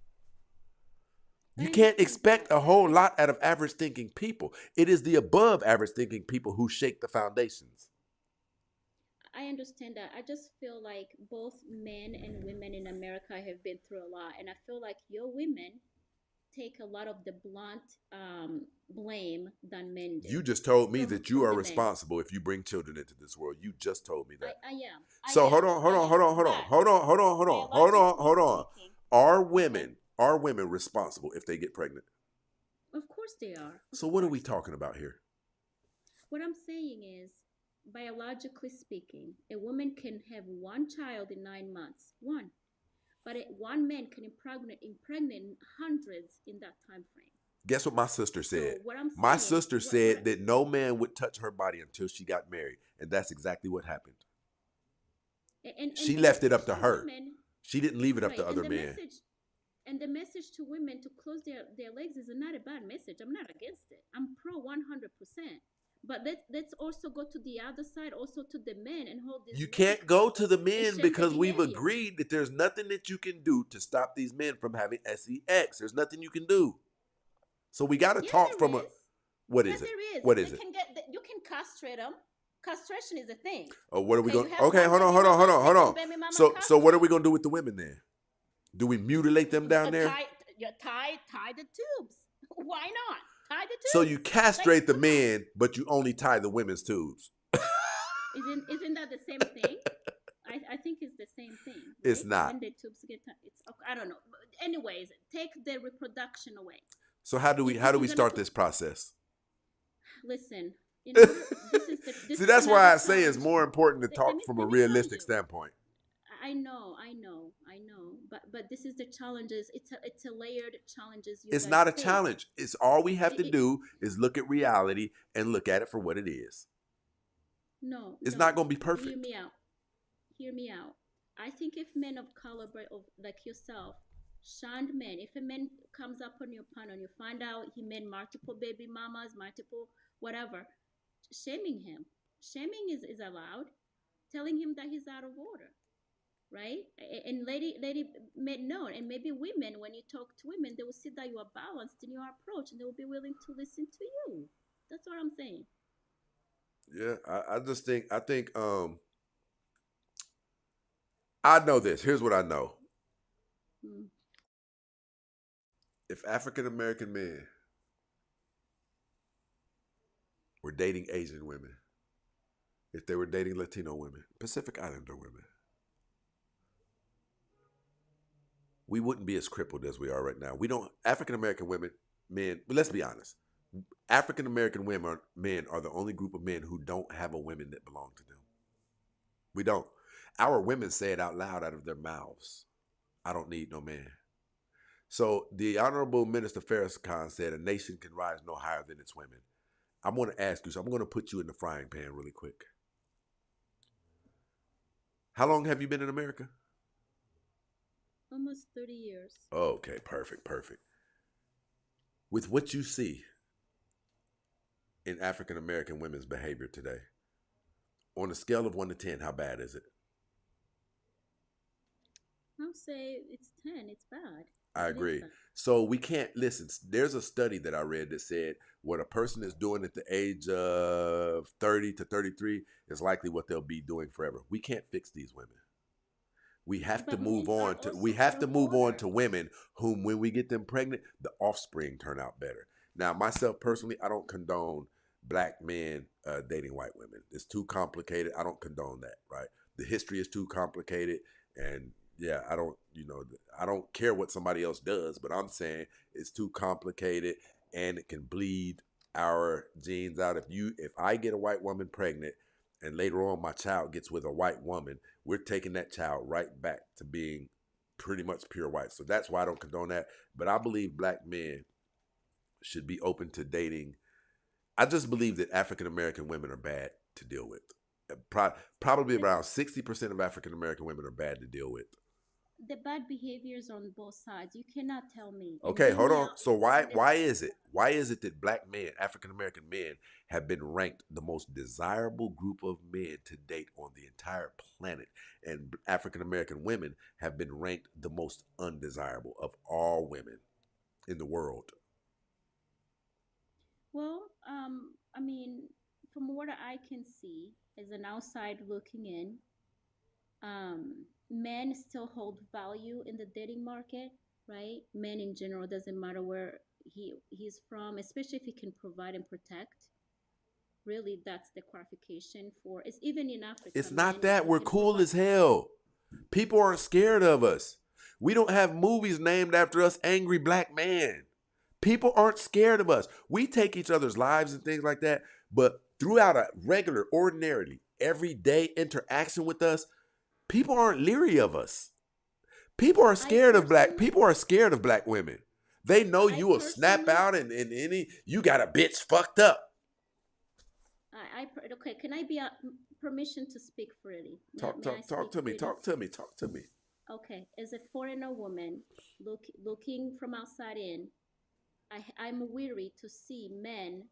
You can't expect a whole lot out of average thinking people. It is the above average thinking people who shake the foundations. I understand that. I just feel like both men and women in America have been through a lot, and I feel like your women take a lot of the blunt blame than men do. You just told me From- that you from are the men. responsible if you bring children into this world. You just told me that. I am. So I hold am. on. But biologically speaking, Are women responsible if they get pregnant? of course they are. Of So what are course. we talking about here? What I'm saying is, biologically speaking, a woman can have one child in 9 months, one, but one man can impregnate hundreds in that time frame. Guess what my sister So said? what I'm My saying, sister said that no man would touch her body until she got married, and that's exactly what happened. She left it up to her. Women, She didn't leave it up right, to other men. And the message to women to close their legs is not a bad message. I'm not against it. I'm pro 100%. But let's also go to the other side, also to the men, and hold these You men can't go to the accountable and men shame the because we've behavior. agreed that there's nothing that you can do to stop these men from having sex. There's nothing you can do. So we got to Yeah, talk there from a, is. what Yeah, is it? there is. What They is it? can you can castrate them. Castration is a thing. Oh, what are we Okay, you going? have Okay, one hold on, baby hold on, hold mama, on, hold take on. the baby mama, So what are we castrate. going to do with the women then? Do we mutilate them down there? Tie the tubes. Why not? Tie the So you tubes. Like, castrate the come on. men, but you only tie the women's tubes. Isn't that the same thing? I think it's the same thing, It's right? not. When the tubes get it's I don't know. But anyways, take the reproduction away. So how do If we you're gonna start put this process? listen, in order this See, is that's why another I say it's challenge. more important to talk from a Let me tell realistic you. standpoint. I know. But this is the challenges. It's a layered challenges you It's guys not a face. challenge. It's all we have to It- do is look at reality and look at it for what it is. no, It's no. not going to be Hear perfect. me out. Hear me out. I think if men of caliber of like yourself, shunned men, if a man comes up on your panel and you find out he made multiple baby mamas, multiple whatever, shaming him. Shaming is allowed. Telling him that he's out of order, right? And lady made known, and maybe women, when you talk to women, they will see that you are balanced in your approach, and they will be willing to listen to you. That's what I'm saying. Yeah, I think I know this. Here's what I know. Mm. If African American men were dating Asian women, if they were dating Latino women, Pacific Islander women, we wouldn't be as crippled as we are right now. We don't African American women, men, but let's be honest. African American men are the only group of men who don't have a women that belong to them. We don't. Our women say it out loud out of their mouths. I don't need no man. So the Honorable Minister Farrakhan said a nation can rise no higher than its women. I'm going to ask you, so I'm going to put you in the frying pan really quick. How long have you been in America? Almost 30 years. Okay, perfect. With what you see in African American women's behavior today, on a scale of 1 to 10, how bad is it? I'll say it's 10. It's bad. I It is agree. bad. So we can't listen. There's a study that I read that said what a person is doing at the age of 30 to 33 is likely what they'll be doing forever. We can't fix these women. We have to But move men are on to also we have out to of move on order. to women whom when we get them pregnant, the offspring turn out better. Now, myself personally, I don't condone black men dating white women. It's too complicated. I don't condone that, right? The history is too complicated, and yeah, I don't care what somebody else does, but I'm saying it's too complicated and it can bleed our genes out. If I get a white woman pregnant and later on my child gets with a white woman, we're taking that child right back to being pretty much pure white. So that's why I don't condone that. But I believe black men should be open to dating. I just believe that African American women are bad to deal with. Probably around 60% of African American women are bad to deal with. The bad behaviors on both sides. You cannot tell me. And Okay, hear hold me on. out. So And why is it that black men, African American men, have been ranked the most desirable group of men to date on the entire planet, and African American women have been ranked the most undesirable of all women in the world? Well, I mean, from what I can see as an outside looking in, men still hold value in the dating market, right? Men in general, doesn't matter where he's from, especially if he can provide and protect. Really, that's the qualification for. It's even in Africa. It's Men, not if that. you We're can cool provide. as hell. People aren't scared of us. We don't have movies named after us angry black man. People aren't scared of us. We take each other's lives and things like that, but throughout a regular, ordinarily, everyday interaction with us, people aren't leery of us. People are I scared of black. personally, People are scared of black women. They know I you will snap personally, out and any you got a bitch fucked up. okay. Can I be permission to speak freely? Talk, May I talk, talk speak to me. freely? Talk to me. Talk to me. Okay, as a foreigner woman, looking from outside in, I'm weary to see men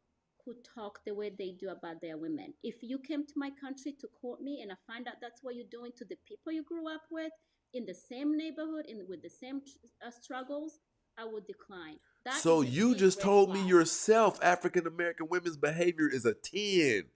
who talk the way they do about their women. If you came to my country to court me and I find out that's what you're doing to the people you grew up with in the same neighborhood and with the same struggles, I would decline. That So is a you big just red told me flag. yourself African American women's behavior is a 10.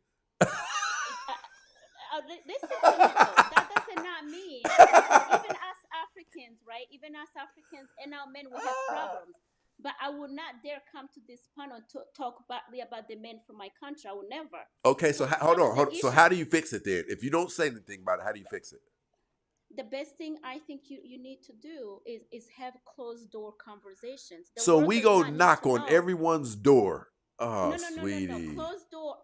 Listen to me though. That does not mean, even us Africans, right? Even us Africans and our men, we have problems. But I would not dare come to this panel and talk badly about the men from my country. I would never. Okay, so So hold some of on, the hold on. So issues, how do you fix it then? If you don't say anything about it, how do you fix it? the best thing I think you need to do is have closed door conversations. The So world we does go not need knock to on know. everyone's door. Oh, No, no, no, no, no. sweetie. Closed door.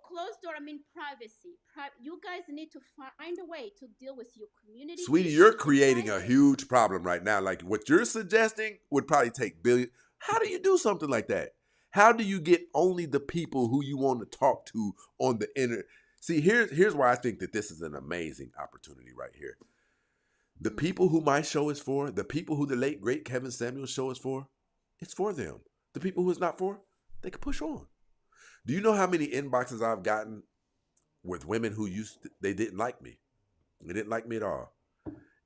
I mean privacy. You guys need to find a way to deal with your community Sweetie, you're issues in creating a private. huge problem right now. Like what you're suggesting would probably take billions. How do you do something like that? How do you get only the people who you want to talk to on the internet? See, here's why I think that this is an amazing opportunity right here. The people who my show is for, the people who the late great Kevin Samuels show is for, it's for them. The people who it's not for, they can push on. Do you know how many inboxes I've gotten with women who they didn't like me? They didn't like me at all.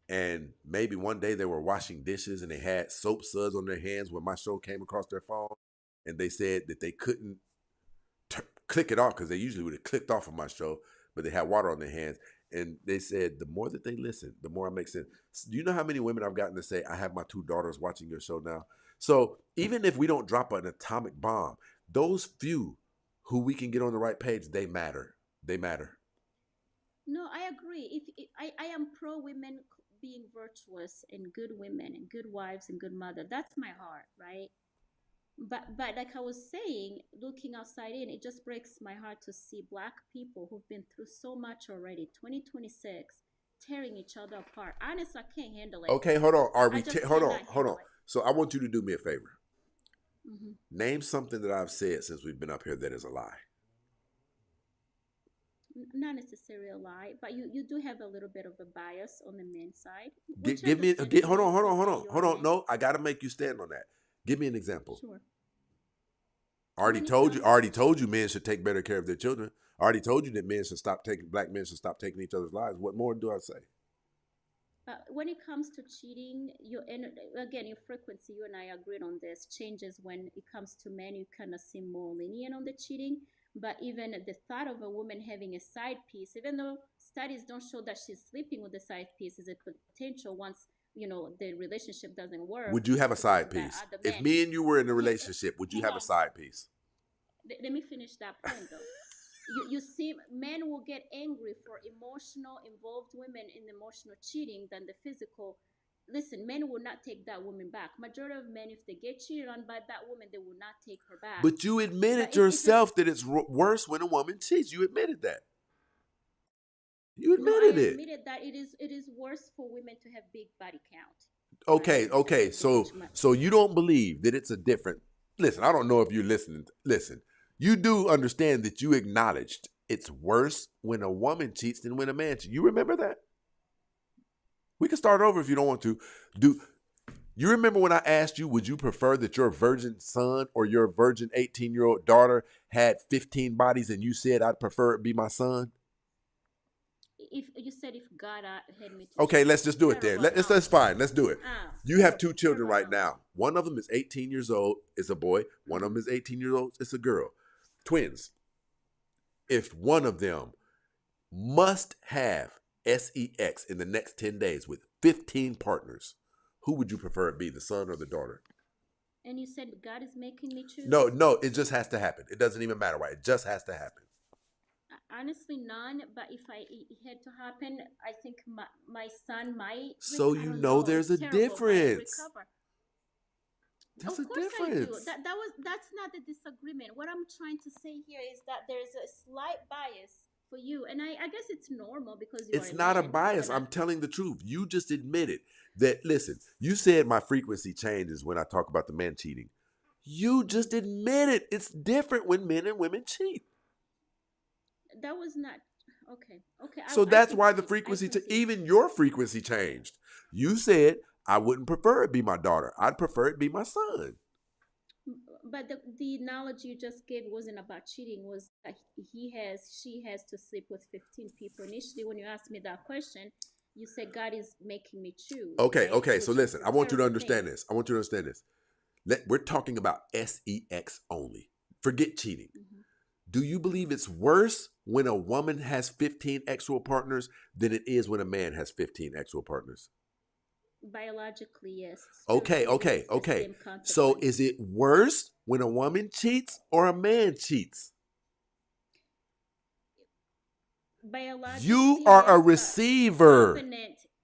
And maybe one day they were washing dishes and they had soap suds on their hands when my show came across their phone. And they said that they couldn't click it off because they usually would have clicked off of my show, but they had water on their hands. And they said, the more that they listen, the more it makes sense. Do you know how many women I've gotten to say, I have my 2 daughters watching your show now? So even if we don't drop an atomic bomb, those few who we can get on the right page, they matter. They matter. No, I agree. If I am pro women being virtuous and good women and good wives and good mother, that's my heart, right? But like I was saying, looking outside in, it just breaks my heart to see Black people who've been through so much already, 2026, tearing each other apart. Honestly, I can't handle it. Okay, hold on. Hold on. Handle it. So I want you to do me a favor. Mm-hmm. Name something that I've said since we've been up here that is a lie. Not necessarily a lie, but you do have a little bit of a bias on the men's side. Give me hold on. No, I got to make you stand on that. Give me an example. Sure. I already told you men should take better care of their children. I already told you that Black men should stop taking each other's lives. What more do I say? When it comes to cheating, your frequency, you and I agreed on this, changes when it comes to men. You kind of seem more lenient on the cheating. But even the thought of a woman having a side piece, even though studies don't show that she's sleeping with the side piece, is a potential once the relationship doesn't work. Would you have a side piece? If me and you were in a relationship, would you have a side piece? Let me finish that point though. You see, men will get angry for emotional involved women in emotional cheating than the physical. Listen, men will not take that woman back. Majority of men, if they get cheated on by that woman, they will not take her back. But you admitted yourself that it's worse when a woman cheats. You admitted that. You admitted it. I admitted that it is worse for women to have big body count. Okay. So you don't believe that it's a different. Listen, I don't know if you're listening. Listen, you do understand that you acknowledged it's worse when a woman cheats than when a man cheats. You remember that? We can start over if you don't want to. Do you remember when I asked you, would you prefer that your virgin son or your virgin 18-year-old daughter had 15 bodies and you said I'd prefer it be my son? If you said if God had me. Okay, let's just do it then. Let's fine. Let's do it. You have 2 children right now. One of them is 18 years old. It's a boy. One of them is 18 years old. It's a girl. Twins. If one of them must have sex in the next 10 days with 15 partners, who would you prefer it be, the son or the daughter? And you said God is making me choose? No, it just has to happen. It doesn't even matter why. It just has to happen. Honestly, none. But if it had to happen, I think my son might. So you know there's a difference. There's a difference. I do. That's not the disagreement. What I'm trying to say here is that there's a slight bias for you, and I guess it's normal because it's not a bias. I'm telling the truth. You just admitted that. Listen, you said my frequency changes when I talk about the man cheating. You just admitted it's different when men and women cheat. That was not okay. So that's why the frequency, even your frequency changed. You said I wouldn't prefer it be my daughter. I'd prefer it be my son. But the knowledge you just gave wasn't about cheating. Was that she has to sleep with 15 people. Initially, when you asked me that question, you said God is making me choose, Okay, right? okay. So Which is listen, a I want you to terrible understand thing. this. I want you to understand this. We're talking about sex only. Forget cheating. Mhm. Do you believe it's worse when a woman has 15 sexual partners than it is when a man has 15 sexual partners? Biologically, yes. Okay, Spiritually, okay, it's the okay. same So consequence. is it worse when a woman cheats or a man cheats? You Biologically, are a yes, but receiver.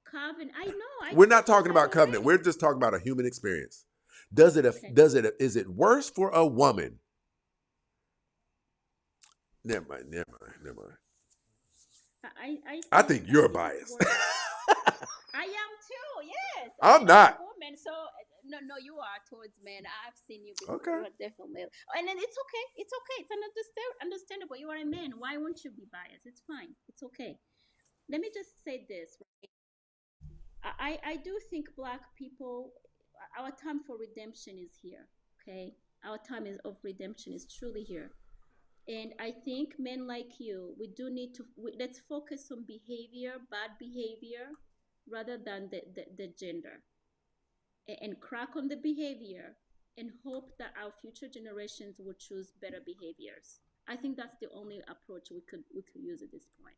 covenant. I know. I We're not told you talking right about covenant. away. We're just talking about a human experience. Okay. Is it worse for a woman? Never mind, never mind, never mind. I You're think it's biased. worse. I am too. Yes, I'm and I'm a not. woman, so no, you are towards men. I've seen you before. Okay. You are definitely, and then it's okay. It's okay. It's understandable. You are a man. Why won't you be biased? It's fine. It's okay. Let me just say this. I do think black people, our time for redemption is here. Okay, our time is of redemption is truly here. And I think men like you, we do need to let's focus on behavior, bad behavior, rather than the gender, and crack on the behavior and hope that our future generations will choose better behaviors. I think that's the only approach we could use at this point,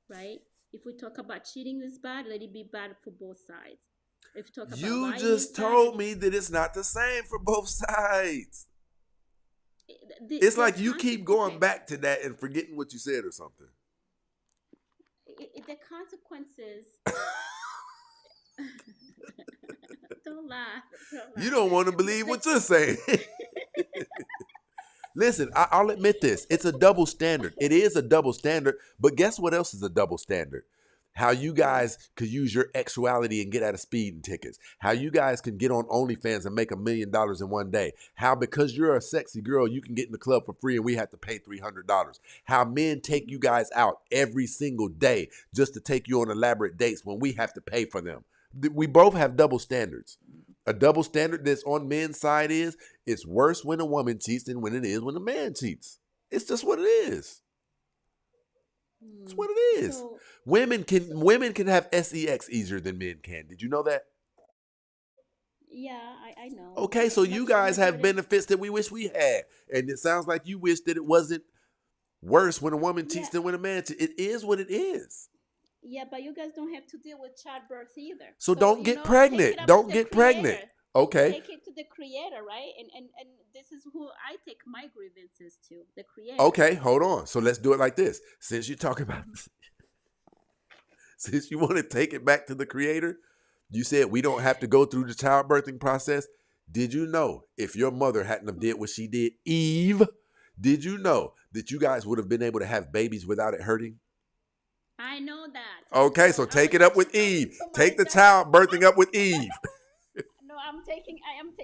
right? If we talk about cheating is bad, let it be bad for both sides. If we talk about You lying is just bad, let told it me that it's not the same for both sides. It's the like you keep concept. going Okay, back to that and forgetting what you said or something. the consequences. Don't laugh. Don't You laugh. don't want to The, believe the, what you're saying. Listen, I'll admit this. It's a double standard. It is a double standard. But guess what else is a double standard? How you what? guys could use your sexuality and get out of speeding tickets. How you guys can get on OnlyFans and make $1 million in one day. How because you're a sexy girl, you can get in the club for free and we have to pay $300. How men take you guys out every single day just to take you on elaborate dates when we have to pay for them. We both have double standards. A double standard that's on men's side is it's worse when a woman cheats than when it is when a man cheats. It's just what it is. It's Hmm. what it is. So, so Women can have sex easier than men can. Did you know that? yeah, I know. Okay, so you guys have Majority. benefits that we wish we had, and it sounds like you wish that it wasn't worse when a woman cheats Yeah, than when a man cheats. It is what it is. yeah, but you guys don't have to deal with childbirth either. So So don't get take it pregnant. up to Don't the get pregnant. creator. Okay. Take it to the creator, right? And this is who I take my grievances to, the creator. Okay, hold on. So let's do it like this. Since you're talking about since you want to take it back to the creator, you said we don't have to go through the childbirthing process. Did you know if your mother hadn't have did what she did, Eve, did you know that you guys would have been able to have babies without it hurting? I know that. Okay, So so I take was it up actually with talking Eve. to my Take the daughter. childbirthing up with Eve. No,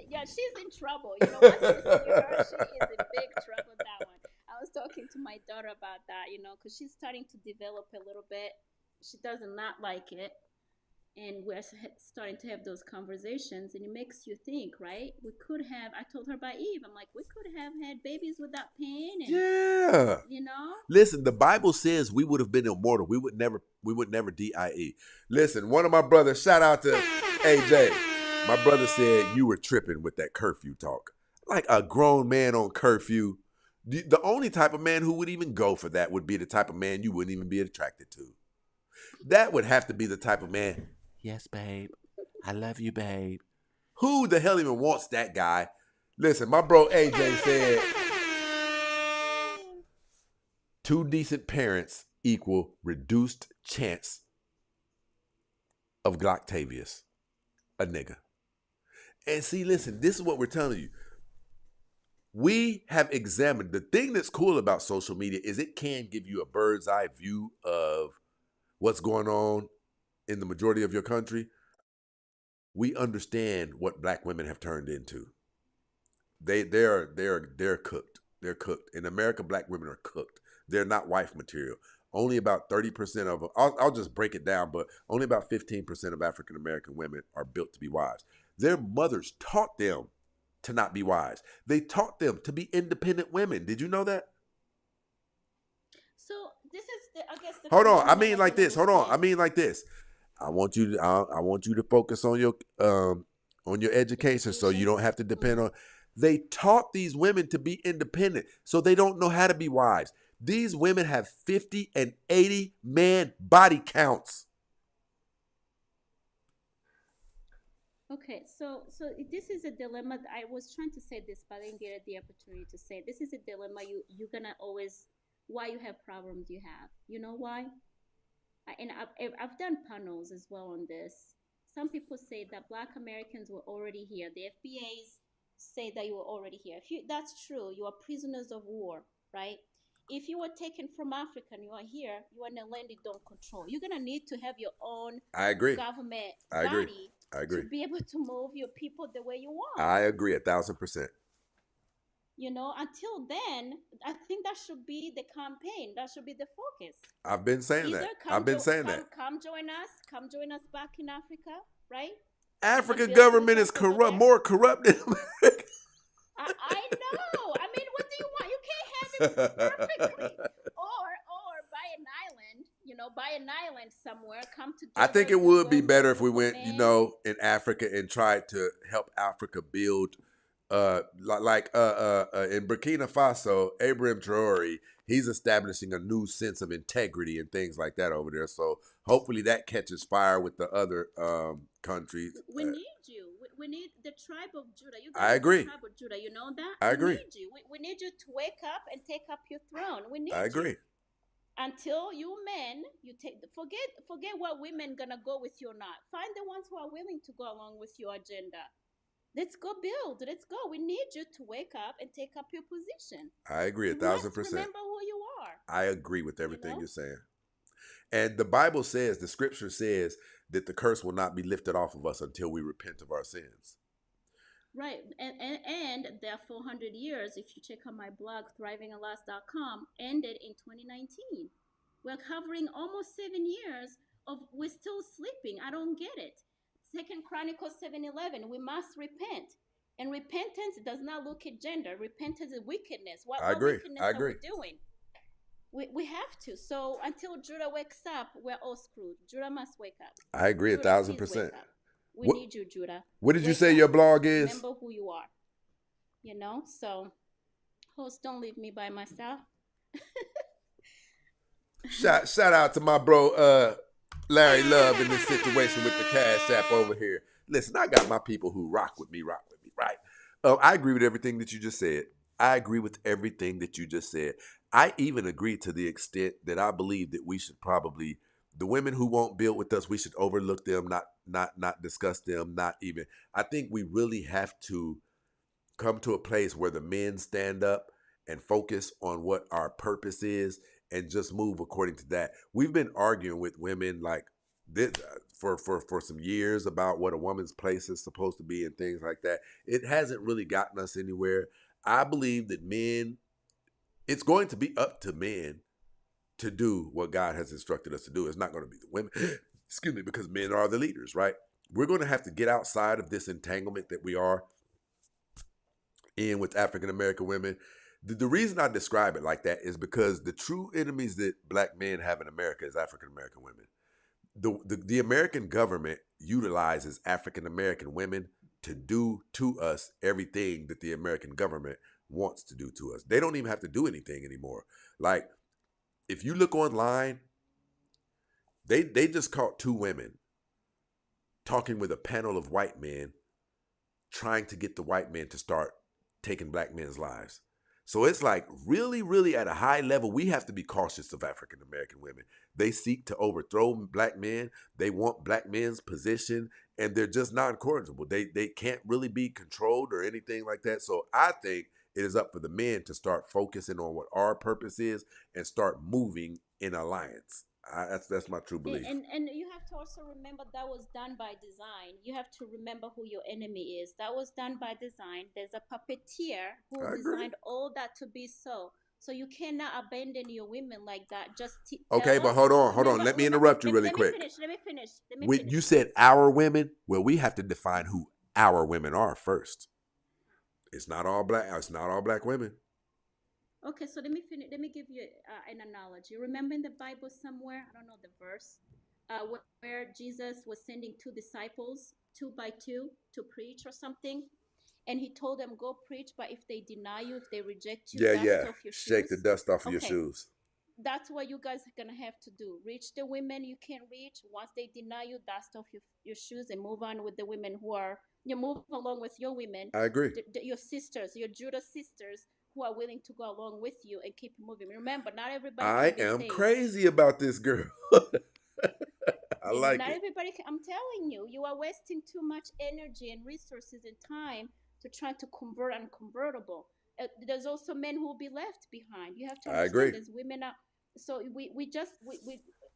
yeah, she's in trouble. Once you see her, she is in big trouble. That one. I was talking to my daughter about that, because she's starting to develop a little bit. She does not like it. And we're starting to have those conversations, and it makes you think, right? I told her about Eve. I'm like, we could have had babies without pain, and, Yeah. you know? Listen, the Bible says we would have been immortal. We would never die. Listen, one of my brothers, shout out to AJ. My brother said you were tripping with that curfew talk. Like a grown man on curfew. The only type of man who would even go for that would be the type of man you wouldn't even be attracted to. That would have to be the type of man. Yes, babe. I love you, babe. Who the hell even wants that guy? Listen, my bro AJ said 2 decent parents equal reduced chance of Gloctavius, a nigga. And see, listen, this is what we're telling you. We have examined, the thing that's cool about social media is it can give you a bird's eye view of what's going on in the majority of your country. We understand what black women have turned into. They're cooked. They're cooked. In America, black women are cooked. They're not wife material. Only about 30% of them, I'll just break it down, but only about 15% of African American women are built to be wives. Their mothers taught them to not be wives. They taught them to be independent women. Did you know that? So this is I guess the Hold on. question I that mean like can this. Hold on. I understand. mean like this. I want you to focus on your education so you Education. don't have to depend on. They taught these women to be independent so they don't know how to be wives. These women have 50 and 80 man body counts. Okay, so this is a dilemma. I was trying to say this, but I didn't get the opportunity to say it. This is a dilemma. You're gonna always why you have problems. You have. You know why? And I've done panels as well on this. Some people say that Black Americans were already here. The FBAs say that you were already here. If that's true, you are prisoners of war, right? If you were taken from Africa and you are here, you are in a land you don't control. You're gonna need to have your own I agree. government I agree. body I agree. to be able to move your people the way you want. I agree 1,000%. You know, until then, I think that should be the campaign. That should be the focus. I've been saying that. I've been saying that. Come join us. Come join us back in Africa, right? African build government is yourself over corrupt, there. more corrupt than America. I know. I mean, what do you want? You can't have it perfectly. Or buy an island. You know, buy an island somewhere. Come together. I think it do would be well better for if we went, men. in Africa and tried to help Africa build, like in Burkina Faso, Abraham Traore, he's establishing a new sense of integrity and things like that over there. So hopefully that catches fire with the other countries. We need you. We need the tribe of Judah. You I guys are agree. the tribe of Judah. You know that? I agree. We need you. We need you to wake up and take up your throne. We need I agree. you. Until you men, you take forget what women gonna go with you or not. Find the ones who are willing to go along with your agenda. Let's go build. Let's go. We need you to wake up and take up your position. I agree Let's 1,000%. remember who you are. I agree with everything know? you're saying. And the Bible says, the scripture says that the curse will not be lifted off of us until we repent of our sins. Right. And there are 400 years, if you check out my blog, thrivingatlast.com, ended in 2019. We're covering almost 7 years of we're still sleeping. I don't get it. Second Chronicles 7:11, we must repent. And repentance does not look at gender. Repentance is wickedness. What agree. wickedness I are agree. we doing? We have to. So until Judah wakes up, we're all screwed. Judah must wake up. I agree Judah, please 1,000%. wake up. We What- need you, Judah. What did you Wake say up. your blog is? Remember who you are. You know? So, host, don't leave me by myself. Shout out to my bro Larry Love in this situation with the Cash App over here. Listen, I got my people who rock with me, right? I agree with everything that you just said. I even agree to the extent that I believe that we should probably, the women who won't build with us, we should overlook them, not discuss them, not even. I think we really have to come to a place where the men stand up and focus on what our purpose is and just move according to that. We've been arguing with women like this for some years about what a woman's place is supposed to be and things like that. It hasn't really gotten us anywhere. I believe that men, it's going to be up to men to do what God has instructed us to do. It's not going to be the women, excuse me, because men are the leaders, right? We're going to have to get outside of this entanglement that we are in with African American women. The reason I describe it like that is because the true enemies that black men have in America is African American women. The American government utilizes African American women to do to us everything that the American government wants to do to us. They don't even have to do anything anymore. Like, if you look online, they just caught 2 women talking with a panel of white men trying to get the white men to start taking black men's lives. So it's like really, really at a high level, we have to be cautious of African American women. They seek to overthrow black men. They want black men's position, and they're just not incorrigible. They can't really be controlled or anything like that. So I think it is up for the men to start focusing on what our purpose is and start moving in alliance. That's my true belief. And you have to also remember that was done by design. You have to remember who your enemy is. That was done by design. There's a puppeteer who designed all that to be so. So you cannot abandon your women like that. Just okay, but hold on. Let me interrupt you really quick. Let me finish. You said our women. Well, we have to define who our women are first. It's not all black. It's not all black women. Okay, so let me finish. Let me give you an analogy. Remember in the Bible somewhere, I don't know the verse, where Jesus was sending two disciples, two by two, to preach or something, and he told them, "Go preach, but if they deny you, if they reject you, Yeah, dust yeah. off your Shake the shoes." dust off of your Okay, shoes. that's what you guys are gonna have to do. Reach the women you can't reach. Once they deny you, dust off your shoes and move on with the women who are you move along with your women, I agree. your sisters, your Judah sisters who are willing to go along with you and keep moving. Remember, not everybody I can be am saved. crazy about this girl. I like Not it. everybody can, I'm telling you, you are wasting too much energy and resources and time to try to convert unconvertible. There's also men who will be left behind. You have to I agree. understand there's women out. So we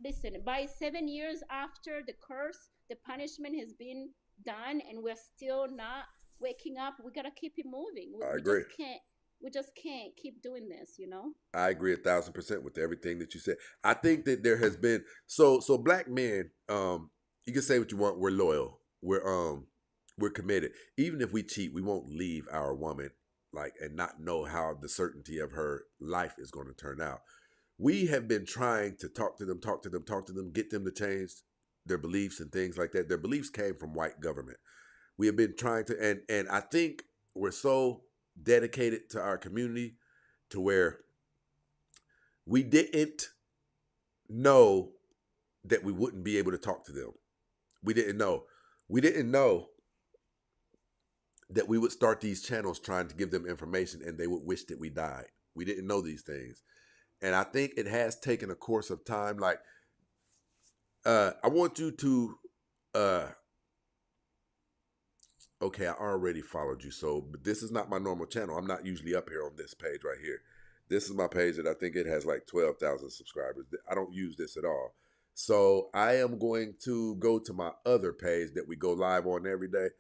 listen, by 7 years after the curse, the punishment has been done and we're still not waking up. We gotta keep it moving. I We agree. just can't keep doing this, you know? I agree 1,000% with everything that you said. I think that there has been so black men. You can say what you want. We're loyal. We're committed. Even if we cheat, we won't leave our woman and not know how the certainty of her life is going to turn out. We have been trying to talk to them, get them to change their beliefs and things like that. Their beliefs came from white government. We have been trying to, and I think we're so dedicated to our community to where we didn't know that we wouldn't be able to talk to them. We didn't know. We didn't know that we would start these channels trying to give them information and they would wish that we died. We didn't know these things. And I think it has taken a course of time. I want you to, okay, I already followed you. But this is not my normal channel. I'm not usually up here on this page right here. This is my page that I think it has 12,000 subscribers. I don't use this at all. So I am going to go to my other page that we go live on every day.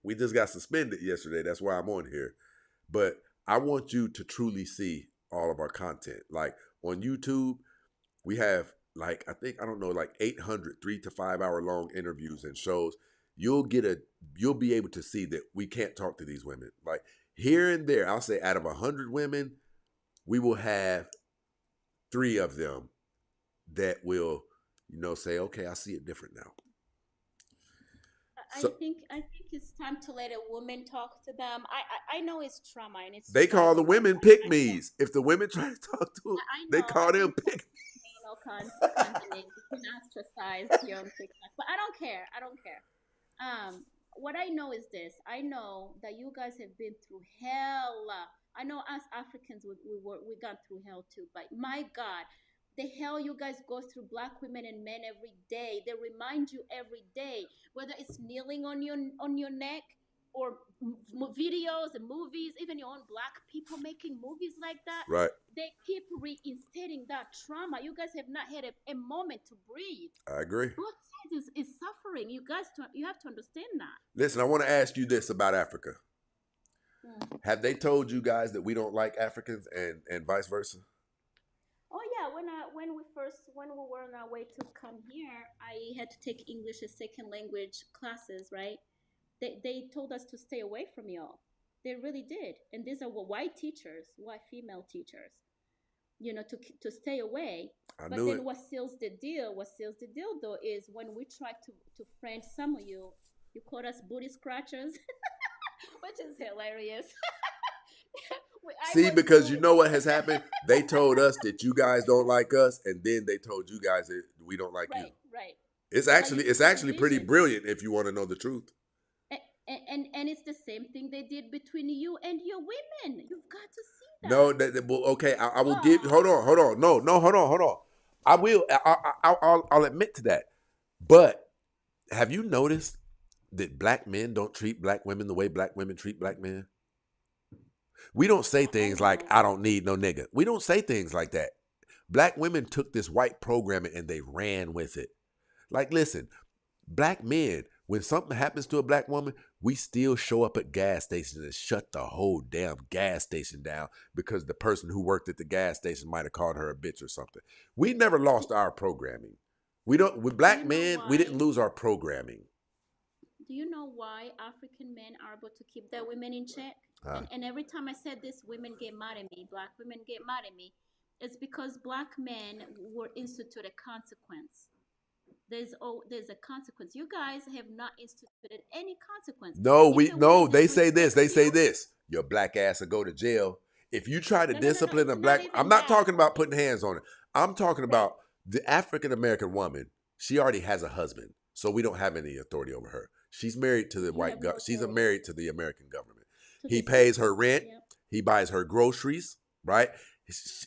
We just got suspended yesterday. That's why I'm on here. But I want you to truly see all of our content. Like on YouTube, we have 800 3 to 5 hour long interviews and shows. You'll be able to see that we can't talk to these women. Like here and there, I'll say out of 100 women, we will have 3 of them that will, say, okay, I see it different now. I think it's time to let a woman talk to them. I know it's trauma and it's they call the women pick-me's. If the women try to talk to them, they call them pick. All kinds of names. You can ostracize your own TikTok, but I don't care. What I know is this. I know that you guys have been through hell. I know us Africans, we got through hell too. But my God, the hell you guys go through, black women and men every day. They remind you every day, whether it's kneeling on your neck or videos and movies, even your own black people making movies like that. Right. They keep reinstating that trauma. You guys have not had a moment to breathe. I agree. Both sides is suffering. You guys, you have to understand that. Listen, I want to ask you this about Africa. Have they told you guys that we don't like Africans and vice versa? Oh yeah, when we were on our way to come here, I had to take English as second language classes, right? They told us to stay away from y'all. They really did, and these are white teachers, white female teachers, to stay away. But then what seals the deal though is when we try to friend some of you called us booty scratchers, which is hilarious. See, because you know what has happened? They told us that you guys don't like us, and then they told you guys that we don't like you. Right. It's actually pretty brilliant if you want to know the truth. And it's the same thing they did between you and your women. You've got to see that. No, okay. I will give. Hold on. No, hold on. I will. I'll admit to that. But have you noticed that black men don't treat black women the way black women treat black men? We don't say things like, I don't need no nigga. We don't say things like that. Black women took this white programming and they ran with it. Like, listen, black men, when something happens to a black woman, we still show up at gas stations and shut the whole damn gas station down because the person who worked at the gas station might have called her a bitch or something. We never lost our programming. With black men, we didn't lose our programming. Do you know why African men are able to keep their women in check? Huh. And every time I said this, women get mad at me. Black women get mad at me. It's because black men were instituted consequence. There's a consequence. You guys have not instituted any consequence. No, If a woman they say this. They disrespects say you, this. Your black ass will go to jail. If you try to no. discipline a It's not black, I'm even not that. talking about It's putting hands on it. I'm talking right. about the African American woman. She already has a husband, so we don't have any authority over her. She's married to the You white have no she's authority married to the American government. to He the pays her system. rent. Yep. He buys her groceries, right?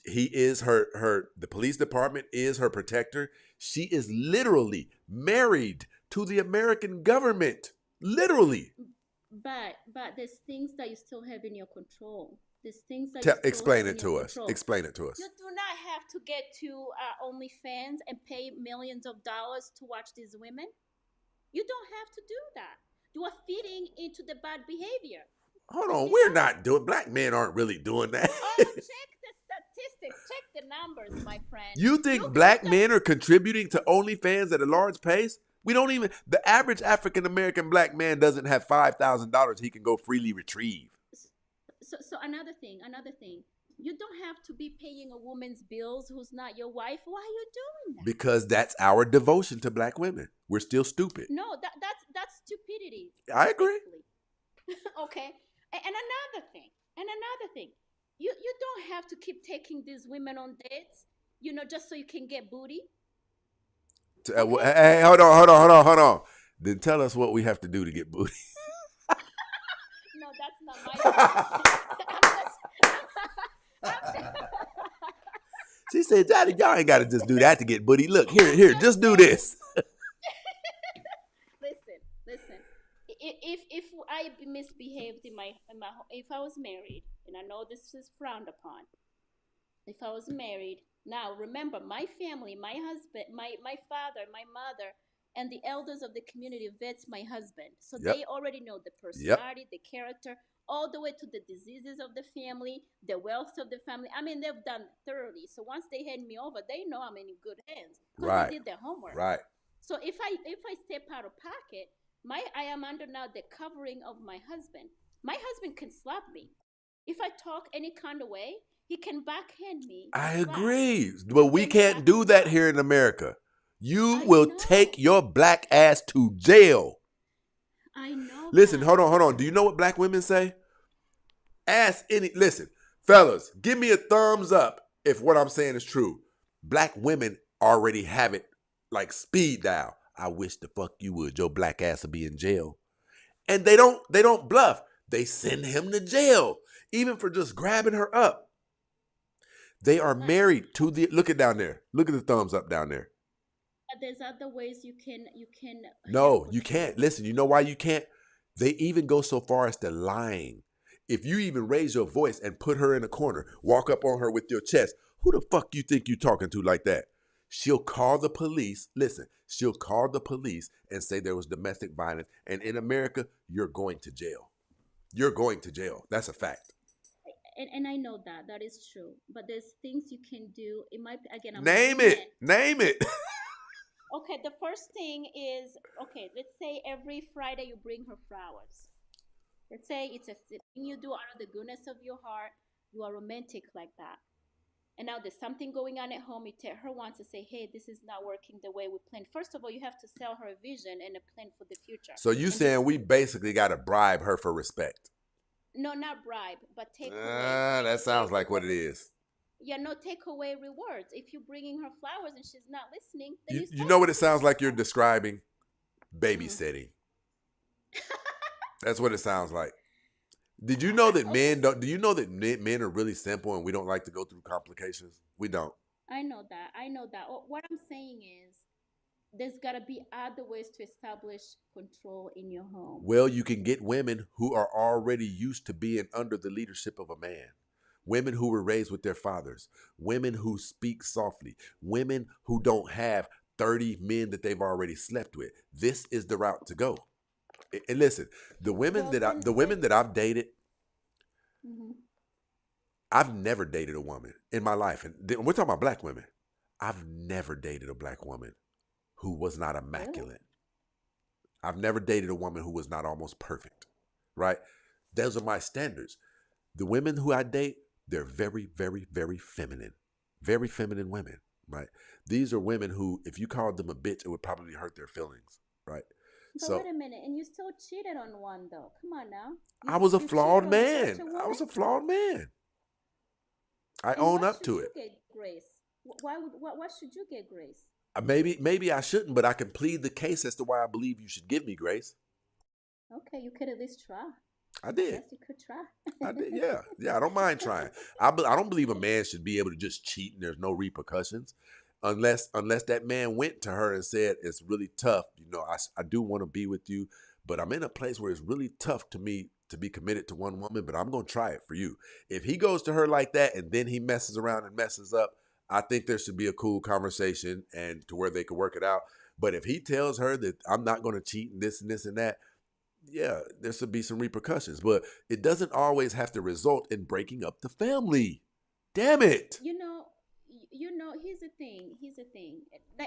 He is the police department is her protector. She is literally married to the American government. Literally. But there's things that you still have in your control. There's things that you still Explain have it in your to us. control. Explain it to us. You do not have to get to OnlyFans and pay millions of dollars to watch these women. You don't have to do that. You are feeding into the bad behavior. Hold on, You we're don't. not doing. Black men aren't really doing that. Oh, check the statistics. Check the numbers, my friend. You think black men are contributing to OnlyFans at a large pace? We don't even. The average African American black man doesn't have $5,000 he can go freely retrieve. So another thing. You don't have to be paying a woman's bills who's not your wife. Why are you doing that? Because that's our devotion to black women. We're still stupid. No, that's stupidity. I agree. Okay. And another thing. You don't have to keep taking these women on dates, just so you can get booty. Okay. Hey, hold on. Then tell us what we have to do to get booty. No, that's not my She said, Daddy, y'all ain't got to just do that to get booty. Look, here, just do this. Listen. If I misbehaved in my if I was married, and I know this is frowned upon, if I was married, now remember, my family, my husband, my father, my mother, and the elders of the community vets my husband, so Yep. they already know the personality, the character, all the way to the diseases of the family, the wealth of the family. I mean, they've done thoroughly. So once they hand me over, they know I'm in good hands because Right. they did their homework. Right. So if I step out of pocket, I am under now the covering of my husband. My husband can slap me. If I talk any kind of way, he can backhand me. with I slaps. agree. But we Then can't slap do me that back. here in America. You I will know. take your black ass to jail. I know. Listen, that. hold on. Do you know what black women say? Listen, fellas, give me a thumbs up if what I'm saying is true. Black women already have it like speed dial. I wish the fuck you would. Your black ass will be in jail. And they don't bluff. They send him to jail, even for just grabbing her up. They are married to look at down there. Look at the thumbs up down there. There's other ways you can. No, have you can't. Listen, you know why you can't? They even go so far as to lying. If you even raise your voice and put her in a corner, walk up on her with your chest, who the fuck you think you talking to like that? She'll call the police. Listen, she'll call the police and say there was domestic violence. And in America, you're going to jail. You're going to jail. That's a fact. And I know that is true. But there's things you can do. It might again. I'm Name saying it. Name it. Okay, the first thing is, okay, let's say every Friday you bring her flowers. Let's say it's a thing you do out of the goodness of your heart. You are romantic like that. And now there's something going on at home. You tell her once to say, hey, this is not working the way we planned. First of all, you have to sell her a vision and a plan for the future. So you And saying we basically got to bribe her for respect? No, not bribe, but take away. That sounds like what it is. Yeah, no, take away rewards. If you're bringing her flowers and she's not listening, then You stop know what it it. sounds like you're describing? Babysitting. That's what it sounds like. Did you know that men don't? Do you know that men are really simple and we don't like to go through complications? We don't. I know that. What I'm saying is, there's got to be other ways to establish control in your home. Well, you can get women who are already used to being under the leadership of a man. Women who were raised with their fathers. Women who speak softly. Women who don't have 30 men that they've already slept with. This is the route to go. And listen, the women that I've dated, Mm-hmm. I've never dated a woman in my life. And we're talking about black women. I've never dated a black woman who was not immaculate. I've never dated a woman who was not almost perfect, right? Those are my standards. The women who I date, they're very, very, very feminine women, right? These are women who, if you called them a bitch, it would probably hurt their feelings, right? But So wait a minute, and you still cheated on one though. Come on now. I was a You flawed cheated on man. such a I woman? was a flawed man. I And own why up should to you it. get grace? Why should you get grace? Maybe I shouldn't, but I can plead the case as to why I believe you should give me grace. Okay, you could at least try. I did. Yes, you could try. I did. Yeah. I don't mind trying. I don't believe a man should be able to just cheat and there's no repercussions, unless that man went to her and said it's really tough. You know, I do want to be with you, but I'm in a place where it's really tough to me to be committed to one woman. But I'm gonna try it for you. If he goes to her like that and then he messes around and messes up, I think there should be a cool conversation and to where they could work it out. But if he tells her that I'm not going to cheat and this and that, yeah, there should be some repercussions. But it doesn't always have to result in breaking up the family. Damn it. Here's the thing.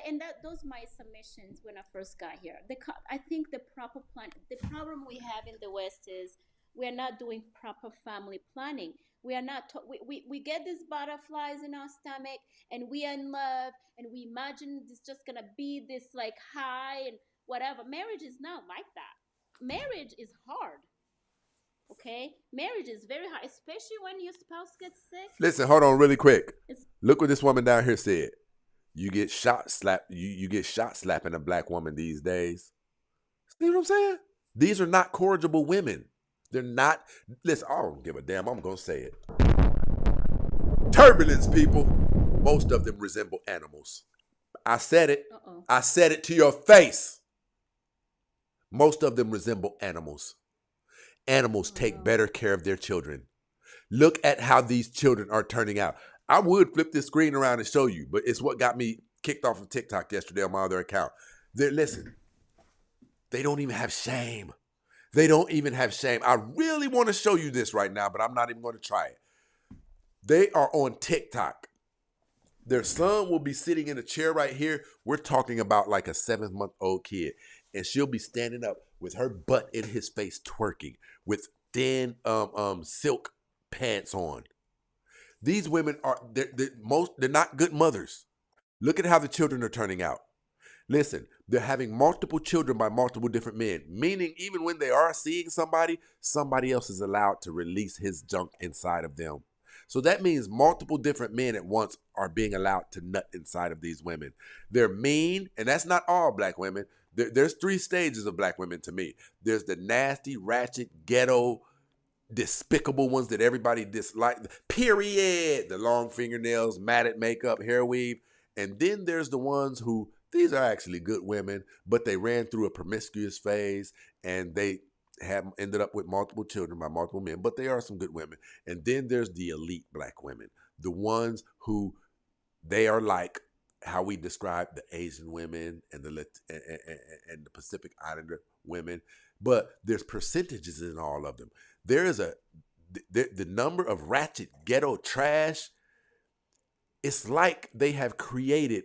And those my submissions when I first got here. I think the proper plan. The problem we have in the West is we are not doing proper family planning. We are not. We get these butterflies in our stomach, and we are in love, and we imagine it's just gonna be this like high and whatever. Marriage is not like that. Marriage is hard. Okay, marriage is very hard, especially when your spouse gets sick. Listen, hold on really quick. It's Look what this woman down here said. You get shot slapping a black woman these days. See what I'm saying? These are not corrigible women. They're not. Listen, I don't give a damn. I'm going to say it. Turbulence, people. Most of them resemble animals. I said it. Uh-oh. I said it to your face. Most of them resemble animals. Animals take better care of their children. Look at how these children are turning out. I would flip this screen around and show you, but it's what got me kicked off of TikTok yesterday on my other account. Listen, they don't even have shame. They don't even have shame. I really want to show you this right now, but I'm not even going to try it. They are on TikTok. Their son will be sitting in a chair right here. We're talking about like a 7-month-old kid. And she'll be standing up with her butt in his face twerking with thin silk pants on. These women they're not good mothers. Look at how the children are turning out. Listen, they're having multiple children by multiple different men, meaning even when they are seeing somebody else is allowed to release his junk inside of them. So that means multiple different men at once are being allowed to nut inside of these women. They're mean, and that's not all black women. There's 3 stages of black women to me. There's the nasty, ratchet, ghetto, despicable ones that everybody dislikes. Period. The long fingernails, matted makeup, hair weave. And then there's the ones who, these are actually good women, but they ran through a promiscuous phase and they have ended up with multiple children by multiple men, but they are some good women. And then there's the elite black women, the ones who they are like how we describe the Asian women and the Pacific Islander women, but there's percentages in all of them. There is the number of ratchet ghetto trash. It's like they have created,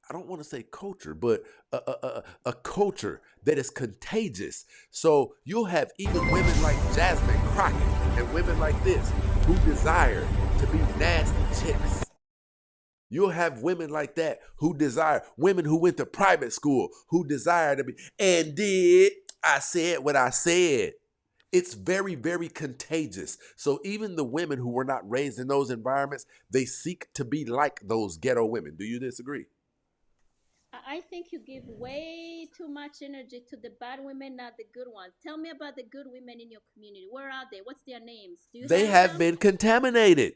I don't want to say culture, but a culture that is contagious. So you'll have even women like Jasmine Crockett and women like this who desire to be nasty chicks. You'll have women like that who desire, women who went to private school, who desire to be, and I said what I said. It's very, very contagious. So even the women who were not raised in those environments, they seek to be like those ghetto women. Do you disagree? I think you give way too much energy to the bad women, not the good ones. Tell me about the good women in your community. Where are they? What's their names? They have been contaminated.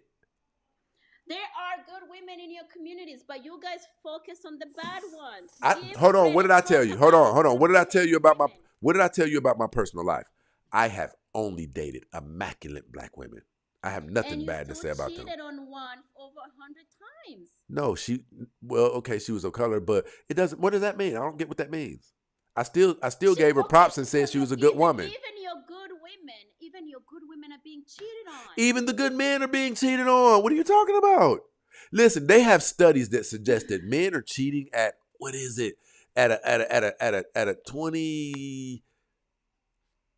There are good women in your communities, but you guys focus on the bad ones. Hold on. What did I tell you? Hold on. What did I tell you about my personal life? I have only dated immaculate black women. I have nothing bad to say about them. And you cheated on one over 100 times. No, she was of color, but it doesn't. What does that mean? I don't get what that means. I still gave her props and said she was a good woman. Even your good women are being cheated on. Even the good men are being cheated on. What are you talking about? Listen, they have studies that suggest that men are cheating at, what is it? At a 20.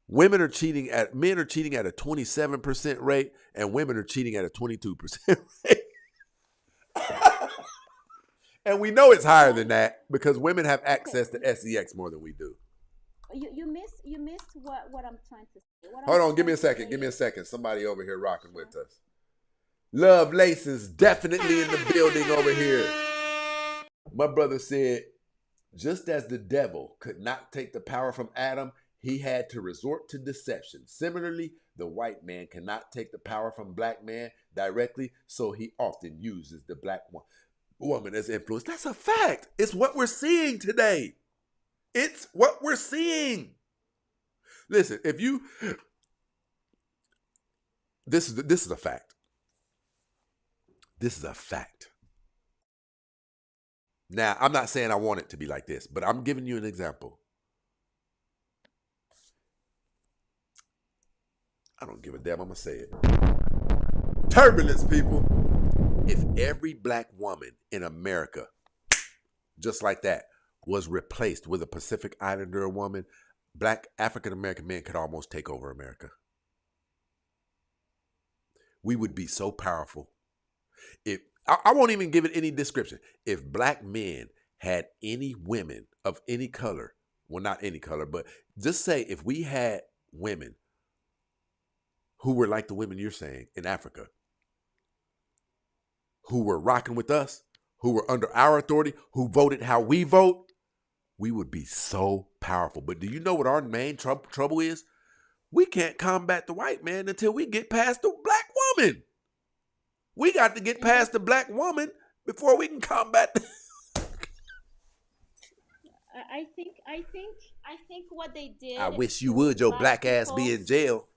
men are cheating at a 27% rate, and women are cheating at a 22% rate. And we know it's higher than that because women have access to sex more than we do. You missed what I'm trying to say. Hold on, give me a second. Somebody over here rocking with us. Love Laces definitely in the building over here. My brother said, just as the devil could not take the power from Adam, he had to resort to deception. Similarly, the white man cannot take the power from black man directly, so he often uses the black woman as influence. That's a fact. It's what we're seeing today. It's what we're seeing. Listen, this is a fact. This is a fact. Now, I'm not saying I want it to be like this, but I'm giving you an example. I don't give a damn. I'm going to say it. Turbulence, people. If every black woman in America, just like that, was replaced with a Pacific Islander woman, black African-American men could almost take over America. We would be so powerful. If I won't even give it any description. If black men had any women of any color, well, not any color, but just say if we had women who were like the women you're saying in Africa, who were rocking with us, who were under our authority, who voted how we vote, we would be so powerful. But do you know what our main trouble is? We can't combat the white man until we get past the black woman. We got to get past the black woman before we can combat. I think what they did. I wish you would, your black ass be in jail.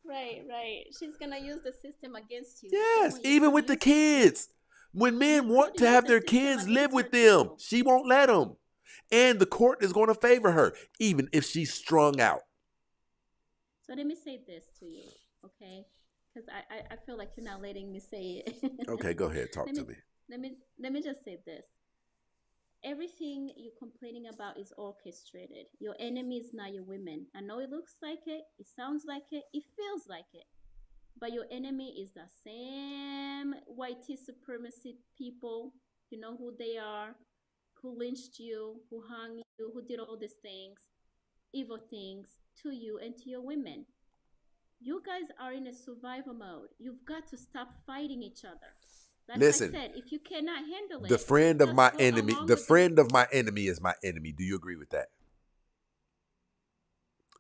Right. She's gonna use the system against you. Yes, even with the kids. When men want to have their kids live with them, she won't let them. And the court is going to favor her, even if she's strung out. So let me say this to you, okay? Because I feel like you're not letting me say it. Okay, go ahead. Talk to me. Let me just say this. Everything you're complaining about is orchestrated. Your enemy is not your women. I know it looks like it sounds like it feels like it. But your enemy is the same white supremacy people. You know who they are, who lynched you, who hung you, who did all these things, evil things to you and to your women. You guys are in a survival mode. You've got to stop fighting each other. Like Listen, I said, if you cannot handle it, the friend of just my go enemy, along the with friend of my enemy is my enemy. Do you agree with that?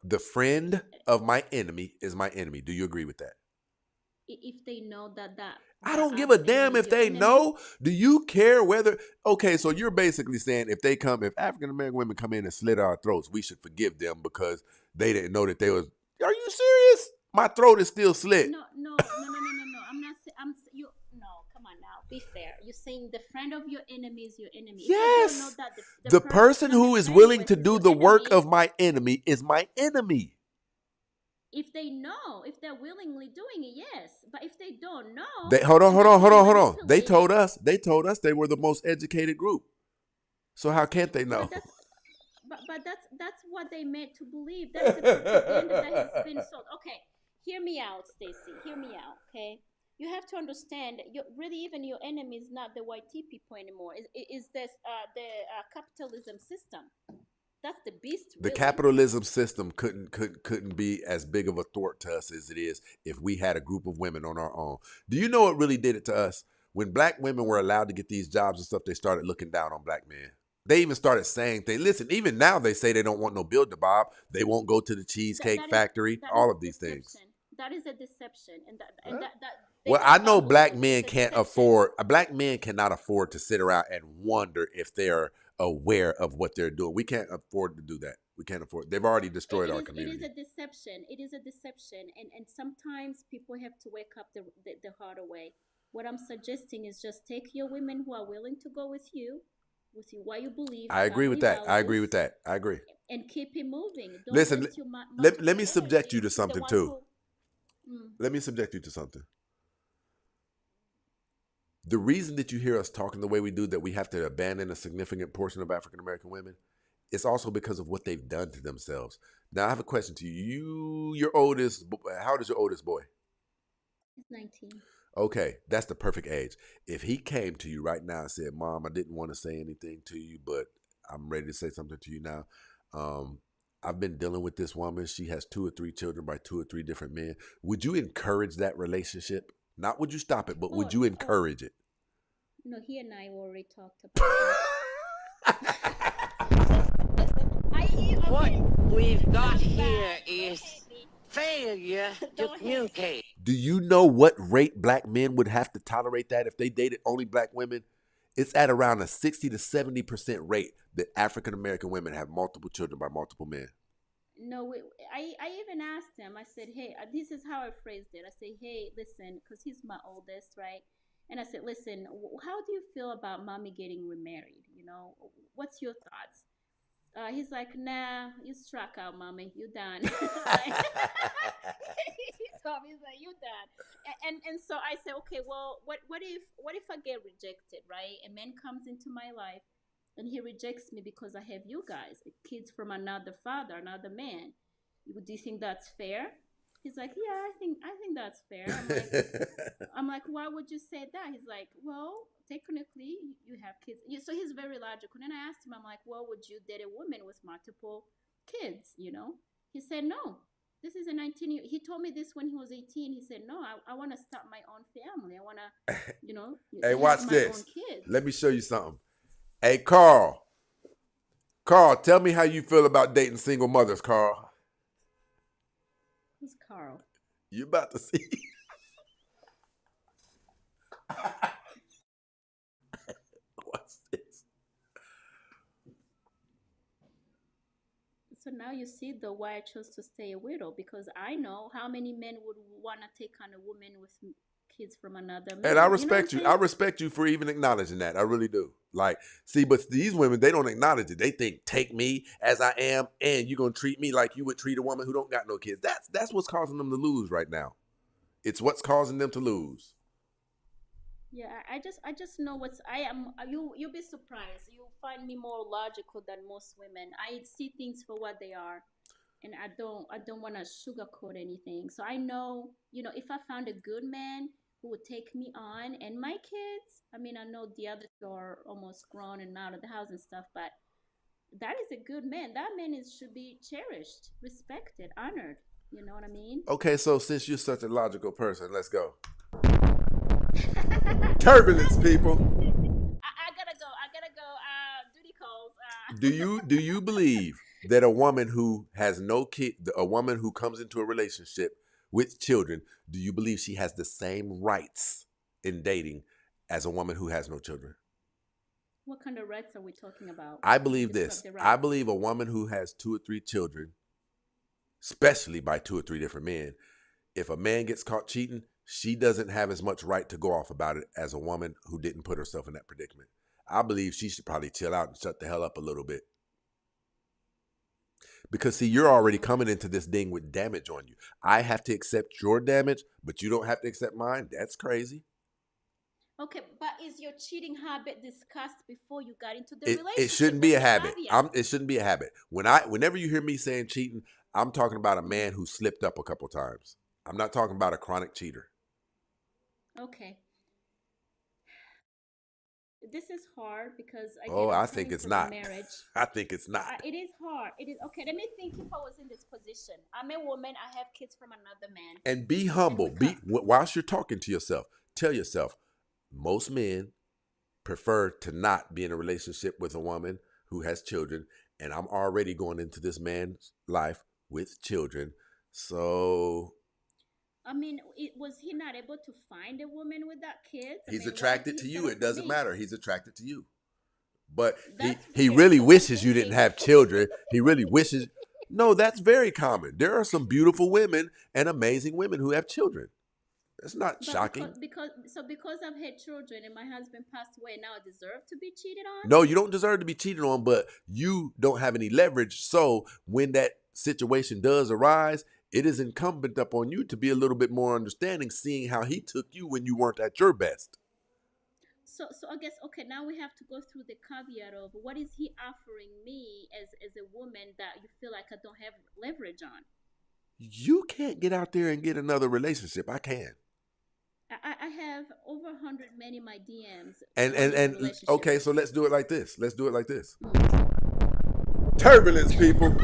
The friend of my enemy is my enemy. Do you agree with that? if they know that I don't give a damn if they know. Do you care whether? Okay, so you're basically saying if African American women come in and slit our throats, we should forgive them because they didn't know that they was. Are you serious? My throat is still slit. No. I'm not saying you. No, come on now. Be fair. You're saying the friend of your enemy is your enemy. If you don't know Yes. that The person that who you're is playing willing with to is do your the work enemy, of my enemy is my enemy. if they know, if they're willingly doing it, yes. But if they don't know, They hold on. and they're being They manipulated, told us they were the most educated group. So how can't they know? but that's what they meant to believe. That's the propaganda that has been sold. Okay, hear me out, Stacy. Hear me out. Okay, you have to understand. Really, even your enemy is not the white people anymore. Is this the capitalism system? That's the beast. The Really. capitalism system couldn't be as big of a thwart to us as it is if we had a group of women on our own. Do you know what really did it to us? When black women were allowed to get these jobs and stuff, they started looking down on black men. They even started saying things. Listen, even now they say they don't want no Build-A-Bob. They won't go to the Cheesecake Factory. All of these things. That is a deception, and that. Well, I know black men can't afford. Black men cannot afford to sit around and wonder if they're aware of what they're doing. We can't afford to do that. We can't afford. They've already destroyed our community. It is a deception. It is a deception, and sometimes people have to wake up the harder way. What I'm suggesting is just take your women who are willing to go with you what you believe. I agree with that. I agree with that. I agree. And keep it moving. Don't Listen, let me energy. subject you to something too. Mm. Let me subject you to something. The reason that you hear us talking the way we do, that we have to abandon a significant portion of African American women, it's also because of what they've done to themselves. Now, I have a question to you. Your oldest, how old is your oldest boy? He's 19. Okay, that's the perfect age. If he came to you right now and said, "Mom, I didn't want to say anything to you, but I'm ready to say something to you now. I've been dealing with this woman. She has 2 or 3 children by 2 or 3 different men." Would you encourage that relationship? Not would you stop it, but would you encourage it? No, he and I already talked about What okay. we've got Don't here laugh. is Okay, Lee. failure to Don't hate. communicate. Do you know what rate black men would have to tolerate that if they dated only black women? It's at around a 60 to 70% rate that African American women have multiple children by multiple men. No, I even asked him. I said, "Hey, this is how I phrased it." I say, "Hey, listen," because he's my oldest, right? And I said, "Listen, how do you feel about mommy getting remarried? You know, what's your thoughts?" He's like, "Nah, you struck out, mommy. You done." Like, he told me, he's like, "You done." And so I said, "Okay, well, what if I get rejected, right? A man comes into my life and he rejects me because I have you guys, kids from another father, another man. Do you think that's fair?" He's like, "Yeah, I think that's fair." I'm like, "Why would you say that?" He's like, "Well, technically, you have kids." So he's very logical. And then I asked him, I'm like, "Well, would you date a woman with multiple kids? You know?" He said, "No. This is a 19-year." He told me this when he was 18. He said, "No, I want to start my own family. I want to, Hey, have watch my this. own kids." Let me show you something. Hey, Carl, tell me how you feel about dating single mothers, Carl. Who's Carl? You about to see. What's this? So now you see the why I chose to stay a widow, because I know how many men would want to take on a woman with kids from another man. And I You know what respect I'm you. I saying? respect you for even acknowledging that. I really do. Like, see, but these women, they don't acknowledge it. They think, take me as I am, and you're gonna treat me like you would treat a woman who don't got no kids. That's what's causing them to lose right now. It's what's causing them to lose. Yeah, I just know what's I am. You'll be surprised. You'll find me more logical than most women. I see things for what they are, and I don't want to sugarcoat anything. So I know, if I found a good man who would take me on and my kids. I mean, I know the other two are almost grown and out of the house and stuff, but that is a good man. That man should be cherished, respected, honored. You know what I mean? Okay, so since you're such a logical person, let's go. Turbulence, people. I gotta go. I gotta go. Duty calls. Do you believe that a woman who has no kid, a woman who comes into a relationship with children, do you believe she has the same rights in dating as a woman who has no children? What kind of rights are we talking about? I believe Describe this. the I rights. believe a woman who has 2 or 3 children, especially by 2 or 3 different men, if a man gets caught cheating, she doesn't have as much right to go off about it as a woman who didn't put herself in that predicament. I believe she should probably chill out and shut the hell up a little bit. Because, see, you're already coming into this thing with damage on you. I have to accept your damage, but you don't have to accept mine. That's crazy. Okay, but is your cheating habit discussed before you got into the It relationship? shouldn't be That's a the habit. caveat. It shouldn't be a habit. Whenever you hear me saying cheating, I'm talking about a man who slipped up a couple times. I'm not talking about a chronic cheater. Okay. This is hard because again, Oh, I'm I think coming it's from not. a marriage. I think it's not. It is hard. It is okay. Let me think. If I was in this position, I'm a woman. I have kids from another man, And be and humble. we come. Whilst you're talking to yourself, tell yourself, most men prefer to not be in a relationship with a woman who has children, and I'm already going into this man's life with children. So I mean, was he not able to find a woman with that kids? I he's mean, why attracted did to he you. settle It for doesn't me? matter. He's attracted to you. But That's he weird. really So wishes I'm you didn't thinking. have children. He really wishes. No, that's very common. There are some beautiful women and amazing women who have children. That's not But shocking. because I've had children and my husband passed away, now I deserve to be cheated on. No, you don't deserve to be cheated on, but you don't have any leverage. So when that situation does arise, it is incumbent upon you to be a little bit more understanding, seeing how he took you when you weren't at your best. so I guess okay. Now we have to go through the caveat of what is he offering me as a woman that you feel like I don't have leverage on. You can't get out there and get another relationship. I can. I have over 100 men in my DMs. And wanting a and relationship. okay, so let's do it like this. Let's do it like this. Mm. Turbulence, people.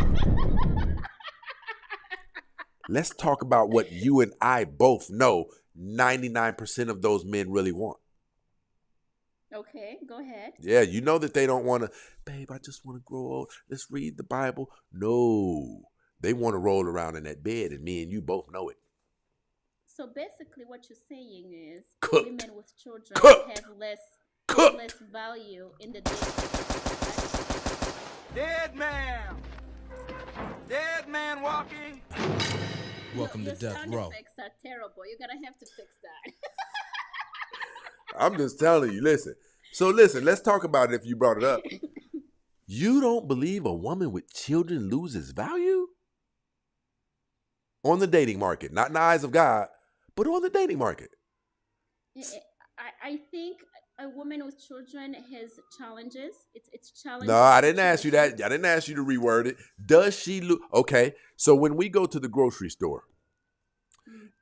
Let's talk about what you and I both know 99% of those men really want. Okay, go ahead. Yeah, you know that they don't want to, babe, I just want to grow old. Let's read the Bible. No, they want to roll around in that bed, and me and you both know it. So basically, what you're saying is Cooked. women with children Cooked. have less Cooked. value in the dating. Dead man. Dead man walking. Welcome Your to Death sound Row. effects are terrible. You're gonna have to fix that. I'm just telling you, listen. So listen, let's talk about it if you brought it up. You don't believe a woman with children loses value? On the dating market, not in the eyes of God, but on the dating market. I think a woman with children has challenges. It's challenges. No, I didn't ask you that. I didn't ask you to reword it. Does she lose? Okay, so when we go to the grocery store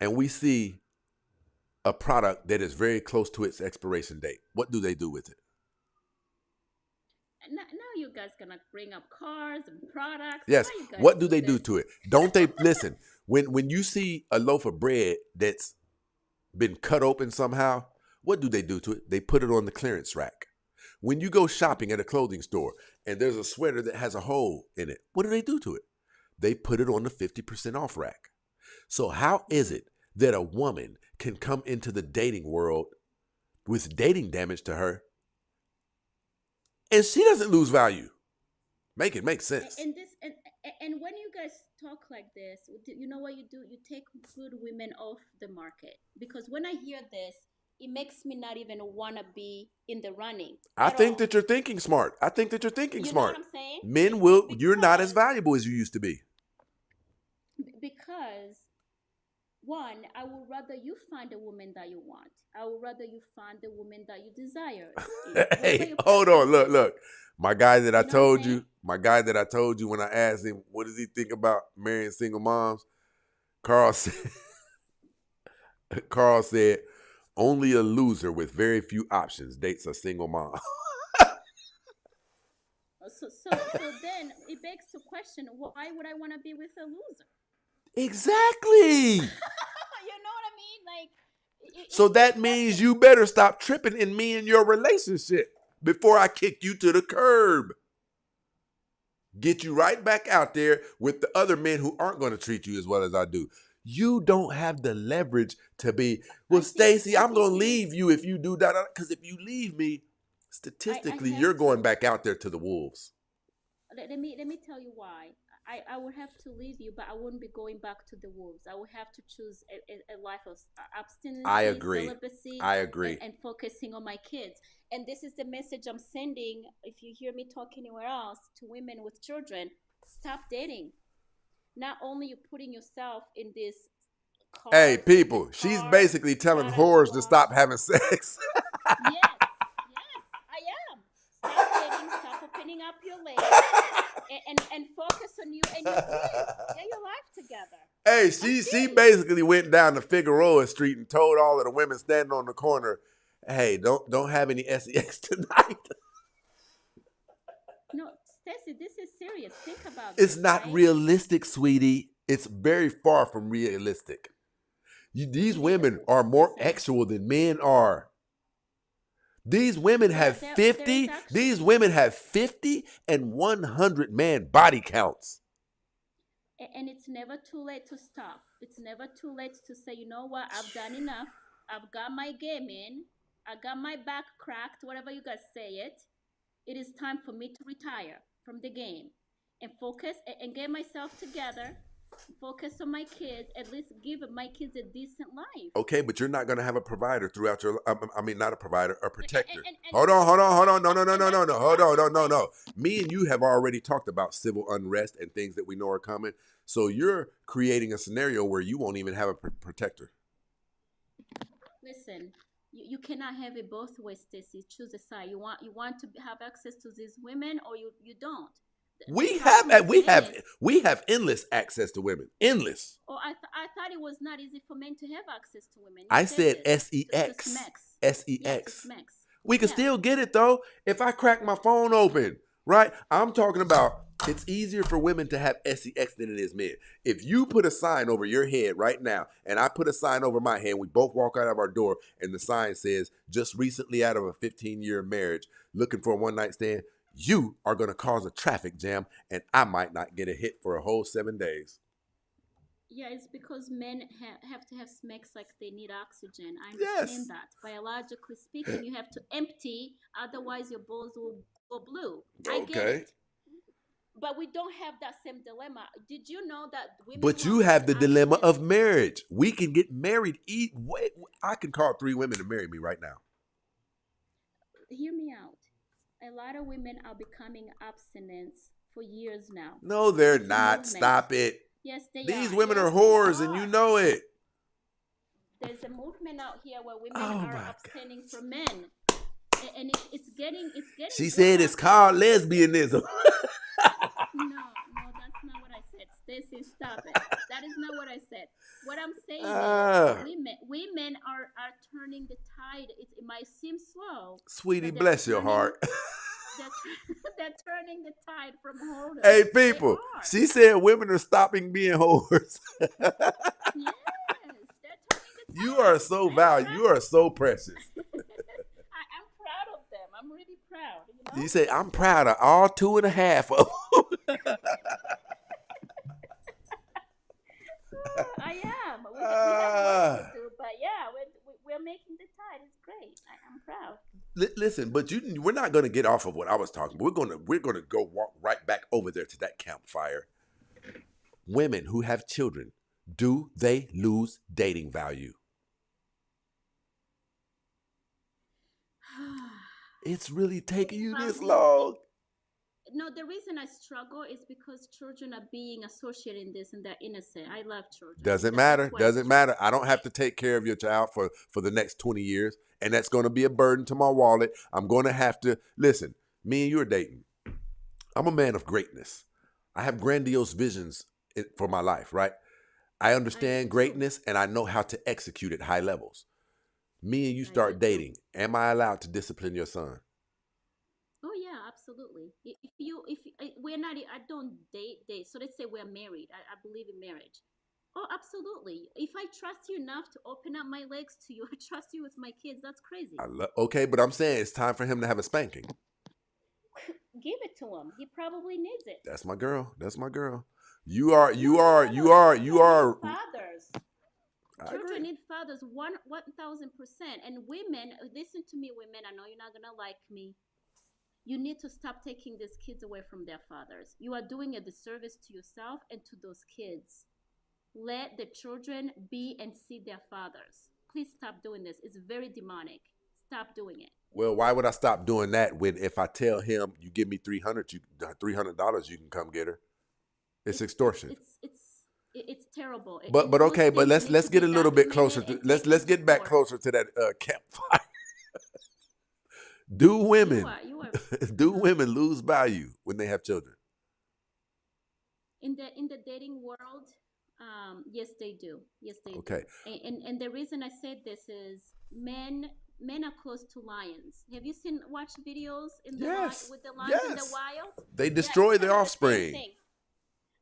and we see a product that is very close to its expiration date, what do they do with it? Now you guys gonna bring up cars and products. Yes. Why you guys What do they do this? to it? Don't they listen? When you see a loaf of bread that's been cut open somehow, what do they do to it? They put it on the clearance rack. When you go shopping at a clothing store and there's a sweater that has a hole in it, what do they do to it? They put it on the 50% off rack. So how is it that a woman can come into the dating world with dating damage to her and she doesn't lose value? Make it make sense. And when you guys talk like this, you know what you do? You take good women off the market. Because when I hear this, it makes me not even want to be in the running. I think that you're thinking smart. I think that you're thinking You know smart. what I'm saying? Men will, you're not as Because- valuable as you used to be. Because one, I would rather you find a woman that you want. I would rather you find the woman that you desire. Whatever Hey, your hold on. preference is. Look. My guy that I You know what I'm told saying? you, when I asked him, what does he think about marrying single moms? Carl said, only a loser with very few options dates a single mom. So then it begs to question, why would I want to be with a loser? Exactly. You know what I mean? Like, So that means you better stop tripping in me and your relationship before I kick you to the curb. Get you right back out there with the other men who aren't going to treat you as well as I do. You don't have the leverage to be, well, Stacey, I'm going to leave you if you do that. Because if you leave me, statistically, have you're going to. back out there to the wolves. let me tell you why. I would have to leave you, but I wouldn't be going back to the wolves. I would have to choose a life of abstinence, I agree. celibacy, I agree. and focusing on my kids. And this is the message I'm sending. If you hear me talk anywhere else to women with children, stop dating. Not only you putting yourself in this. Hey, people, she's basically telling whores to stop having sex. Yes, I am. Stop dating, stop opening up your legs, and focus on you and your kids. Get your life together. Hey, she basically went down to Figueroa Street and told all of the women standing on the corner, hey, don't have any sex tonight. No, Stacey, this is serious. Think about It's this, not right? realistic, sweetie. It's very far from realistic. These women are more actual than men are. These women have There is 50. actually- These women have 50 and 100 man body counts. And it's never too late to stop. It's never too late to say, you know what, I've done enough. I've got my game in. I got my back cracked, whatever you guys say it. It is time for me to retire from the game and focus and get myself together. Focus on my kids, at least give my kids a decent life. Okay, but you're not going to have a provider throughout your, not a provider, a protector. And- Hold on. No. Hold on. No. Me and you have already talked about civil unrest and things that we know are coming. So you're creating a scenario where you won't even have a protector. Listen, You cannot have it both ways, Stacy. Choose a side. You want to have access to these women, or you don't. The We problem have with we men have is, we have endless access to women. Endless. oh, I thought it was not easy for men to have access to women. You I said said this to sex. smacks. Yeah, to Sex. smacks. We can Yeah. still get it though. If I crack my phone open, right? I'm talking about it's easier for women to have sex than it is men. If you put a sign over your head right now, and I put a sign over my head, we both walk out of our door, and the sign says, just recently out of a 15-year marriage, looking for a one-night stand, you are going to cause a traffic jam, and I might not get a hit for a whole 7 days. Yeah, it's because men have to have smacks like they need oxygen. I Yes. understand that. Biologically speaking, you have to empty, otherwise your balls will go blue. I get Okay. it. But we don't have that same dilemma. Did you know that women But who you are have the having dilemma accidents, of marriage. We can get married. I can call 3 women to marry me right now. hear me out. A lot of women are becoming abstinence for years now. No, they're It's a not. movement. Stop it. Yes, they These are. women Yes, are they whores, and you are. know it. There's a movement out here where women Oh are my God. abstaining from men, and it's getting She good said it's out called here. lesbianism. No, that's not what I said. Stacy, stop it. That is not what I said. What I'm saying Ah. is women are turning the tide. It might seem slow, Sweetie, but they're bless your turning heart. they're turning the tide from holders. Hey, They people. are. She said women are stopping being whores. Yes, they're turning the tide. You are so I'm valued. proud. You are so precious. I'm proud of them. I'm really proud. You know. You say, I'm proud of all 2.5 of them. I am. We have work Ah. to do, but yeah, we're making the tide. It's great. I'm proud. Listen, but we're not going to get off of what I was talking about. We're going to go walk right back over there to that campfire. Women who have children, do they lose dating value? It's really taking you this long. No, the reason I struggle is because children are being associated in this and they're innocent. I love children. Doesn't That's matter. why I Doesn't struggle. matter. I don't have to take care of your child for the next 20 years. And that's going to be a burden to my wallet. I'm going to have to, listen, me and you are dating. I'm a man of greatness. I have grandiose visions for my life, right? I I understand do too. greatness and I know how to execute at high levels. Me and you I do start too. dating. Am I allowed to discipline your son? Oh yeah, absolutely. We're not, I don't date. So let's say we're married. I believe in marriage. Oh, absolutely. If I trust you enough to open up my legs to you, I trust you with my kids. That's crazy. Okay, but I'm saying it's time for him to have a spanking. Give it to him. He probably needs it. That's my girl. That's my girl. You No, are. Children need fathers. I Children agree. need fathers 1,000%. And women, listen to me, women. I know you're not gonna like me. You need to stop taking these kids away from their fathers. You are doing a disservice to yourself and to those kids. Let the children be and see their fathers. Please stop doing this. It's very demonic. Stop doing it. Well, why would I stop doing that when if I tell him you give me $300, you can come get her? It's extortion. It's terrible. But Those okay, but things need let's to get be a little bit documented closer to and let's taken get back to court. closer to that campfire. Do women You are do women lose value when they have children? in the dating world. Yes, they do. Yes, they Okay. do. And the reason I said this is men are close to lions. Have you watched videos Yes. with the lions in the Yes. wild? They Yeah, destroy it's their kinda the same offspring. thing.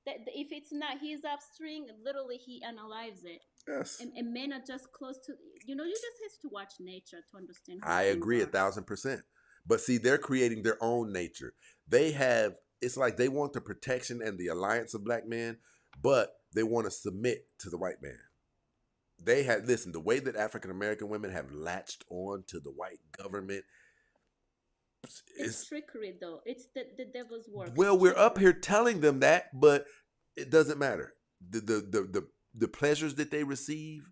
If it's not his offspring, literally he unalives it. Yes. And men are just close to. You just have to watch nature to understand. How I things agree are. 1,000%. But see, they're creating their own nature. It's like they want the protection and the alliance of black men, but they want to submit to the white man. The way that African American women have latched on to the white government. It's trickery, though. It's the devil's work. Well, It's we're up trickery. here telling them that, but it doesn't matter. The pleasures that they receive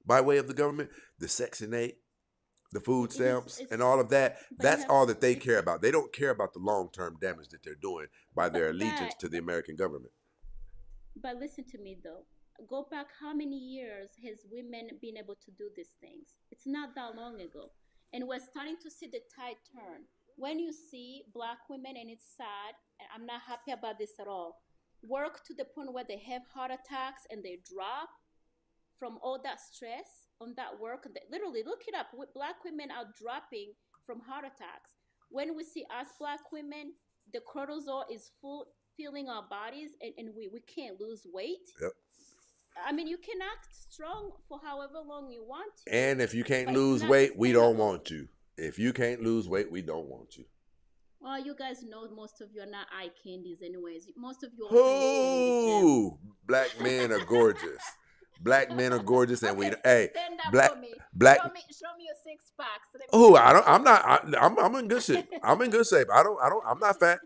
by way of the government, the Section 8, the food stamps, and all of that, but that's you all have- that they care about. They don't care about the long-term damage that they're doing by their But allegiance to the American government. But listen to me though. go back how many years has women been able to do these things? It's not that long ago. And we're starting to see the tide turn. When you see black women, and it's sad, and I'm not happy about this at all, work to the point where they have heart attacks and they drop from all that stress on that work. Literally, look it up. Black women are dropping from heart attacks. When we see us black women, the cortisol is full filling our bodies, and we can't lose weight. Yep. I mean, you can act strong for however long you want to. And if you can't but it's lose not weight, we don't sustainable. want you. If you can't lose weight, we don't want you. Well, you guys know most of you are not eye candies, anyways. Most of you also need to stay in the gym. Who? Black men are gorgeous. Black men are gorgeous, and we hey stand up black for me. black. Show me your six packs. Let me Oh, see. I don't. I'm not. I'm in good shape. I'm in good shape. I'm not fat.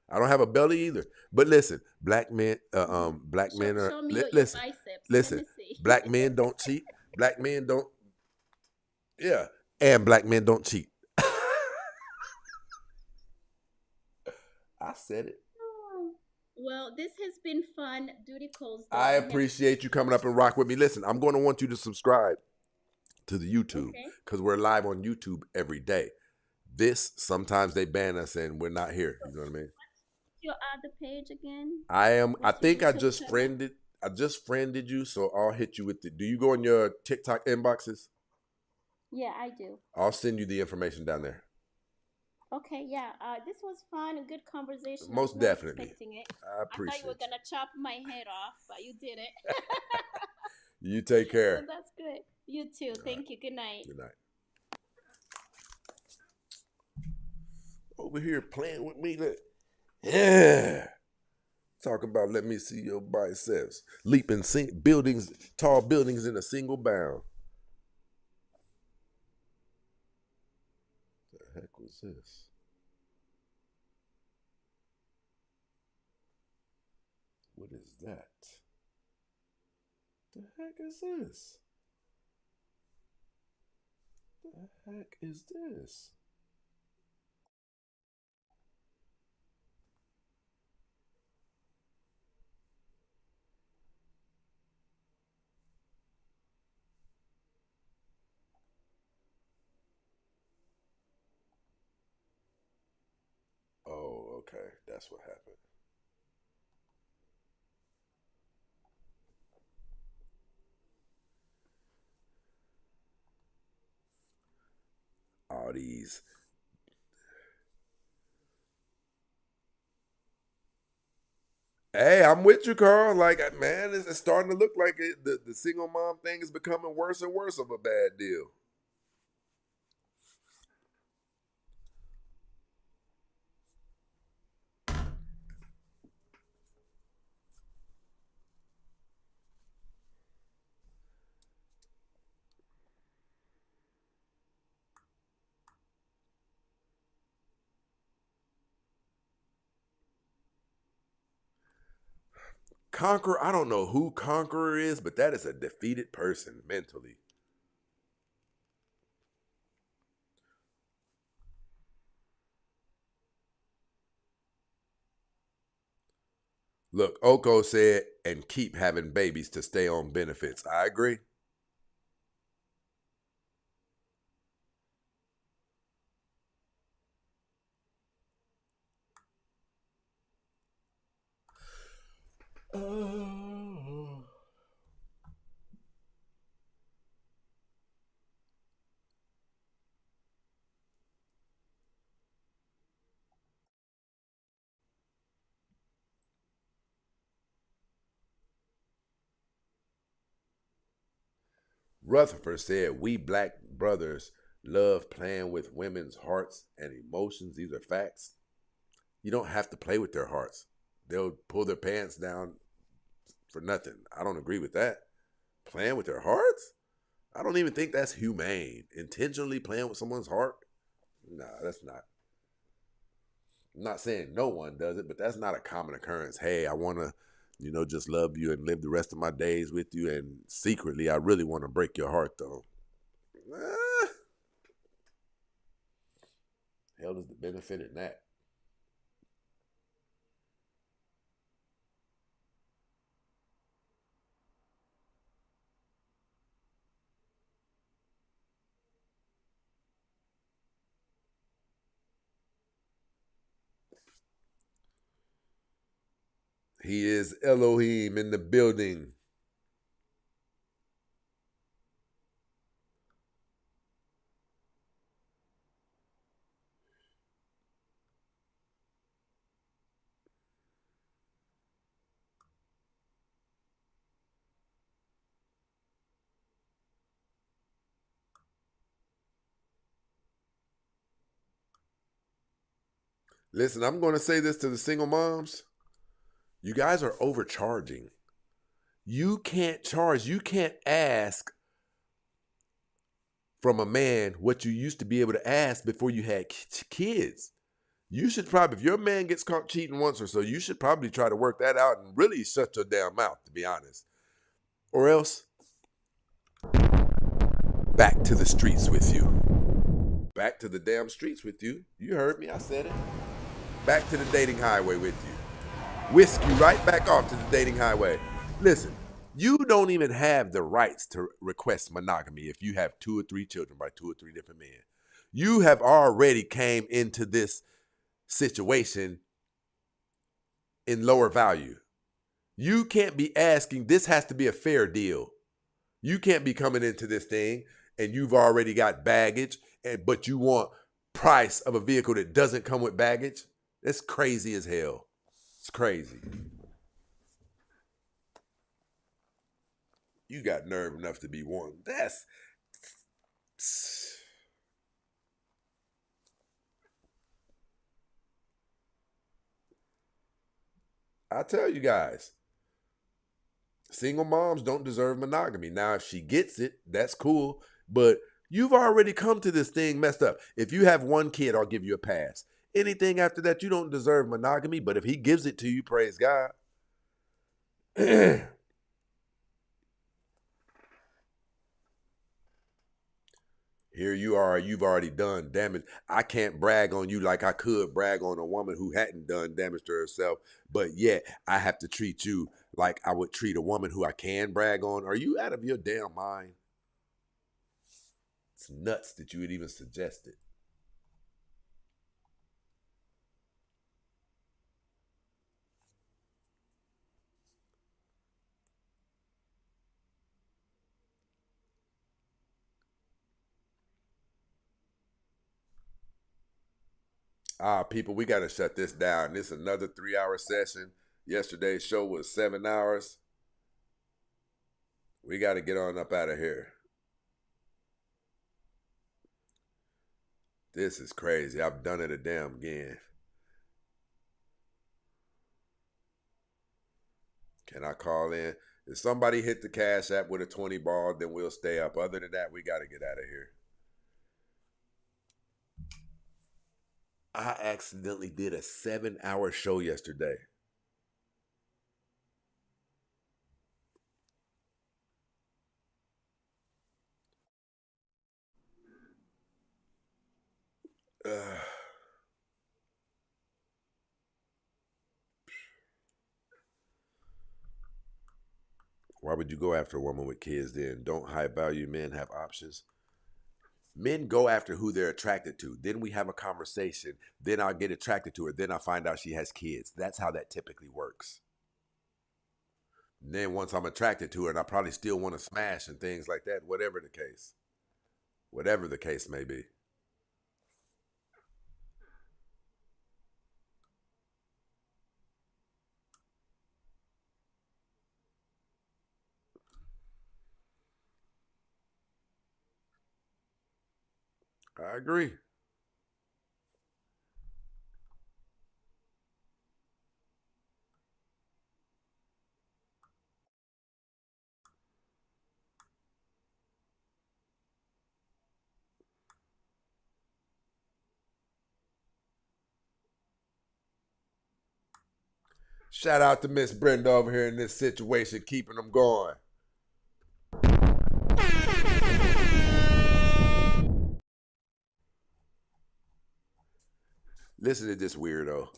I don't have a belly either. But listen, black men. Black men are. Show me your Listen. biceps. Listen. Let me see. Black men don't cheat. Black men don't. Yeah, and black men don't cheat. I said it. Well, this has been fun. Duty calls. I appreciate you coming up and rock with me. Listen, I'm going to want you to subscribe to the YouTube because we're live on YouTube every day. This, sometimes they ban us and we're not here. You know what I mean? What's your other page again? I think I YouTube just channel? friended you, so I'll hit you with do you go in your TikTok inboxes? Yeah, I do. I'll send you the information down there. Okay, yeah. This was fun, a good conversation. I Most was not definitely. expecting it. I I appreciate thought you were you. gonna chop my head off, but you didn't. You take care. So that's good. You too. Thank you. Good night. Good night. Over here playing with me. Look. Yeah. Talk about let me see your biceps. Leaping buildings, tall buildings in a single bound. The heck was this? What is that? The heck is this? The heck is this? Oh, okay. That's what happened. All these. Hey, I'm with you, Carl. Like, man, it's starting to look like the single mom thing is becoming worse and worse of a bad deal. Conqueror, I don't know who Conqueror is, but that is a defeated person mentally. Look, Oko said, and keep having babies to stay on benefits. I agree. Rutherford said, we black brothers love playing with women's hearts and emotions. These are facts. You don't have to play with their hearts. They'll pull their pants down for nothing. I don't agree with that. Playing with their hearts? I don't even think that's humane. Intentionally playing with someone's heart? Nah, that's not. I'm not saying no one does it, but that's not a common occurrence. Hey, I want to, just love you and live the rest of my days with you. And secretly, I really want to break your heart, though. Hell is the benefit in that? He is Elohim in the building. Listen, I'm going to say this to the single moms. You guys are overcharging. You can't charge. You can't ask from a man what you used to be able to ask before you had kids. You should probably, if your man gets caught cheating once or so, you should probably try to work that out and really shut your damn mouth, to be honest. Or else, back to the streets with you. Back to the damn streets with you. You heard me, I said it. Back to the dating highway with you. Whisk you right back off to the dating highway. Listen, you don't even have the rights to request monogamy if you have 2 or 3 children by 2 or 3 different men. You have already came into this situation in lower value. You can't be asking, this has to be a fair deal. You can't be coming into this thing and you've already got baggage, but you want price of a vehicle that doesn't come with baggage. It's crazy as hell. It's crazy. You got nerve enough to be one. That's... I tell you guys, single moms don't deserve monogamy. Now, if she gets it, that's cool. But you've already come to this thing messed up. If you have 1 kid, I'll give you a pass. Anything after that, you don't deserve monogamy. But if he gives it to you, praise God. Here you are, you've already done damage. I can't brag on you like I could brag on a woman who hadn't done damage to herself, but yet I have to treat you like I would treat a woman who I can brag on. Are you out of your damn mind? It's nuts that you would even suggest it. People, we got to shut this down. This is another 3-hour session. Yesterday's show was 7 hours. We got to get on up out of here. This is crazy. I've done it a damn again. Can I call in? If somebody hit the Cash App with a 20 ball, then we'll stay up. Other than that, we got to get out of here. I accidentally did a 7-hour show yesterday. Why would you go after a woman with kids then? Don't high value men have options? Men go after who they're attracted to. Then we have a conversation. Then I'll get attracted to her. Then I find out she has kids. That's how that typically works. And then once I'm attracted to her, and I probably still want to smash and things like that, whatever the case. Whatever the case may be. I agree. Shout out to Miss Brenda over here in this situation, keeping them going. Listen to this weirdo.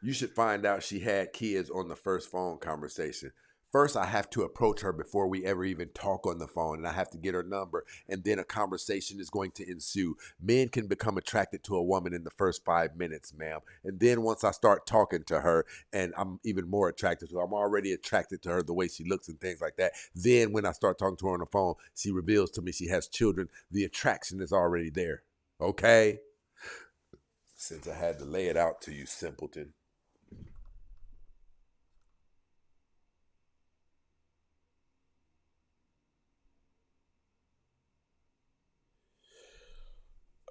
You should find out she had kids on the first phone conversation. First, I have to approach her before we ever even talk on the phone, and I have to get her number, and then a conversation is going to ensue. Men can become attracted to a woman in the first 5 minutes, ma'am. And then once I start talking to her, and I'm even more attracted to her, I'm already attracted to her, the way she looks and things like that. Then when I start talking to her on the phone, she reveals to me she has children. The attraction is already there. Okay? Since I had to lay it out to you, simpleton.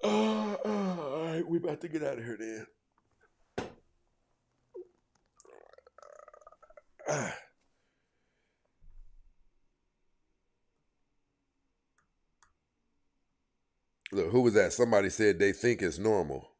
All right, we about to get out of here then. Look, who was that? Somebody said they think it's normal.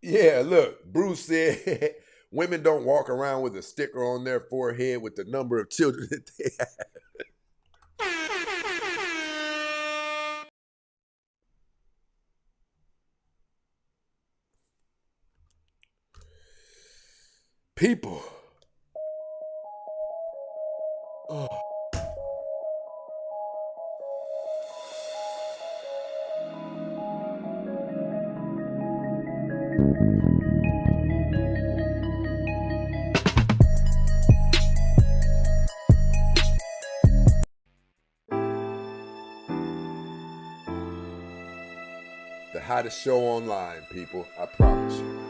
Yeah, look, Bruce said women don't walk around with a sticker on their forehead with the number of children that they have. People. Oh. The hottest show online, people. I promise you.